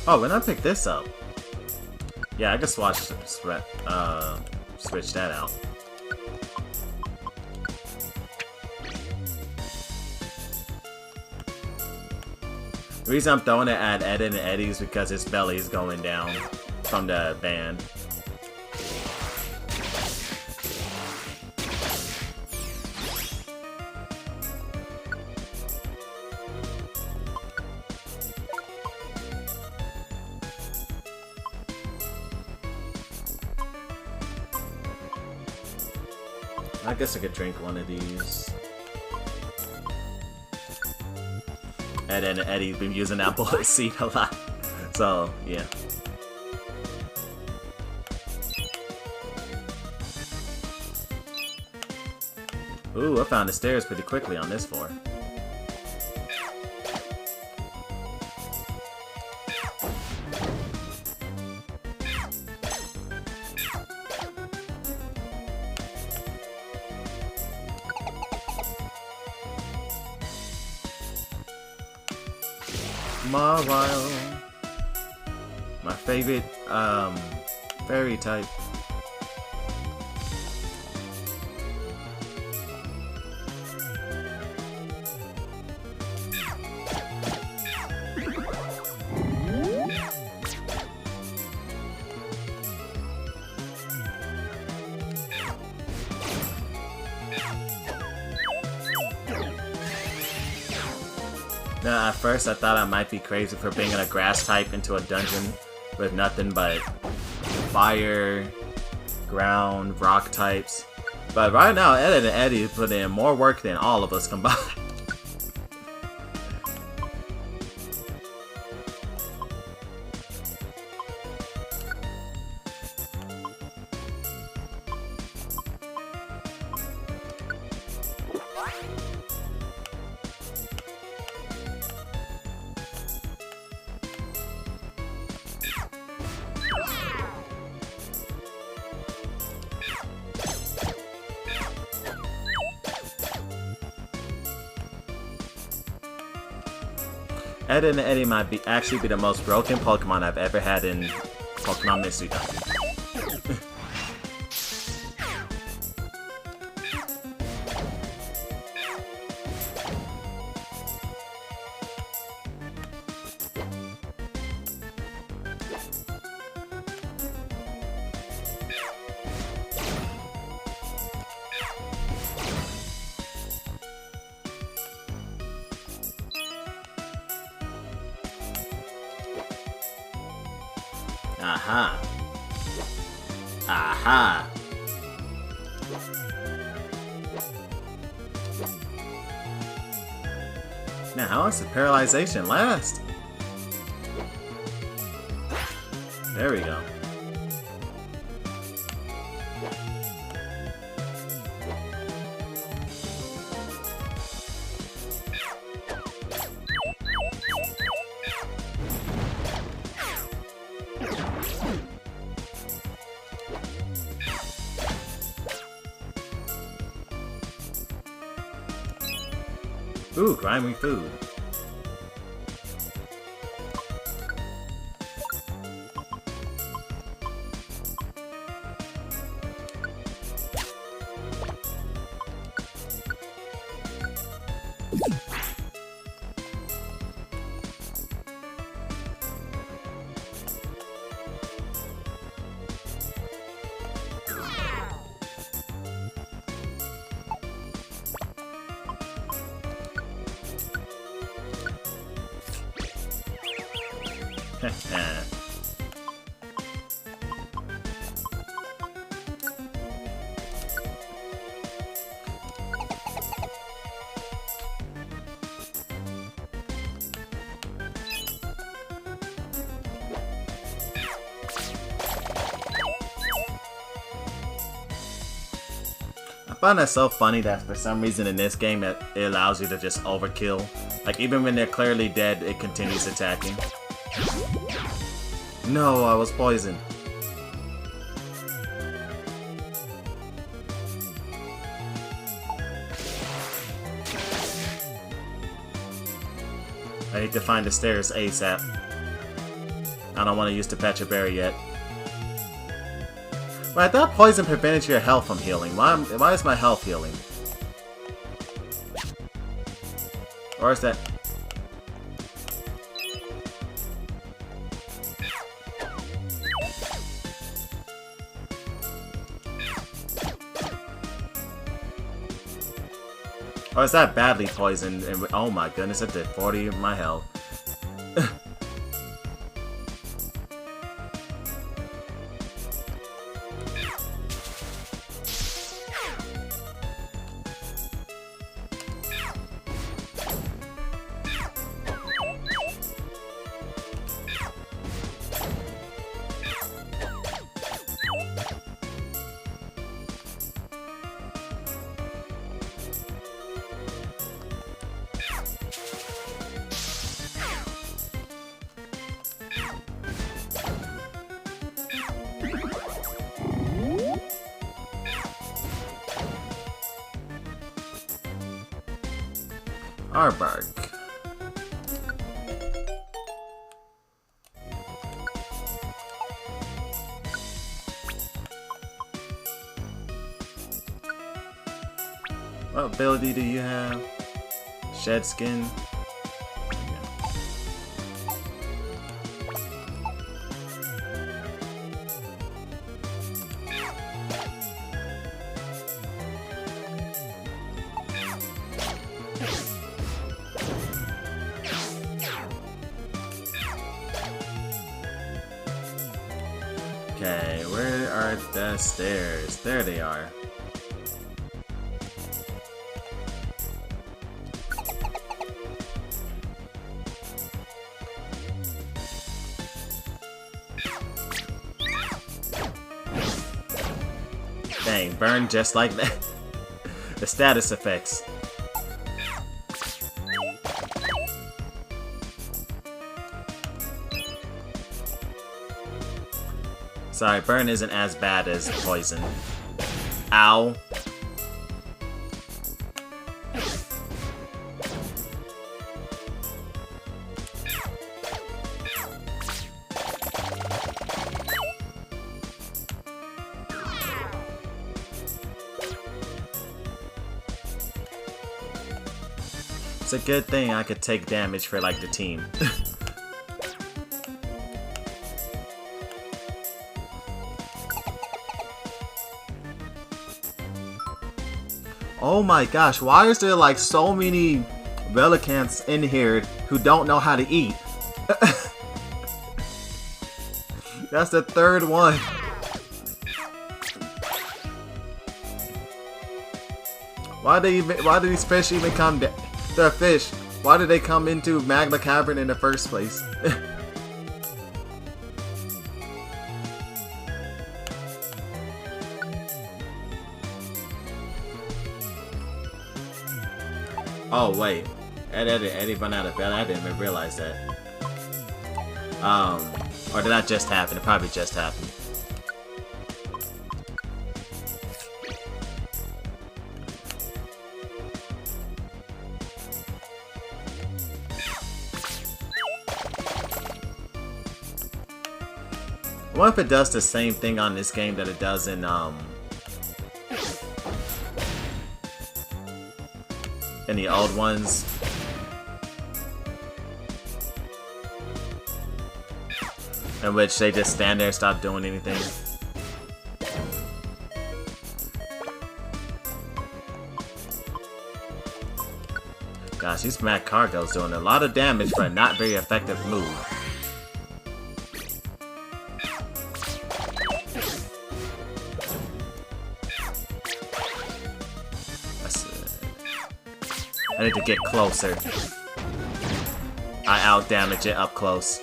Oh, when I pick this up. Yeah, I can switch that out. The reason I'm throwing it at Ed and Eddie is because his belly is going down from the band. I guess I could drink one of these. And then Eddie's been using that bullet seed a lot. So, yeah. Ooh, I found the stairs pretty quickly on this floor. Marwile. My favorite, fairy type. Now, at first I thought I might be crazy for bringing a grass type into a dungeon with nothing but fire, ground, rock types. But right now, Ed and Eddie put in more work than all of us combined. Ed and Eddie might actually be the most broken Pokemon I've ever had in Pokemon Mystery Dungeon. Aha. Aha. Now, how long does the paralyzation last? There we go. Ooh, grimy food. I find that so funny that for some reason in this game it allows you to just overkill. Like even when they're clearly dead, it continues attacking. No, I was poisoned. I need to find the stairs ASAP. I don't want to use the Pecha Berry yet. But I thought poison prevented your health from healing. Why is my health healing? Or is that... Or is that badly poisoned? And oh my goodness, it did 40 of my health. Arbark. What ability do you have? Shed skin? Okay, where are the stairs? There they are. Dang, burn just like that. The status effects. Sorry, burn isn't as bad as poison. Ow. It's a good thing I could take damage for like the team. Oh my gosh, why is there like so many Relicants in here who don't know how to eat? That's the third one. Why did these fish even come down? They're fish. Why did they come into Magma Cavern in the first place? Oh wait, Eddie run out of bed. I didn't even realize that. Or did that just happen? It probably just happened. I wonder if it does the same thing on this game that it does in the old ones. In which they just stand there and stop doing anything. Gosh, these Mad Cargo's doing a lot of damage for a not very effective move. I need to get closer. I out-damage it up close.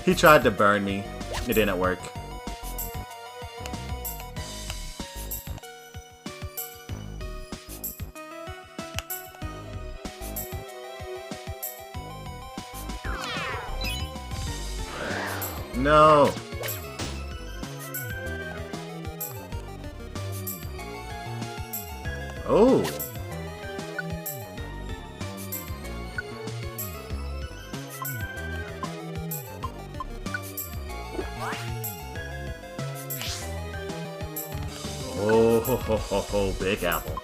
He tried to burn me. It didn't work. No! Oh! Oh, ho, ho, ho, ho, Big Apple.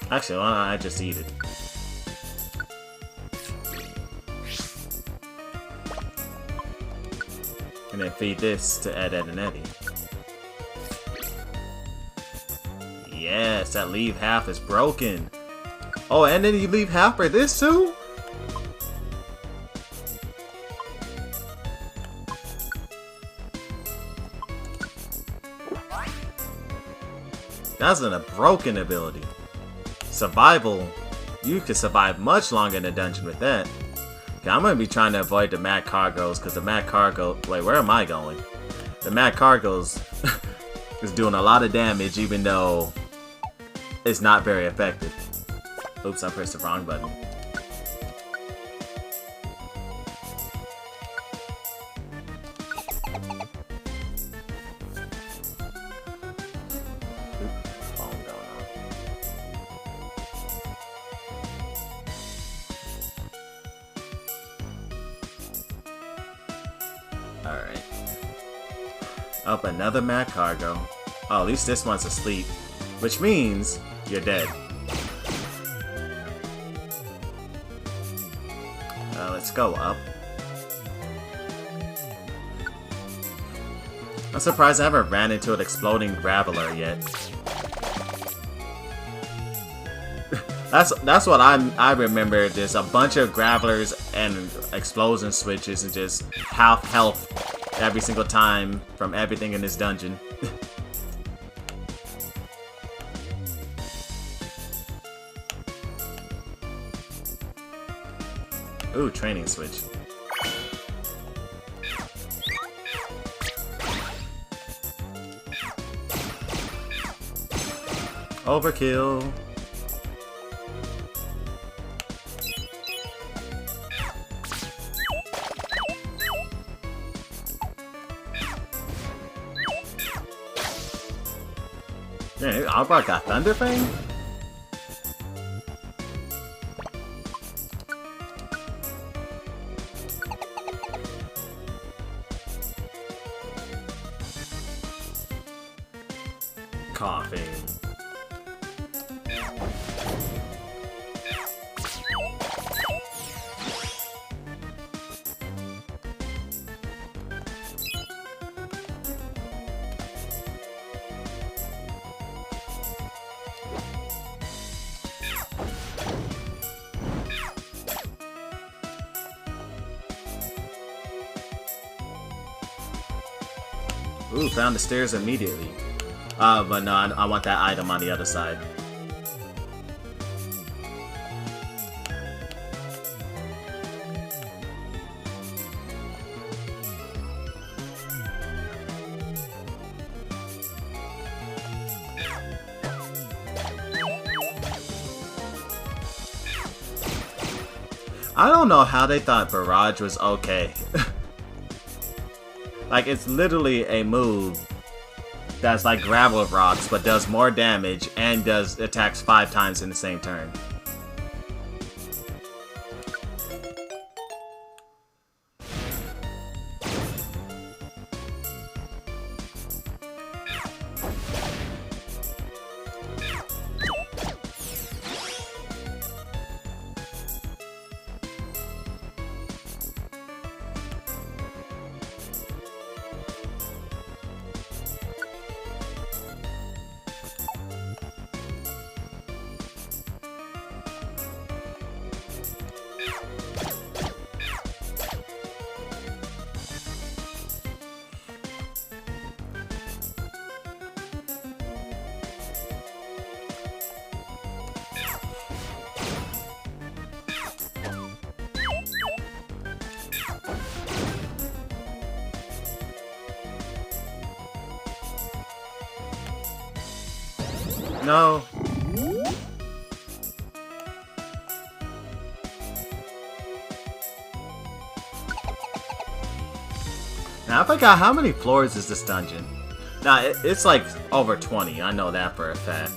Actually, why don't I just eat it? And then feed this to Ed, and Eddie. Yes, that leave half is broken. Oh, and then you leave half for this too? That's a broken ability. Survival, you could survive much longer in the dungeon with that. Okay, I'm gonna be trying to avoid the Mad Cargos, because the Mad Cargo... Wait, where am I going? The Mad Cargos is doing a lot of damage, even though it's not very effective. Oops, I pressed the wrong button. Alright. Up another Mad Cargo. Oh, at least this one's asleep. Which means you're dead. Let's go up. I'm surprised I haven't ran into an exploding Graveler yet. That's what I remember. There's a bunch of Gravelers and explosion switches and just half health every single time from everything in this dungeon. Ooh, training switch. Overkill. Yeah, Albert got Thunder Fang? Coughing. Ooh, found the stairs immediately. But no, I want that item on the other side. I don't know how they thought Barrage was okay. Like, it's literally a move that's like Gravel Rocks, but does more damage and does attacks 5 times in the same turn. No. Now I forgot how many floors is this dungeon. Nah, it's like over 20. I know that for a fact.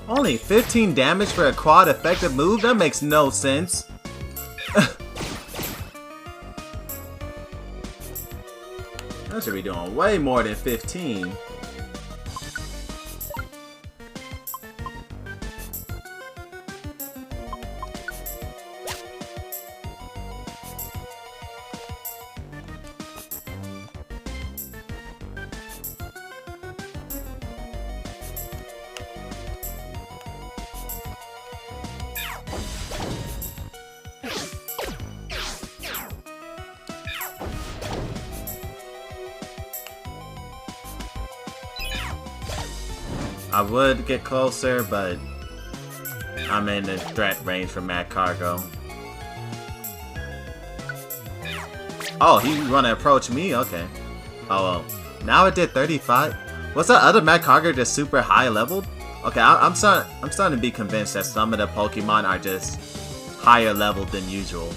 Only 15 damage for a quad effective move? That makes no sense. I should be doing way more than 15. I would get closer, but I'm in the threat range for Mad Cargo. Oh, he wanna approach me? Okay. Oh well. Now it did 35. Was that other Mad Cargo just super high leveled? Okay, I'm starting to be convinced that some of the Pokemon are just higher leveled than usual.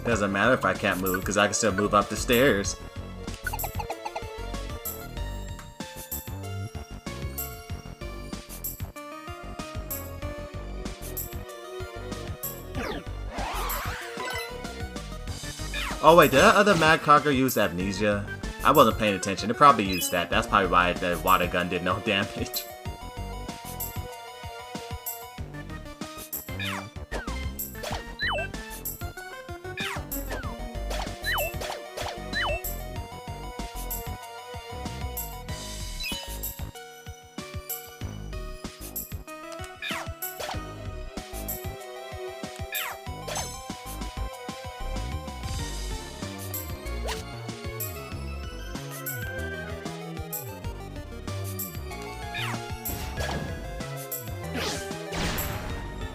Doesn't matter if I can't move, because I can still move up the stairs. Oh wait, did that other Mad Cargo use Amnesia? I wasn't paying attention. It probably used that. That's probably why the water gun did no damage.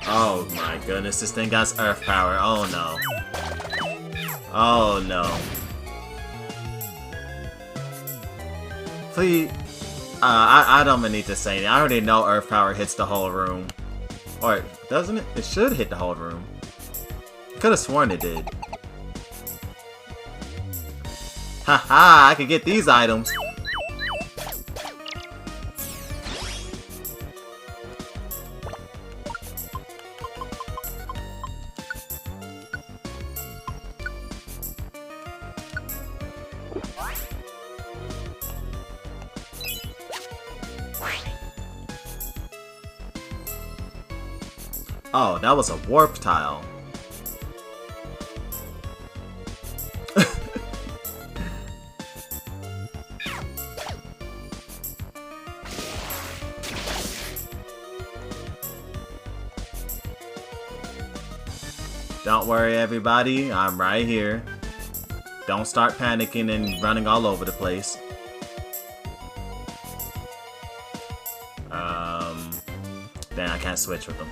Oh my goodness, this thing got earth power. Oh no. Oh no. Please. I don't even need to say anything. I already know earth power hits the whole room. Or, doesn't it? It should hit the whole room. I could have sworn it did. Haha, I can get these items. Oh, that was a warp tile. Don't worry, everybody. I'm right here. Don't start panicking and running all over the place. Then I can't switch with them.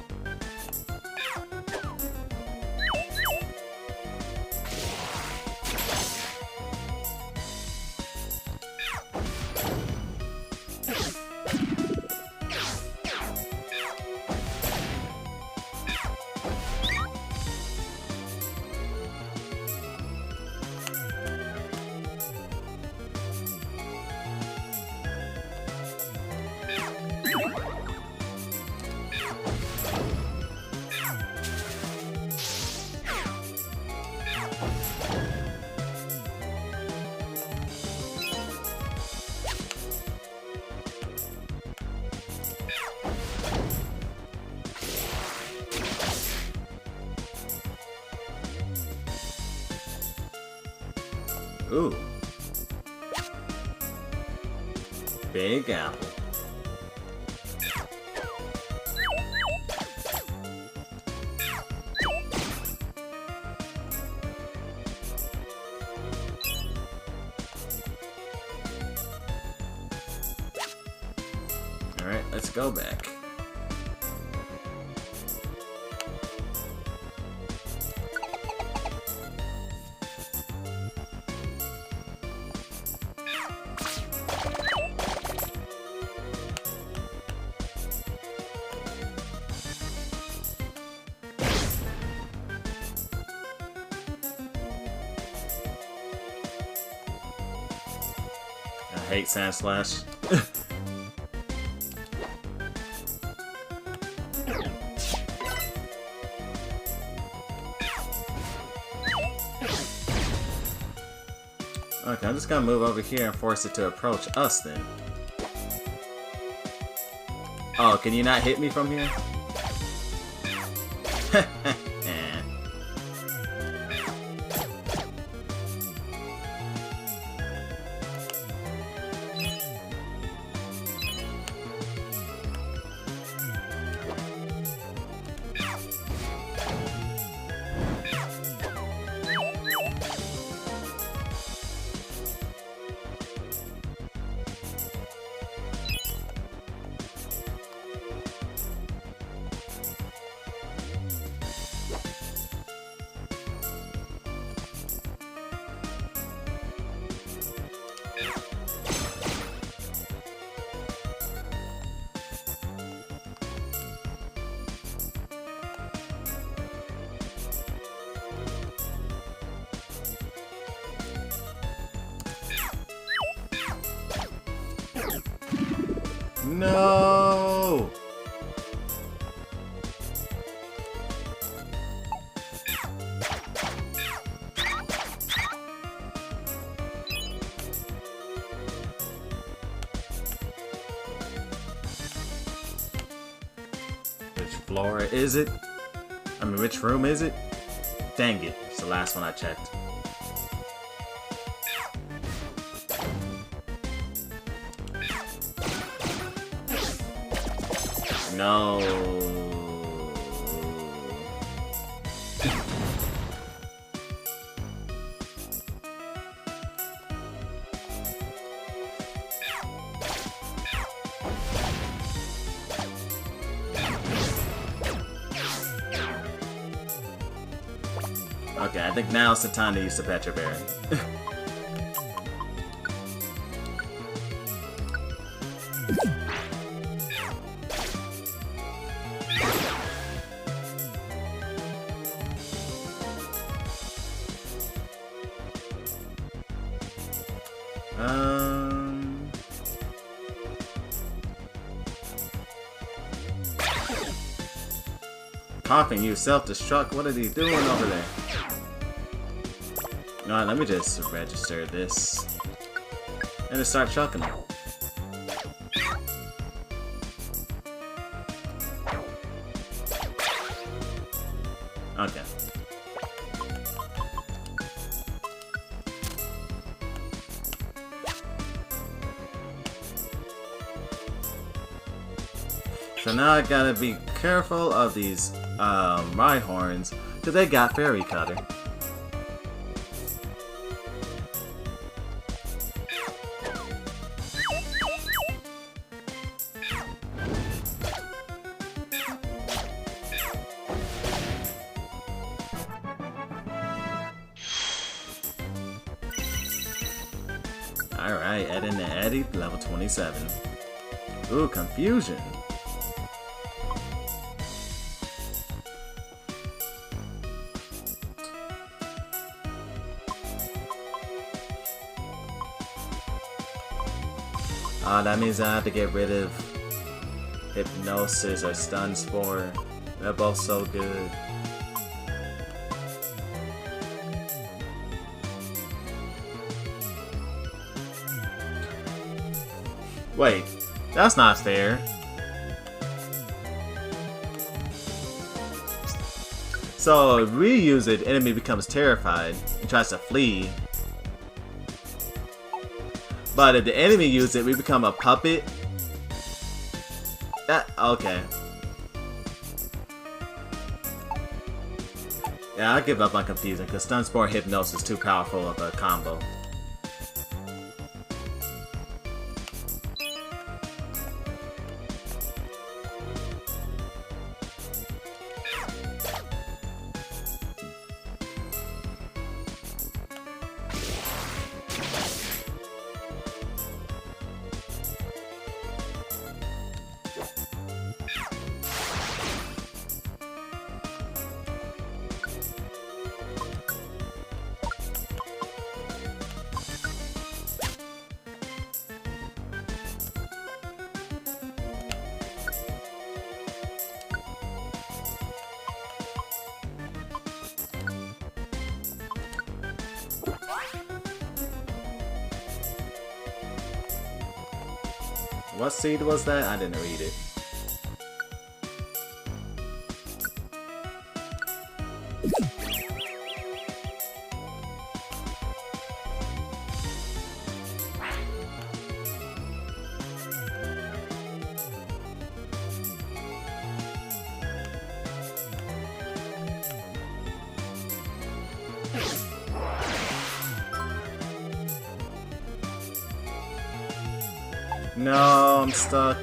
Ooh. Big apple. Alright, let's go back. I hate Sand Slash. Okay, I'm just gonna move over here and force it to approach us then. Oh, can you not hit me from here? No! Which floor is it? I mean, which room is it? Dang it, it's the last one I checked. No. Okay, I think now's the time to use the Petra Berry. Coughing, you self-destruct. What are you doing over there? Alright, let me just register this. And just start chucking them. Okay. So now I gotta be careful of these Rhyhorns, because they got Fairy Cutter. Alright, add in the Eddie, level 27. Ooh, Confusion. That means I have to get rid of Hypnosis or Stun Spore. They're both so good. Wait, that's not fair. So if we use it, enemy becomes terrified and tries to flee. But if the enemy uses it, we become a puppet. Okay. Yeah, I'll give up on Confusing because Stun Spore and Hypnosis is too powerful of a combo. What seed was that? I didn't read it. No, I'm stuck.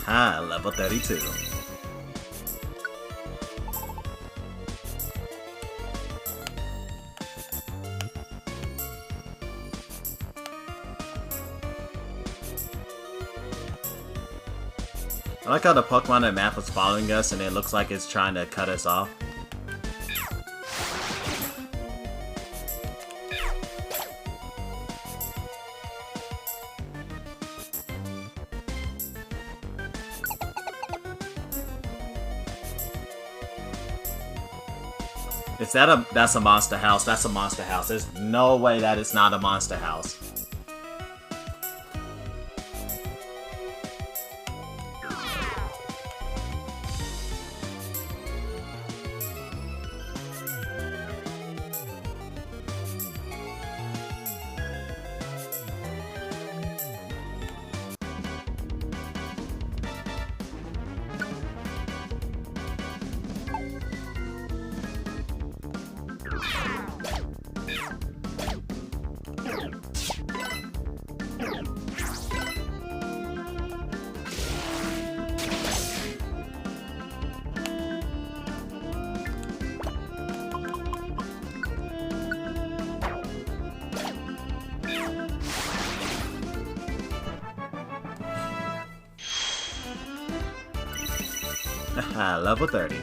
Aha, level 32. I like how the Pokemon on the map was following us and it looks like it's trying to cut us off. That's a monster house. That's a monster house. There's no way that it's not a monster house. Haha, level 30.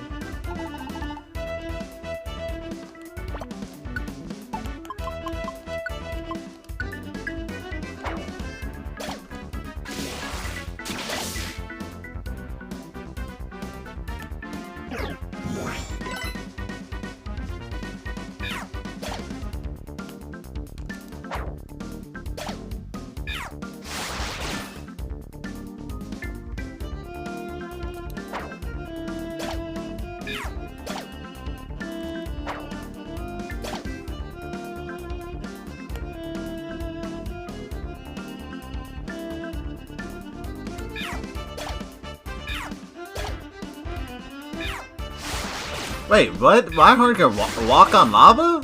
Wait, what? Rhyhorn can walk on lava?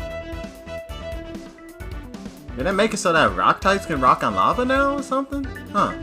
Did that make it so that rock types can rock on lava now or something? Huh.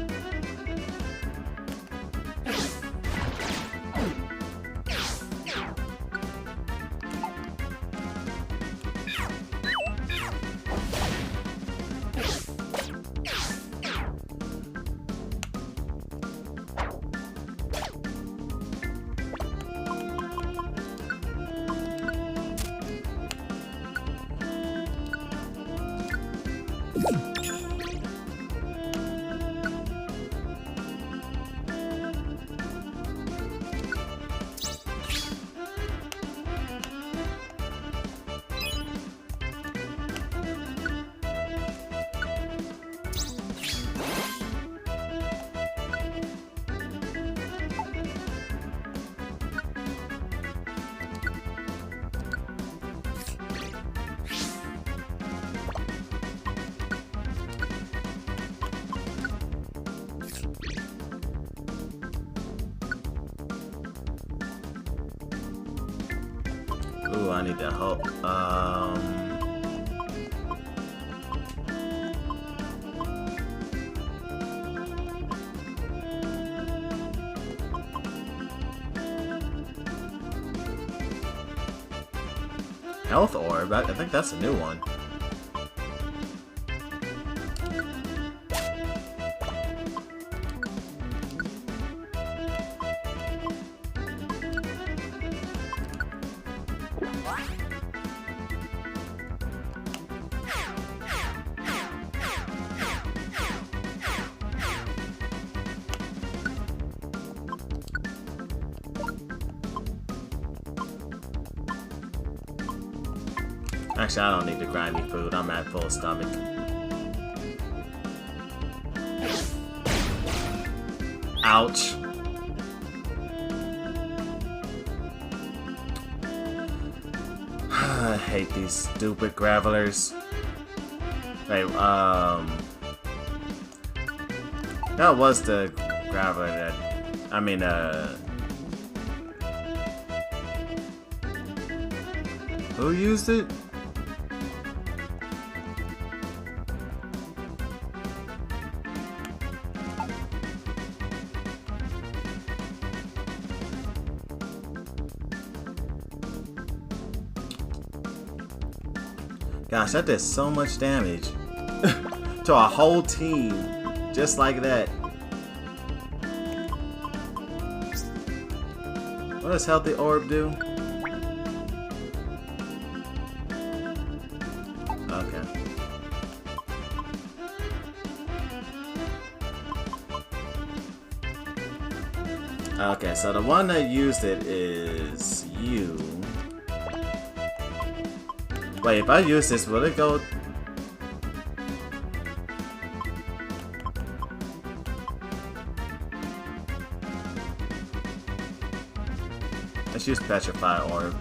Ooh, I need that help. Health orb? I think that's a new one. Actually, I don't need to grind me food. I'm at full stomach. Ouch. I hate these stupid gravelers. Wait, that was the graveler that, I mean, who used it? Gosh, that did so much damage to a whole team, just like that. What does Healthy Orb do? Okay. Okay, so the one that used it is you. Wait, if I use this, will it go? Let's use Petrify Orb.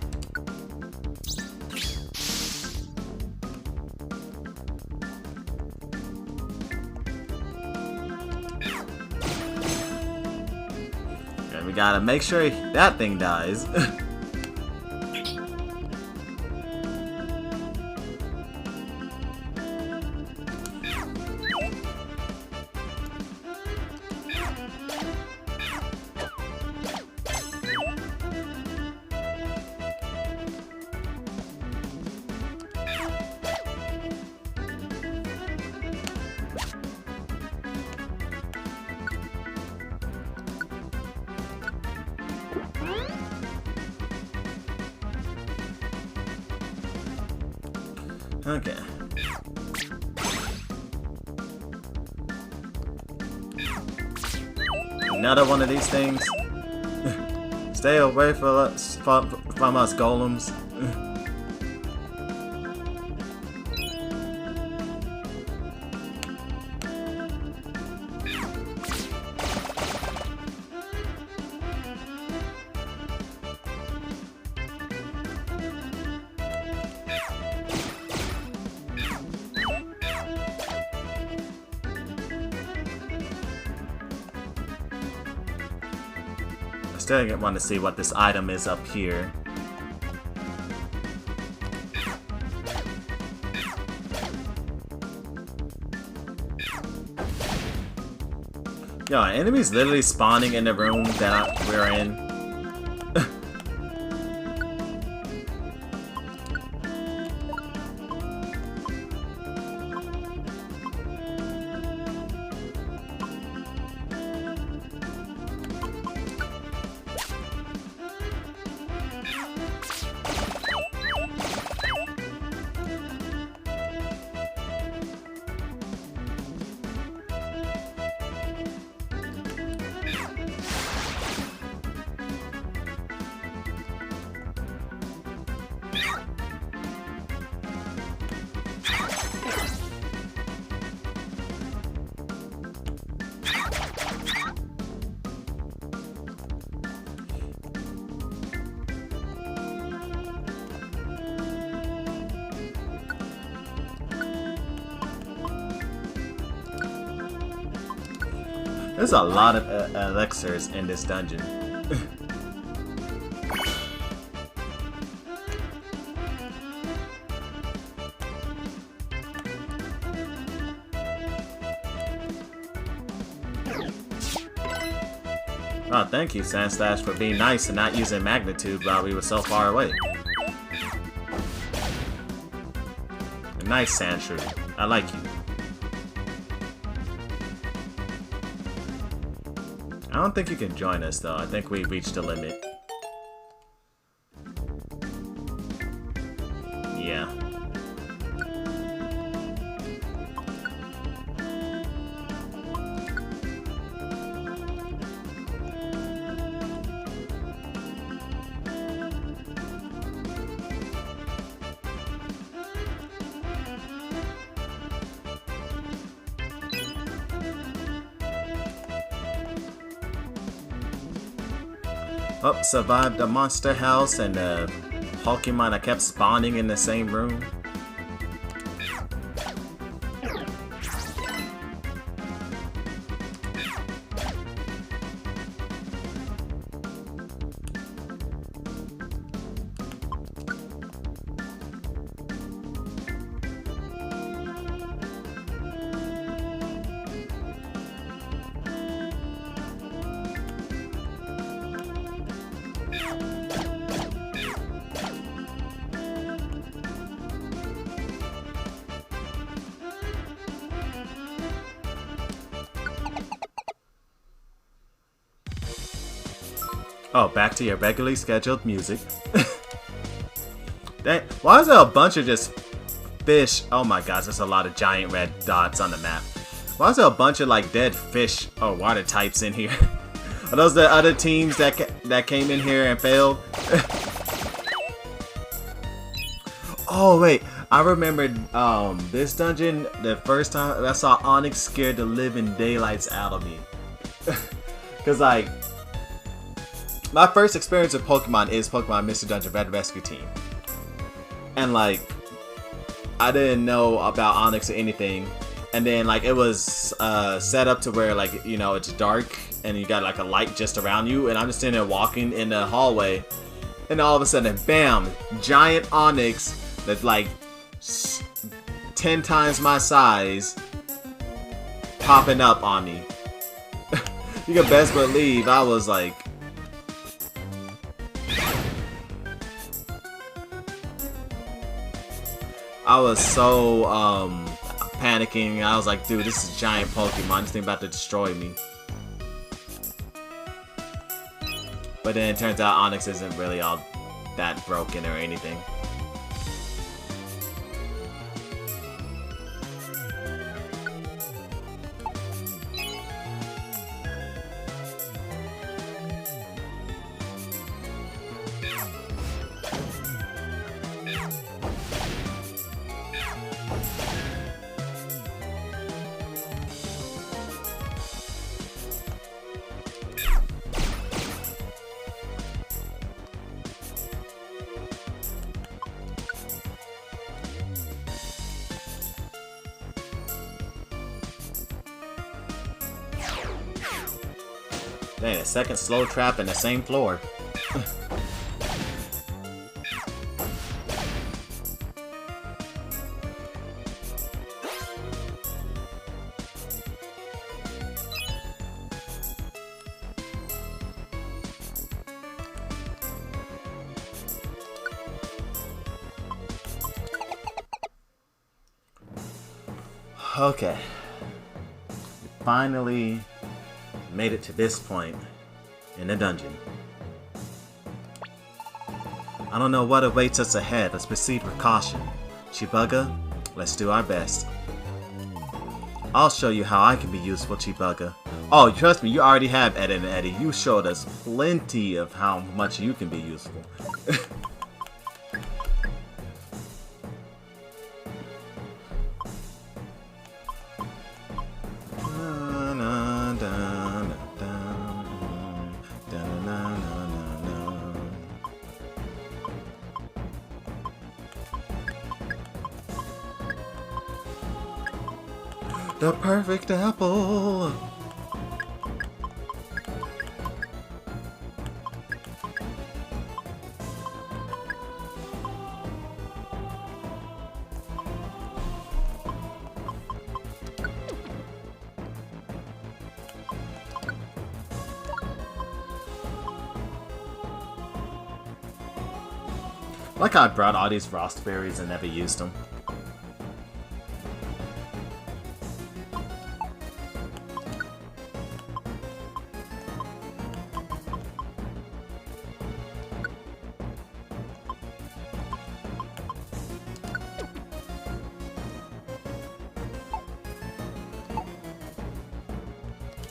And we gotta make sure that thing dies. Okay. Another one of these things. Stay away from us, golems. Still want to see what this item is up here. Yo, enemies literally spawning in the room that we're in. There's a lot of elixirs in this dungeon. Oh, thank you, Sandslash, for being nice and not using magnitude while we were so far away. A nice Sandshrew. I like you. I don't think you can join us, though. I think we reached the limit. Yeah. Oh, survived the monster house and the Pokemon that kept spawning in the same room. Oh, back to your regularly scheduled music. Dang, why is there a bunch of just fish? Oh my gosh, there's a lot of giant red dots on the map. Why is there a bunch of like dead fish or water types in here? Are those the other teams that came in here and failed? Oh wait, I remembered this dungeon the first time I saw Onyx scared the living daylights out of me. Cause like my first experience with Pokemon is Pokemon Mystery Dungeon Red Rescue Team. And like, I didn't know about Onyx or anything. And then like, it was set up to where like, you know, it's dark and you got like a light just around you. And I'm just sitting there walking in the hallway. And all of a sudden, bam, giant Onyx that's like 10 times my size popping up on me. You can best believe I was like, I was so panicking. I was like, dude, this is a giant Pokemon. This thing about to destroy me. But then it turns out Onyx isn't really all that broken or anything. Dang, a second slow trap in the same floor. Okay. We finally made it to this point in the dungeon. I don't know what awaits us ahead. Let's proceed with caution. Chibuga, let's do our best. I'll show you how I can be useful, Chibuga. Oh, trust me, you already have Ed and Eddie. You showed us plenty of how much you can be useful. The perfect apple! Like how I brought all these frost berries and never used them.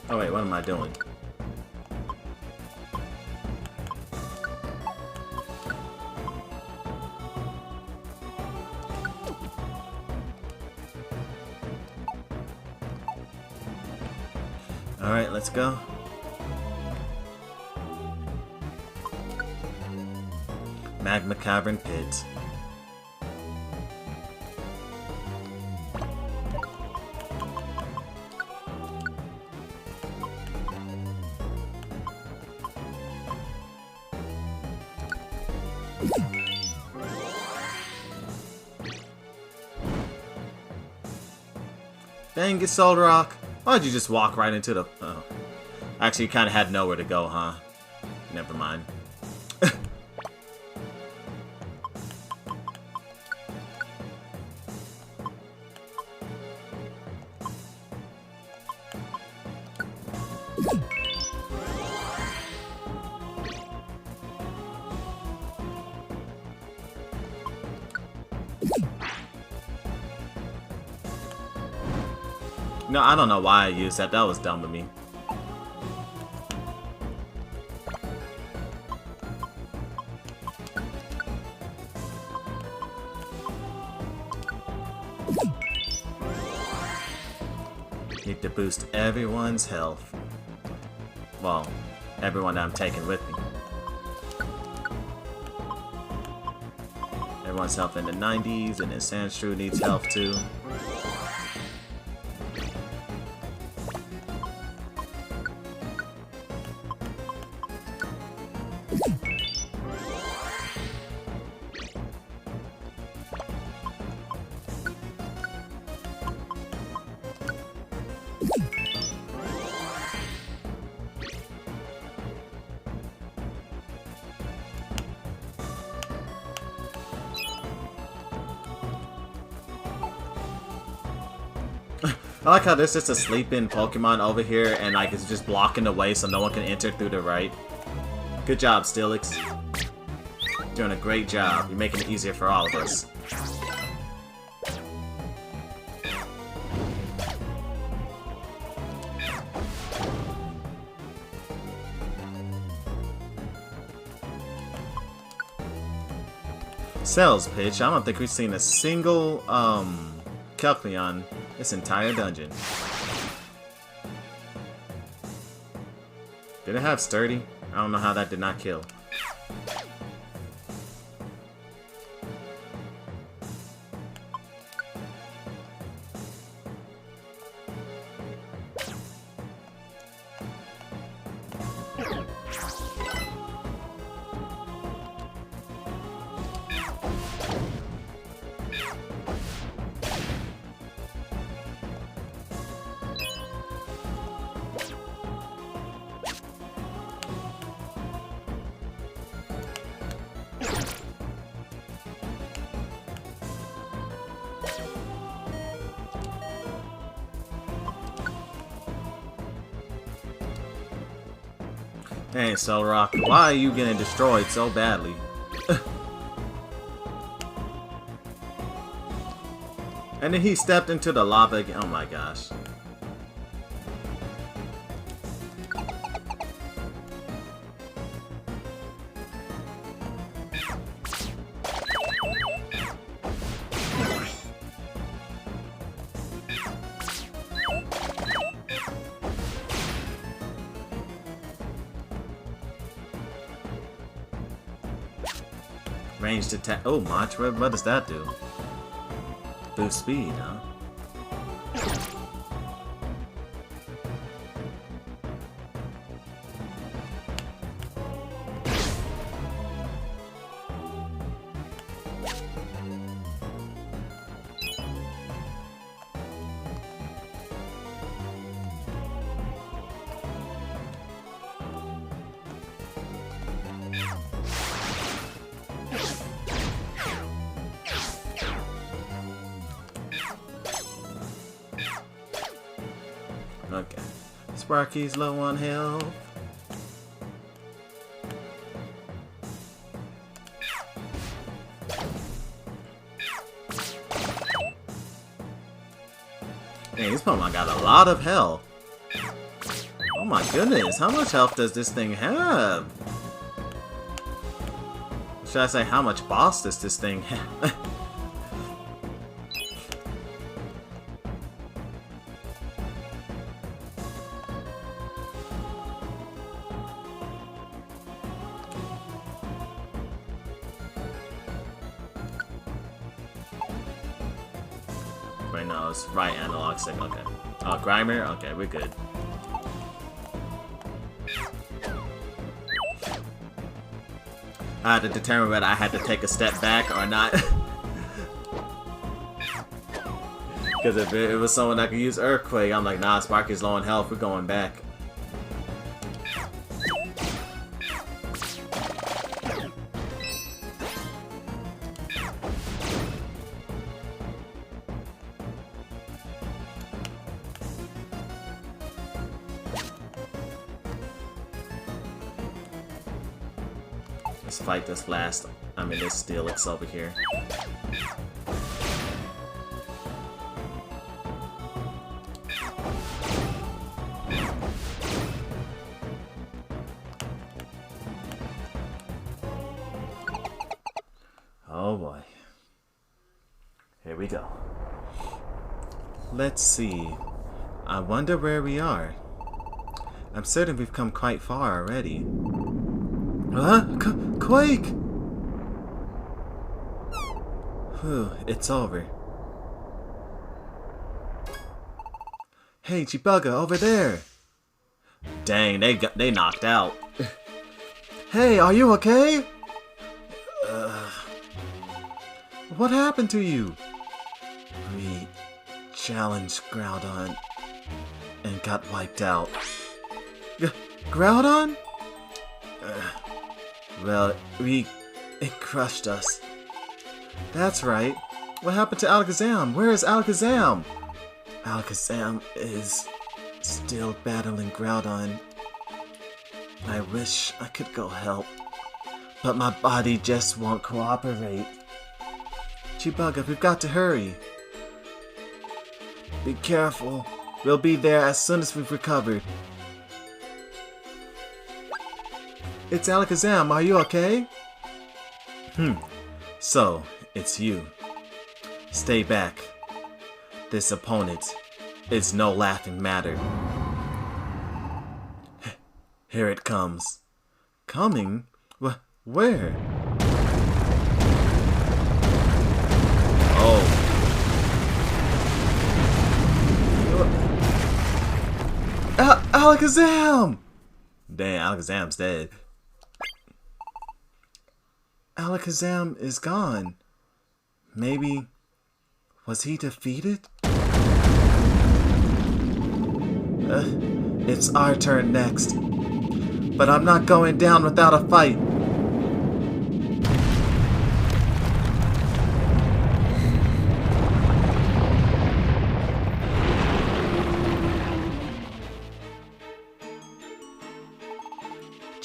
Oh wait, what am I doing? Alright, let's go. Magma Cavern Pit. Dang it, Soul Rock. Why'd you just walk right into the... Oh. Actually, you kind of had nowhere to go, huh? Never mind. No, I don't know why I used that. That was dumb of me. Need to boost everyone's health. Well, everyone that I'm taking with me. Everyone's health in the 90s, and then Sandshrew needs health too. I like how there's just a sleeping Pokemon over here and like it's just blocking the way so no one can enter through the right. Good job, Steelix. Doing a great job. You're making it easier for all of us. Sales pitch. I don't think we've seen a single Kecleon this entire dungeon. Did it have Sturdy? I don't know how that did not kill. Hey, Solrock, why are you getting destroyed so badly? And then he stepped into the lava again. Oh my gosh. Ranged attack. Oh, Mach, what does that do? Boost speed, huh? Okay. Sparky's low on health. Dang, this Pokemon got a lot of health. Oh my goodness, how much health does this thing have? Should I say how much boss does this thing have? Wait, no, it's right analog stick, okay. Oh, Grimer? Okay, we're good. I had to determine whether I had to take a step back or not. Because if it was someone that could use Earthquake, I'm like, nah, Sparky's low on health, we're going back. Let's fight this last, this Steelix over here. Oh boy. Here we go. Let's see. I wonder where we are. I'm certain we've come quite far already. Huh? Quake! Whew, it's over. Hey, Chibuga, over there! Dang, they knocked out. Hey, are you okay? What happened to you? We challenged Groudon and got wiped out. Groudon? Well, it crushed us. That's right. What happened to Alakazam? Where is Alakazam? Alakazam is still battling Groudon. I wish I could go help, but my body just won't cooperate. Chibuga, we've got to hurry. Be careful. We'll be there as soon as we've recovered. It's Alakazam, are you okay? So, it's you. Stay back. This opponent is no laughing matter. Here it comes. Coming? Where? Oh. Alakazam! Damn, Alakazam's dead. Alakazam is gone. Maybe... was he defeated? It's our turn next. But I'm not going down without a fight.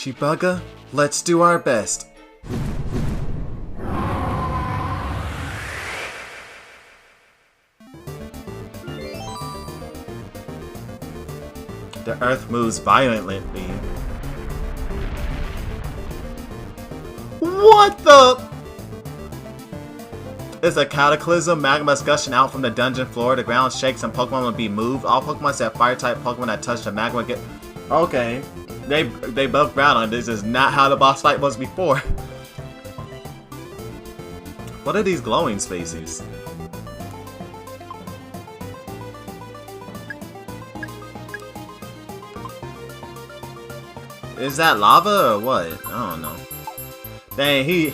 Chibuga, let's do our best. The earth moves violently. What the? It's a cataclysm. Magma is gushing out from the dungeon floor. The ground shakes and Pokemon will be moved. All Pokemon that fire-type Pokemon that touch the magma get... Okay. They broke ground on this. Is not how the boss fight was before. What are these glowing spaces? Is that lava or what? I don't know. Dang, he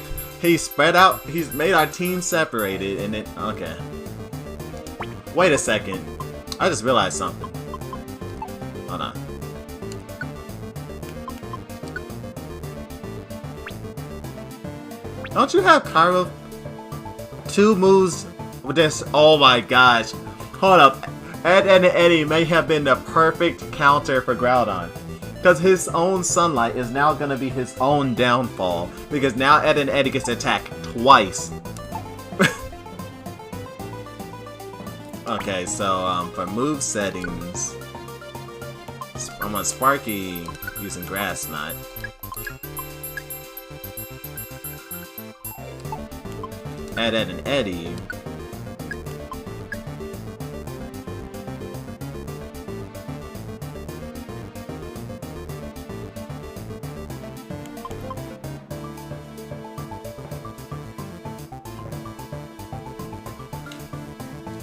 spread out. He's made our team separated, and it. Okay. Wait a second. I just realized something. Hold on. Don't you have Cairo? 2 moves with this. Oh my gosh. Hold up. Ed and Eddie may have been the perfect counter for Groudon. Because his own sunlight is now going to be his own downfall. Because now Ed and Eddie gets to attack twice. Okay, so for move settings, I'm on Sparky using Grass Knot. Ed and Eddie.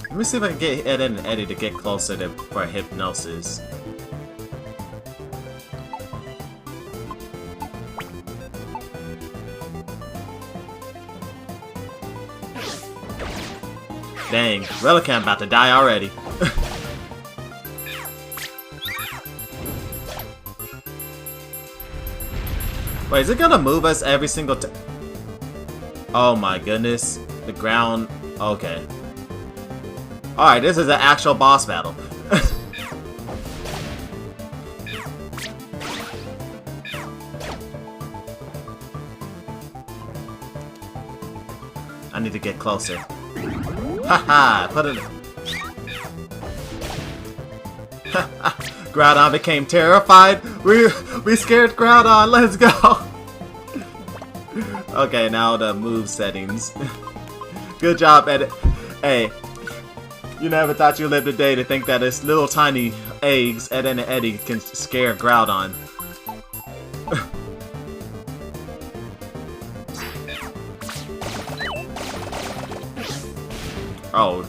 Let me see if I can get Ed and Eddie to get closer to for hypnosis. Dang, Relicanth about to die already. Wait, is it gonna move us every single time? Oh my goodness. The ground... Okay. Alright, this is an actual boss battle. I need to get closer. Haha, put it... Groudon became terrified. We scared Groudon, let's go! Okay, now the move settings. Good job, Ed. Hey. You never thought you lived a day to think that this little tiny eggs, Ed and Eddie, can scare Groudon. Oh.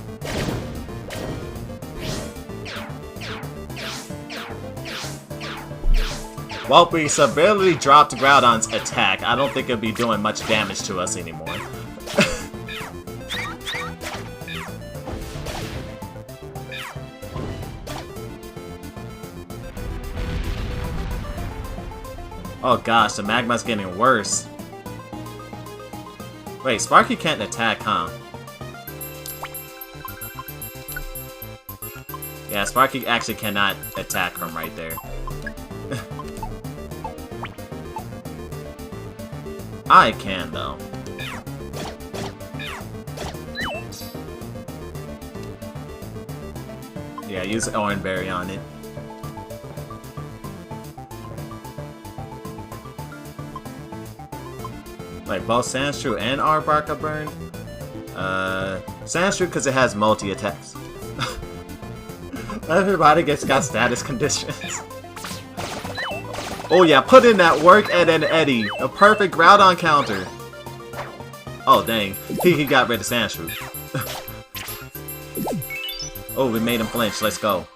Well, we severely dropped Groudon's attack. I don't think it'll be doing much damage to us anymore. Oh gosh, the magma's getting worse. Wait, Sparky can't attack, huh? Yeah, Sparky actually cannot attack from right there. I can, though. Yeah, use Orange Berry on it. Like both Sandshrew and Arbok are burned? Sandshrew because it has multi-attacks. Everybody got status conditions. Oh yeah, put in that work, Ed and Eddie. A perfect Groudon counter. Oh dang, he got rid of Sandshrew. Oh, we made him flinch, let's go.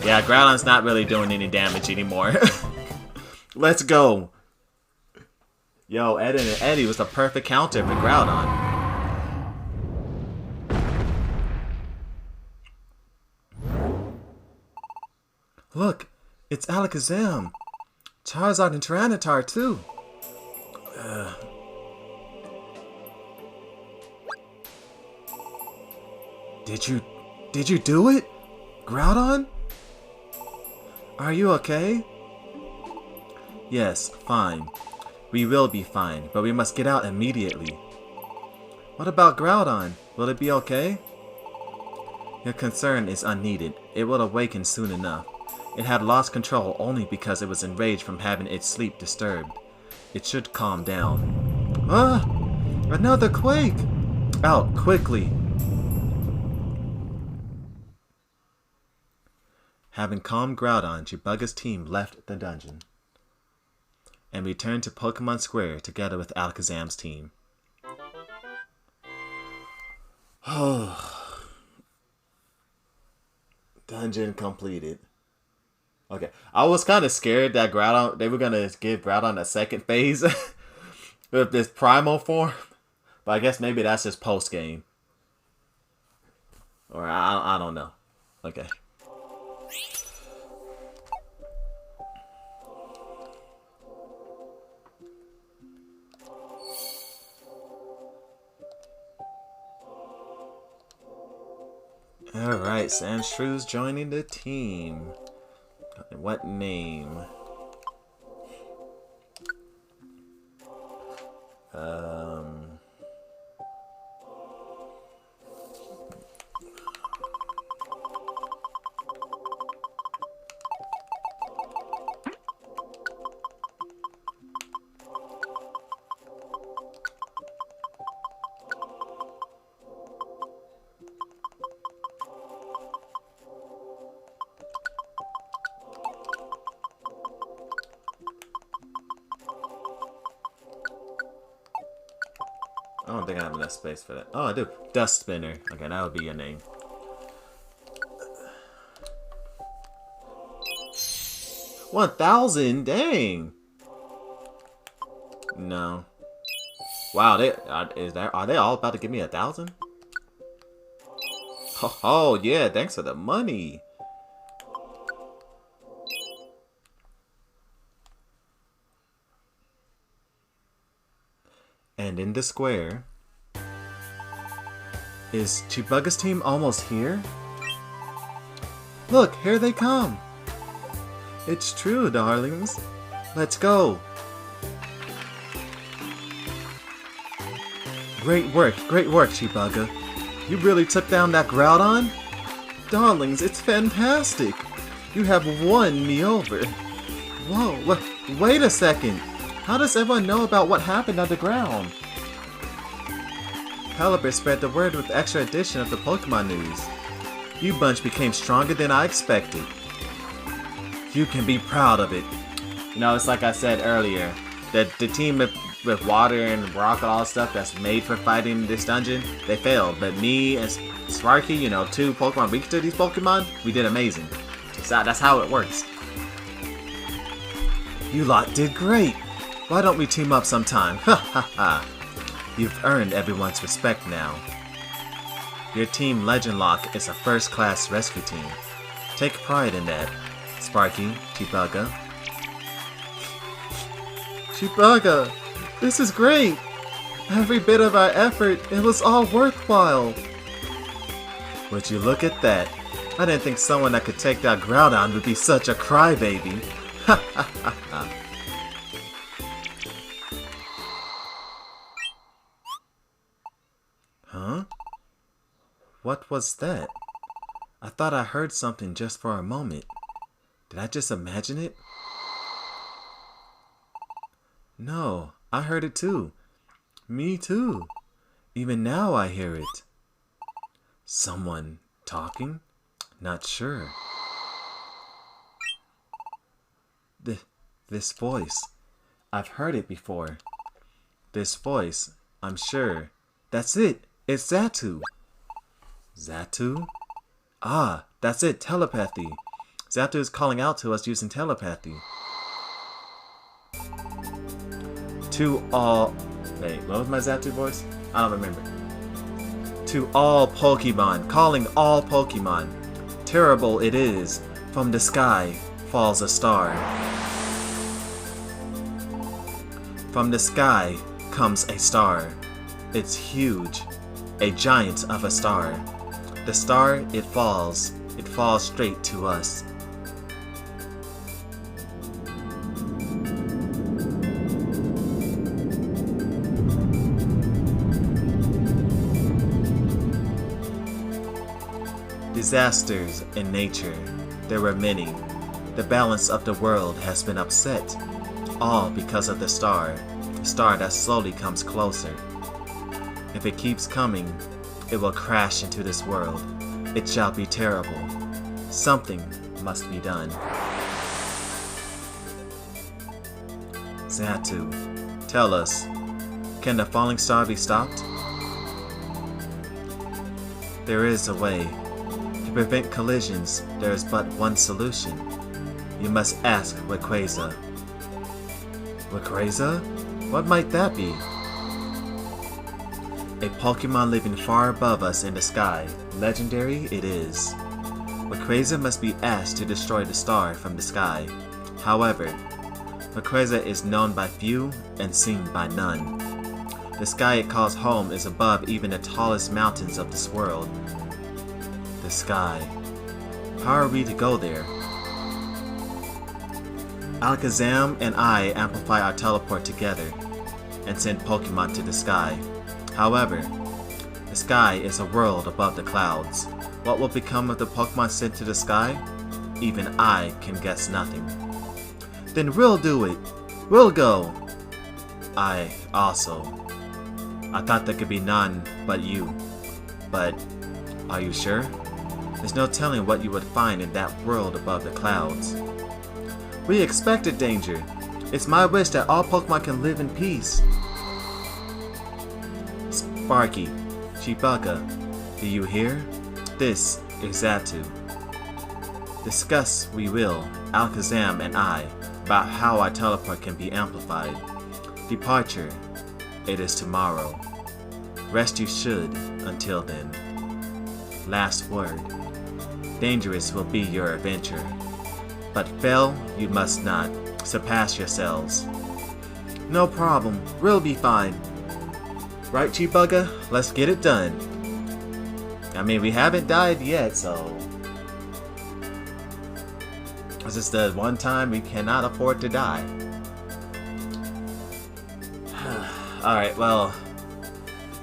Yeah, Groudon's not really doing any damage anymore. Let's go. Yo, Ed and Eddie was the perfect counter for Groudon. Look, it's Alakazam. Charizard and Tyranitar too. Did you do it? Groudon? Are you okay? Yes, fine. We will be fine, but we must get out immediately. What about Groudon? Will it be okay? Your concern is unneeded. It will awaken soon enough. It had lost control only because it was enraged from having its sleep disturbed. It should calm down. Ah! Another quake! Out, quickly! Having calmed Groudon, Chibuga's team left the dungeon and returned to Pokemon Square together with Alakazam's team. Dungeon completed. Okay, I was kind of scared that Groudon, they were gonna give Groudon a second phase with this primal form, but I guess maybe that's just post game, or I don't know. Okay. Alright, Sandshrews joining the team. What name? I don't think I have enough space for that. Oh, I do. Dust Spinner. Okay, that would be your name. $1,000? Dang. No. Wow, are they all about to give me 1,000? Oh yeah, thanks for the money. And in the square, is Chibuga's team almost here? Look, here they come. It's true, darlings. Let's go. Great work, Chibuga. You really took down that Groudon? Darlings, it's fantastic. You have won me over. Whoa, wait a second. How does everyone know about what happened underground? Caliber spread the word with the extra edition of the Pokemon news. You bunch became stronger than I expected. You can be proud of it. You know, it's like I said earlier, that the team with water and rock and all that stuff that's made for fighting this dungeon, they failed. But me and Sparky, you know, two Pokemon weak to these Pokemon, we did amazing. So that's how it works. You lot did great. Why don't we team up sometime? Ha ha ha. You've earned everyone's respect now. Your team Legend Lock is a first-class rescue team. Take pride in that, Sparky, Chibuga. Chibuga, this is great! Every bit of our effort, it was all worthwhile! Would you look at that? I didn't think someone that could take that Groudon would be such a crybaby. Ha ha ha ha. Huh? What was that? I thought I heard something just for a moment. Did I just imagine it? No, I heard it too. Me too. Even now I hear it. Someone talking? Not sure. This voice. I've heard it before. This voice, I'm sure. That's it. It's Xatu. Xatu? Ah, that's it. Telepathy. Xatu is calling out to us using telepathy. To all... Wait, what was my Xatu voice? I don't remember. To all Pokemon. Calling all Pokemon. Terrible it is. From the sky. falls a star. From the sky comes a star. It's huge, a giant of a star. The star, it falls straight to us. Disasters in nature, there were many. The balance of the world has been upset, all because of the star that slowly comes closer. If it keeps coming, it will crash into this world. It shall be terrible. Something must be done. Xatu, tell us, can the falling star be stopped? There is a way. To prevent collisions, there is but one solution. You must ask Rayquaza. Rayquaza? What might that be? A Pokemon living far above us in the sky. Legendary it is. Rayquaza must be asked to destroy the star from the sky. However, Rayquaza is known by few and seen by none. The sky it calls home is above even the tallest mountains of this world. The sky. How are we to go there? Alakazam and I amplify our teleport together and send Pokemon to the sky. However, the sky is a world above the clouds. What will become of the Pokemon sent to the sky? Even I can guess nothing. Then we'll do it. We'll go. I also. I thought there could be none but you. But are you sure? There's no telling what you would find in that world above the clouds. We expected danger. It's my wish that all Pokemon can live in peace. Sparky, Chibuga, do you hear? This is Xatu. Discuss we will, Alakazam and I, about how our teleport can be amplified. Departure, it is tomorrow. Rest you should until then. Last word. Dangerous will be your adventure. But fail you must not. Surpass yourselves. No problem. We'll be fine. Right, Chibuga? Let's get it done. I mean, we haven't died yet, so... This is the one time we cannot afford to die. Alright, well...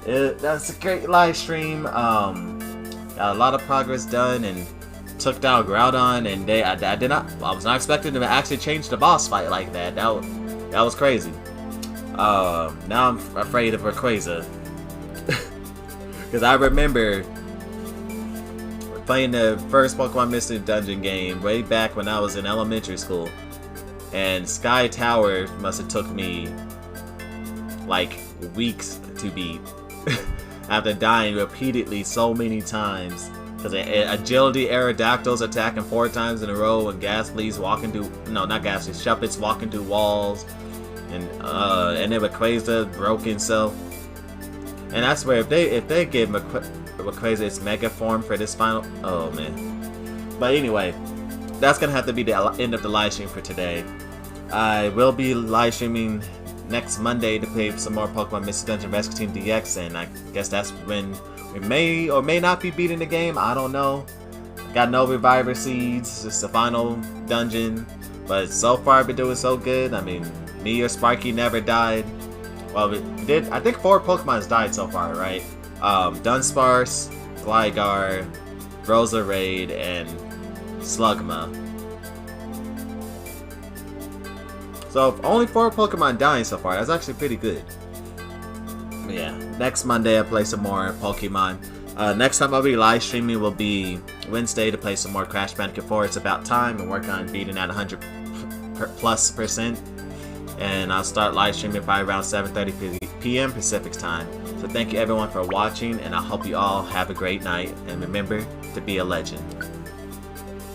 that's a great live stream. Got a lot of progress done and took down Groudon, and I was not expecting them to actually change the boss fight like that. That was crazy. Now I'm afraid of Rayquaza. Because I remember playing the first Pokemon Mystery Dungeon game way back when I was in elementary school. And Sky Tower must have took me like weeks to beat. After dying repeatedly so many times. Because Agility Aerodactyls attacking 4 times in a row, and Ghastly's walking through... No, not Ghastly. Shuppet's walking through walls. And then Rayquaza broke himself. And I swear, if they give Rayquaza its Mega Form for this final... Oh, man. But anyway, that's going to have to be the end of the live stream for today. I will be live streaming next Monday to play some more Pokemon Mystery Dungeon Rescue Team DX, and I guess that's when we may or may not be beating the game. I don't know. Got no Reviver Seeds, just the final dungeon, but so far I've been doing so good. I mean, me or Sparky never died. Well, we did. I think 4 Pokemon's died so far, right? Dunsparce, Gligar, Roserade, and Slugma. So only 4 Pokemon dying so far. That's actually pretty good. But yeah, next Monday I'll play some more Pokemon. Next time I'll be live streaming will be Wednesday to play some more Crash Bandicoot 4. It's about time and work on beating at 100+%. And I'll start live streaming by around 7:30 p.m. Pacific time. So thank you everyone for watching, and I hope you all have a great night. And remember to be a legend.